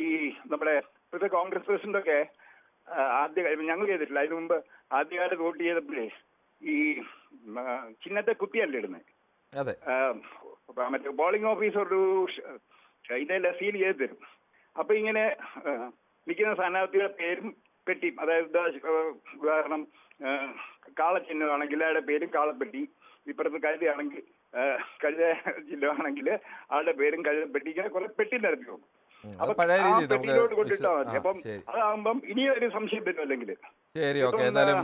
ഈ നമ്മുടെ ഇപ്പോഴത്തെ കോൺഗ്രസ് പ്രസിഡന്റ് ഒക്കെ ഞങ്ങൾ ചെയ്തിട്ടില്ല, അതിനു മുമ്പ് ആദ്യകാലത്ത് വോട്ട് ചെയ്തപ്പോഴേ ഈ ചിഹ്നത്തെ കുത്തിയല്ലേ ഇടുന്നത്. മറ്റേ പോളിംഗ് ഓഫീസർ ഒരു ഇതെല്ലാം സീൽ ചെയ്ത് തരും. അപ്പൊ ഇങ്ങനെ നിൽക്കുന്ന സ്ഥാനാർത്ഥിയുടെ പേരും പെട്ടിയും, അതായത് ഉദാഹരണം കാളച്ചിഹ്നമാണെങ്കിൽ അയാളുടെ പേരും കാളപ്പെട്ടി, ഇപ്പുറത്ത് കഴുതയാണെങ്കിൽ കഴുത ചിഹ്നമാണെങ്കിൽ ആളുടെ പേരും കഴുതപ്പെട്ടി, ഇങ്ങനെ കുറെ പെട്ടി നിരത്തി പോകും. അപ്പൊ പെട്ടിയിലോട്ട് കൊണ്ടിട്ടാ മതി. അപ്പം അതാകുമ്പം ഇനിയൊരു സംശയം വരും അല്ലെങ്കിൽ. ശരി, ഓക്കെ. എന്തായാലും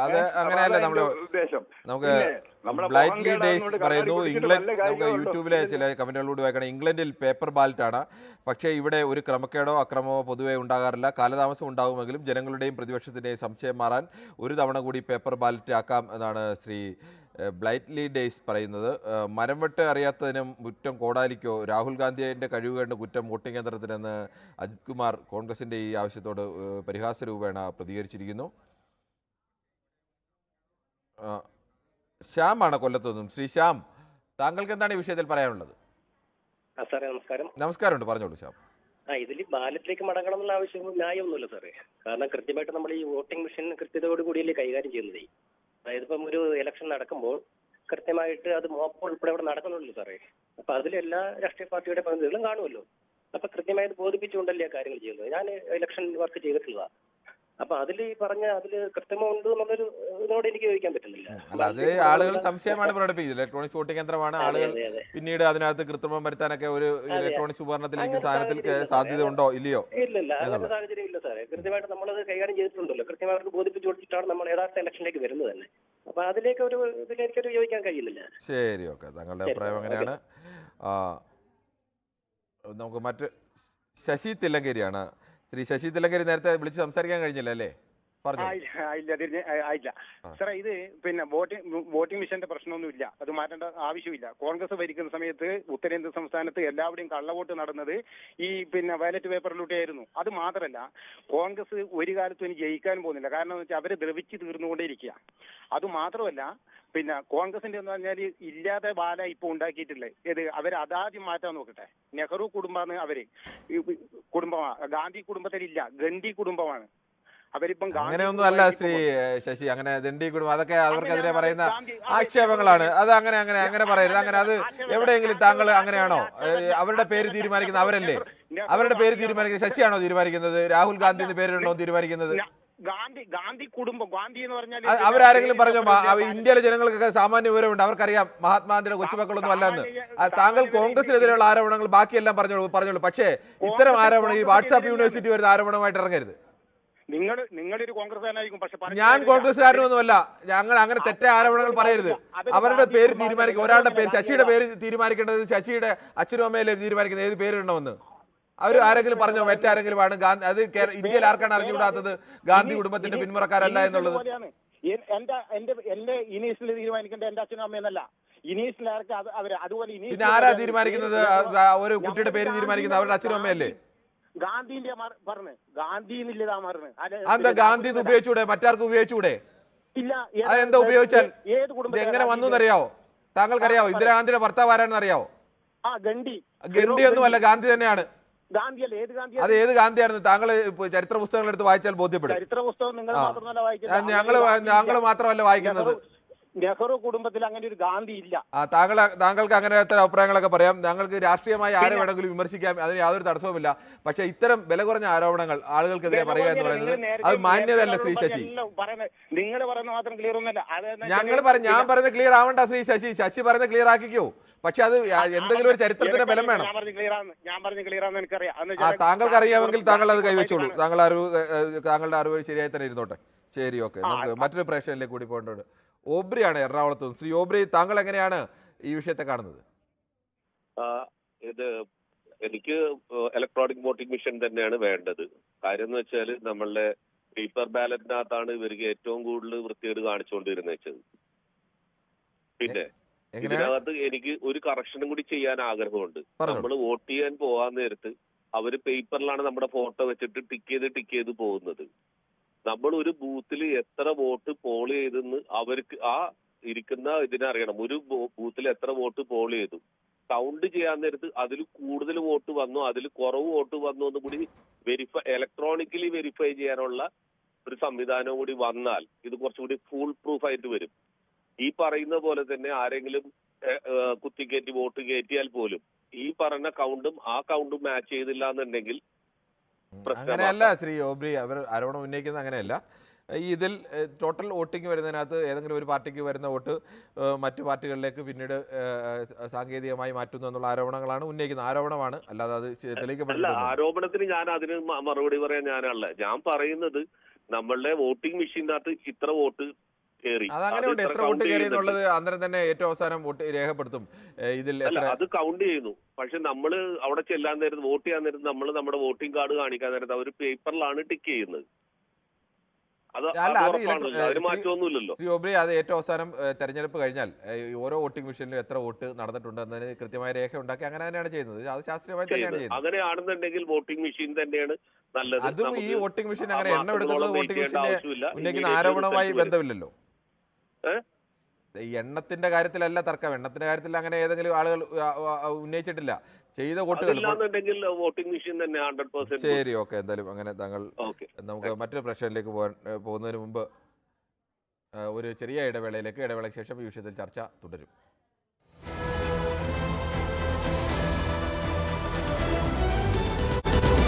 അത് അങ്ങനെയല്ല നമുക്ക് ബ്ലൈറ്റ്ലി ഡേയ്സ് പറയുന്നു. നമുക്ക് യൂട്യൂബിലെ ചില കമന്റുകളിലൂടെ വായിക്കണം. ഇംഗ്ലണ്ടിൽ പേപ്പർ ബാലറ്റാണ്, പക്ഷേ ഇവിടെ ഒരു ക്രമക്കേടോ അക്രമമോ പൊതുവെ ഉണ്ടാകാറില്ല. കാലതാമസം ഉണ്ടാകുമെങ്കിലും ജനങ്ങളുടെയും പ്രതിപക്ഷത്തിൻ്റെയും സംശയം മാറാൻ ഒരു തവണ കൂടി പേപ്പർ ബാലറ്റ് ആക്കാം എന്നാണ് ശ്രീ ബ്ലൈറ്റ്ലി ഡേയ്സ് പറയുന്നത്. മരംവെട്ട് അറിയാത്തതിനും കുറ്റം കോടാലിക്കോ, രാഹുൽ ഗാന്ധിയുടെ കഴിവുകേണ്ട കുറ്റം വോട്ടിംഗ് യന്ത്രത്തിനെന്ന് അജിത് കുമാർ കോൺഗ്രസിൻ്റെ ഈ ആവശ്യത്തോട് പരിഹാസരൂപേണ പ്രതികരിച്ചിരിക്കുന്നു. ശ്യാമാണ് കൊല്ലത്തു നിന്നും. ശ്രീ ശ്യാം, താങ്കൾക്ക് എന്താണ് ഈ വിഷയത്തിൽ പറയാനുള്ളത്? സാറേ നമസ്കാരം. നമസ്കാരമുണ്ട്, പറഞ്ഞോളൂ ശ്യാം. ഇതിൽ ബാലറ്റിലേക്ക് മടങ്ങണം എന്നുള്ള ആവശ്യം ന്യായമൊന്നുമില്ല സാറേ. കാരണം കൃത്യമായിട്ട് നമ്മൾ ഈ വോട്ടിംഗ് മെഷീൻ കൃത്യതയോട് കൂടിയല്ലേ കൈകാര്യം ചെയ്യുന്നത്. അതായത് ഇപ്പം ഒരു ഇലക്ഷൻ നടക്കുമ്പോൾ കൃത്യമായിട്ട് അത് മോപ്പ് ഉൾപ്പെടെ അവിടെ നടക്കുന്നുണ്ടല്ലോ സാറേ. അപ്പൊ അതിലെല്ലാ രാഷ്ട്രീയ പാർട്ടിയുടെ പ്രതിനിധികളും കാണുമല്ലോ. അപ്പൊ കൃത്യമായിട്ട് ബോധിപ്പിച്ചുകൊണ്ടല്ലേ കാര്യങ്ങൾ ചെയ്യുന്നത്. ഞാൻ ഇലക്ഷൻ വർക്ക് ചെയ്തിട്ടുള്ളതാ. അപ്പൊ അതിൽ പറഞ്ഞ അതിൽ കൃത്രിമമുണ്ട് എന്നുള്ളൊരു ഇതിനോട് എനിക്ക് യോജിക്കാൻ പറ്റുന്നില്ല. അത് ആളുകൾ സംശയമാണ് പ്രകടിപ്പിച്ചത്. ഇലക്ട്രോണിക്സ് വോട്ടിംഗ് യന്ത്രമാണ്. ആളുകൾ പിന്നീട് അതിനകത്ത് കൃത്രിമം വരുത്താനൊക്കെ ഒരു ഇലക്ട്രോണിക്സ് ഉപകരണത്തിലേക്ക് സാധനത്തിൽ സാധ്യത ഉണ്ടോ ഇല്ലയോ? ഇല്ല, അങ്ങനത്തെ സാഹചര്യം ഇല്ല സാറേ. കൃത്യമായിട്ട് നമ്മളത് കൈകാര്യം ചെയ്തിട്ടുണ്ടല്ലോ. കൃത്യമായിട്ട് ബോധിപ്പിച്ചു കൊടുത്തിട്ടാണ് നമ്മൾ യഥാർത്ഥ ഇലക്ഷനിലേക്ക് വരുന്നത് തന്നെ. അപ്പൊ അതിലേക്ക് ഒരു ഇതിലേക്കൊരു യോജിക്കാൻ കഴിയുന്നില്ല. ശരി, ഓക്കെ. താങ്കളുടെ അഭിപ്രായം അങ്ങനെയാണ്. നമുക്ക് മറ്റ് ശശി തില്ലങ്കേരിയാണ്. ശ്രീ ശശി തില്ലങ്കേരി നേരത്തെ വിളിച്ച് സംസാരിക്കാൻ കഴിഞ്ഞില്ല അല്ലേ? ആയില്ല സാറേ. ഇത് പിന്നെ വോട്ടിംഗ് മെഷീന്റെ പ്രശ്നമൊന്നുമില്ല, അത് മാറ്റേണ്ട ആവശ്യമില്ല. കോൺഗ്രസ് ഭരിക്കുന്ന സമയത്ത് ഉത്തരേന്ത്യൻ സംസ്ഥാനത്ത് എല്ലാവരുടെയും കള്ളവോട്ട് നടന്നത് ഈ പിന്നെ ബാലറ്റ് പേപ്പറിലൂടെ ആയിരുന്നു. അത് മാത്രമല്ല, കോൺഗ്രസ് ഒരു കാലത്തും ഇനി ജയിക്കാനും പോകുന്നില്ല. കാരണം എന്ന് വെച്ചാൽ അവര് ദ്രവിച്ച് തീർന്നുകൊണ്ടേയിരിക്കുക. അത് മാത്രമല്ല, പിന്നെ കോൺഗ്രസിന്റെ എന്ന് പറഞ്ഞാൽ ഇല്ലാതെ ബാല ഇപ്പൊ ഉണ്ടാക്കിയിട്ടില്ലേ. ഇത് അവര് അതാദ്യം മാറ്റാൻ നോക്കട്ടെ. നെഹ്റു കുടുംബമാണ് അവര് കുടുംബമാണ്. ഗാന്ധി കുടുംബത്തിലില്ല, ഗണ്ഡി കുടുംബമാണ്. അങ്ങനെയൊന്നും അല്ല ശ്രീ ശശി. അങ്ങനെ ദണ്ഡി കുടുംബം അതൊക്കെ അവർക്കെതിരെ പറയുന്ന ആക്ഷേപങ്ങളാണ്. അത് അങ്ങനെ പറയരുത്. അങ്ങനെ അത് എവിടെയെങ്കിലും താങ്കൾ അങ്ങനെയാണോ? അവരുടെ പേര് തീരുമാനിക്കുന്ന അവരല്ലേ? അവരുടെ പേര് തീരുമാനിക്കുന്നത് ശശിയാണോ തീരുമാനിക്കുന്നത്? രാഹുൽ ഗാന്ധി എന്ന് പേരിടണോ തീരുമാനിക്കുന്നത്? ഗാന്ധി കുടുംബം, ഗാന്ധി എന്ന് പറഞ്ഞാൽ അവരാരെങ്കിലും പറഞ്ഞോ? ഇന്ത്യയിലെ ജനങ്ങൾക്കൊക്കെ സാമാന്യ വിവരമുണ്ട്. അവർക്കറിയാം മഹാത്മാഗാന്ധിയുടെ കൊച്ചുമക്കളൊന്നും അല്ലെന്ന്. താങ്കൾ കോൺഗ്രസിനെതിരെയുള്ള ആരോപണങ്ങൾ ബാക്കിയെല്ലാം പറഞ്ഞോളൂ. പക്ഷേ ഇത്തരം ആരോപണം ഈ വാട്സാപ്പ് യൂണിവേഴ്സിറ്റി വരുന്ന ആരോപണമായിട്ട് ഇറങ്ങരുത്. നിങ്ങളൊരു കോൺഗ്രസ്സുകാരനായിരിക്കും, പക്ഷെ ഞാൻ കോൺഗ്രസ്സുകാരനൊന്നുമല്ല. ഞങ്ങൾ അങ്ങനെ തെറ്റായ ആരോപണങ്ങൾ പറയരുത്. അവരുടെ പേര് തീരുമാനിക്കും. ഒരാളുടെ പേര്, ശശിയുടെ പേര് തീരുമാനിക്കേണ്ടത് ശശിയുടെ അച്ഛനും അമ്മയിലെ തീരുമാനിക്കുന്നത് ഏത് പേരിടണമെന്ന്. അവർ ആരെങ്കിലും പറഞ്ഞോ? മറ്റാരെങ്കിലും ആണ് അത് ഇന്ത്യയിൽ ആർക്കാണ് അറിഞ്ഞുകൂടാത്തത് ഗാന്ധി കുടുംബത്തിന്റെ പിന്മുറക്കാരല്ല എന്നുള്ളത്? എന്റെ ഇനീഷ്യൽ തീരുമാനിക്കേണ്ട എന്റെ അച്ഛനും അമ്മയെന്നല്ല. ഇനീഷ്യൽ ആർക്ക് അതുപോലെ പിന്നെ ആരാ തീരുമാനിക്കുന്നത്? ഒരു കുട്ടിയുടെ പേര് തീരുമാനിക്കുന്നത് അവരുടെ അച്ഛനും അമ്മയല്ലേ? ഗാന്ധിന്റെ പറഞ്ഞു, ഗാന്ധി എന്നില്ലതാ പറഞ്ഞു. എന്താ ഗാന്ധി ഉപയോഗിച്ചൂടെ? മറ്റാർക്ക് ഉപയോഗിച്ചൂടെ? ഇല്ല. അതെന്താ ഉപയോഗിച്ചാൽ എങ്ങനെ വന്നു എന്നറിയാവോ? താങ്കൾക്കറിയാവോ ഇന്ദിരാഗാന്ധിയുടെ ഭർത്താവ് ആരാണെന്ന് അറിയാവോ? ഗണ്ഡി ഒന്നുമല്ല, ഗാന്ധി തന്നെയാണ്. അത് ഏത് ഗാന്ധിയാണെന്ന് താങ്കൾ ചരിത്ര പുസ്തകങ്ങൾ എടുത്ത് വായിച്ചാൽ ബോധ്യപ്പെടും. ചരിത്ര പുസ്തകം ഞങ്ങൾ മാത്രമല്ല വായിക്കുന്നത്. നെഹ്റു കുടുംബത്തിൽ അങ്ങനെ ഒരു ഗാന്ധി ഇല്ല. താങ്കൾക്ക് അങ്ങനെ ഇത്തരം അഭിപ്രായങ്ങളൊക്കെ പറയാം. താങ്കൾക്ക് രാഷ്ട്രീയമായി ആരെ വേണമെങ്കിലും വിമർശിക്കാം, അതിന് യാതൊരു തടസ്സവുമില്ല. പക്ഷേ ഇത്തരം വില കുറഞ്ഞ ആരോപണങ്ങൾ ആളുകൾക്കെതിരെ പറയുക എന്ന് പറയുന്നത് അത് മാന്യതയല്ല ശ്രീ ശശി. നിങ്ങൾ പറയുന്ന മാത്രം ക്ലിയർ ഒന്നല്ല. ഞാൻ പറയുന്നത് ക്ലിയർ ആവണ്ട ശ്രീ ശശി. ശശി പറയുന്നത് ക്ലിയർ ആക്കിക്കോ. പക്ഷെ അത് എന്തെങ്കിലും ഒരു ചരിത്രത്തിന്റെ ബലം വേണം. ഞാൻ പറഞ്ഞ ക്ലിയർ ആണെന്ന് എനിക്കറിയാം. താങ്കൾക്ക് അറിയാമെങ്കിൽ താങ്കൾ അത് കൈവച്ചോളൂ. താങ്കളുടെ അറിവ് ശരിയായി തന്നെ ഇരുന്നോട്ടെ. ശരി, ഓക്കെ. നമുക്ക് മറ്റൊരു പ്രേക്ഷകരിലേക്ക് കൂടി പോകേണ്ടത് ഓബ്രിയാണ് എറണാകുളത്ത്. ശ്രീ ഓബ്രി, താങ്കൾ എങ്ങനെയാണ് ഈ വിഷയത്തെ കാണുന്നത്? ഇത് എനിക്ക് ഇലക്ട്രോണിക് വോട്ടിംഗ് മെഷീൻ തന്നെയാണ് വേണ്ടത്. കാര്യം എന്ന് വെച്ചാൽ നമ്മളുടെ പേപ്പർ ബാലറ്റിനകത്താണ് ഇവർക്ക് ഏറ്റവും കൂടുതൽ വൃത്തികേട് കാണിച്ചുകൊണ്ടിരുന്നത്. പിന്നെ ഇതിനകത്ത് എനിക്ക് ഒരു കറക്ഷനും കൂടി ചെയ്യാൻ ആഗ്രഹമുണ്ട്. നമ്മൾ വോട്ട് ചെയ്യാൻ പോകാൻ നേരത്ത് അവര് പേപ്പറിലാണ് നമ്മുടെ ഫോട്ടോ വെച്ചിട്ട് ടിക്ക് ചെയ്ത് പോകുന്നത്. നമ്മൾ ഒരു ബൂത്തിൽ എത്ര വോട്ട് പോൾ ചെയ്തെന്ന് അവർക്ക് ആ ഇരിക്കുന്ന ഇതിനറിയണം. ഒരു ബൂത്തിൽ എത്ര വോട്ട് പോൾ ചെയ്തു, കൗണ്ട് ചെയ്യാൻ നേരത്ത് അതിൽ കൂടുതൽ വോട്ട് വന്നു, അതിൽ കുറവ് വോട്ട് വന്നു എന്ന് കൂടി ഇലക്ട്രോണിക്കലി വെരിഫൈ ചെയ്യാനുള്ള ഒരു സംവിധാനം കൂടി വന്നാൽ ഇത് കുറച്ചുകൂടി ഫുൾ പ്രൂഫ് ആയിട്ട് വരും. ഈ പറയുന്ന പോലെ തന്നെ ആരെങ്കിലും കുത്തിക്കയറ്റി വോട്ട് കയറ്റിയാൽ പോലും ഈ പറഞ്ഞ കൗണ്ടും ആ കൗണ്ടും മാച്ച് ചെയ്തില്ല എന്നുണ്ടെങ്കിൽ അങ്ങനെയല്ല ശ്രീ ഓബ്രി, അവർ ആരോപണം ഉന്നയിക്കുന്നത് അങ്ങനെയല്ല. ഇതിൽ ടോട്ടൽ വോട്ടിംഗ് വരുന്നതിനകത്ത് ഏതെങ്കിലും ഒരു പാർട്ടിക്ക് വരുന്ന വോട്ട് മറ്റു പാർട്ടികളിലേക്ക് പിന്നീട് സാങ്കേതികമായി മാറ്റുന്നു എന്നുള്ള ആരോപണങ്ങളാണ് ഉന്നയിക്കുന്നത്. ആരോപണമാണ്, അല്ലാതെ അത് തെളിയിക്കപ്പെടില്ല. ആരോപണത്തിന് ഞാൻ അതിന് മറുപടി പറയാൻ ഞാനല്ല. ഞാൻ പറയുന്നത് നമ്മളുടെ വോട്ടിംഗ് മെഷീനകത്ത് ഇത്ര വോട്ട് അതങ്ങനെയുണ്ട്. എത്ര വോട്ട് കയറി എന്നുള്ളത് അന്നേരം തന്നെ ഏറ്റവും അവസാനം വോട്ട് രേഖപ്പെടുത്തും. ഇതിൽ അത് കൗണ്ട് ചെയ്യുന്നു. പക്ഷെ നമ്മൾ അവിടെ ചെല്ലാൻ നേരത്ത് വോട്ട് ചെയ്യാൻ നേരത്ത് നമ്മൾ നമ്മുടെ വോട്ടിംഗ് കാർഡ് കാണിക്കാൻ നേരത്ത് അവർ പേപ്പറിലാണ് ടിക്ക് ചെയ്യുന്നത്. മാറ്റമൊന്നുമില്ലല്ലോ ശ്രീ ഓബ്രി. അത് ഏറ്റവും അവസാനം തെരഞ്ഞെടുപ്പ് കഴിഞ്ഞാൽ ഓരോ വോട്ടിംഗ് മെഷീനിലും എത്ര വോട്ട് നടന്നിട്ടുണ്ട് എന്നതിന് കൃത്യമായ രേഖ ഉണ്ടാക്കി അങ്ങനെ തന്നെയാണ് ചെയ്യുന്നത്. അത് ശാസ്ത്രീയമായി തന്നെയാണ് ചെയ്യുന്നത്. അങ്ങനെയാണെന്നുണ്ടെങ്കിൽ വോട്ടിംഗ് മെഷീൻ തന്നെയാണ് നല്ലത്. അതും ഈ വോട്ടിംഗ് മെഷീൻ അങ്ങനെ എണ്ണം എടുക്കുന്നത് വോട്ടിംഗ് മെഷീനെ ഉന്നയിക്കുന്ന ആരോപണവുമായി ബന്ധമില്ലല്ലോ. എണ്ണത്തിന്റെ കാര്യത്തിലല്ല തർക്കം. എണ്ണത്തിന്റെ കാര്യത്തിൽ അങ്ങനെ ഏതെങ്കിലും ആളുകൾ ഉന്നയിച്ചിട്ടില്ല. ചെയ്ത വോട്ടുകൾ വോട്ടിംഗ് മെഷീൻ തന്നെ 100%. ശരി, ഓക്കെ. എന്തായാലും അങ്ങനെ താങ്കൾ നമുക്ക് മറ്റൊരു പ്രശ്നത്തിലേക്ക് പോകുന്നതിന് മുമ്പ് ഒരു ചെറിയ ഇടവേളയ്ക്ക് ശേഷം ഈ വിഷയത്തിൽ ചർച്ച തുടരും.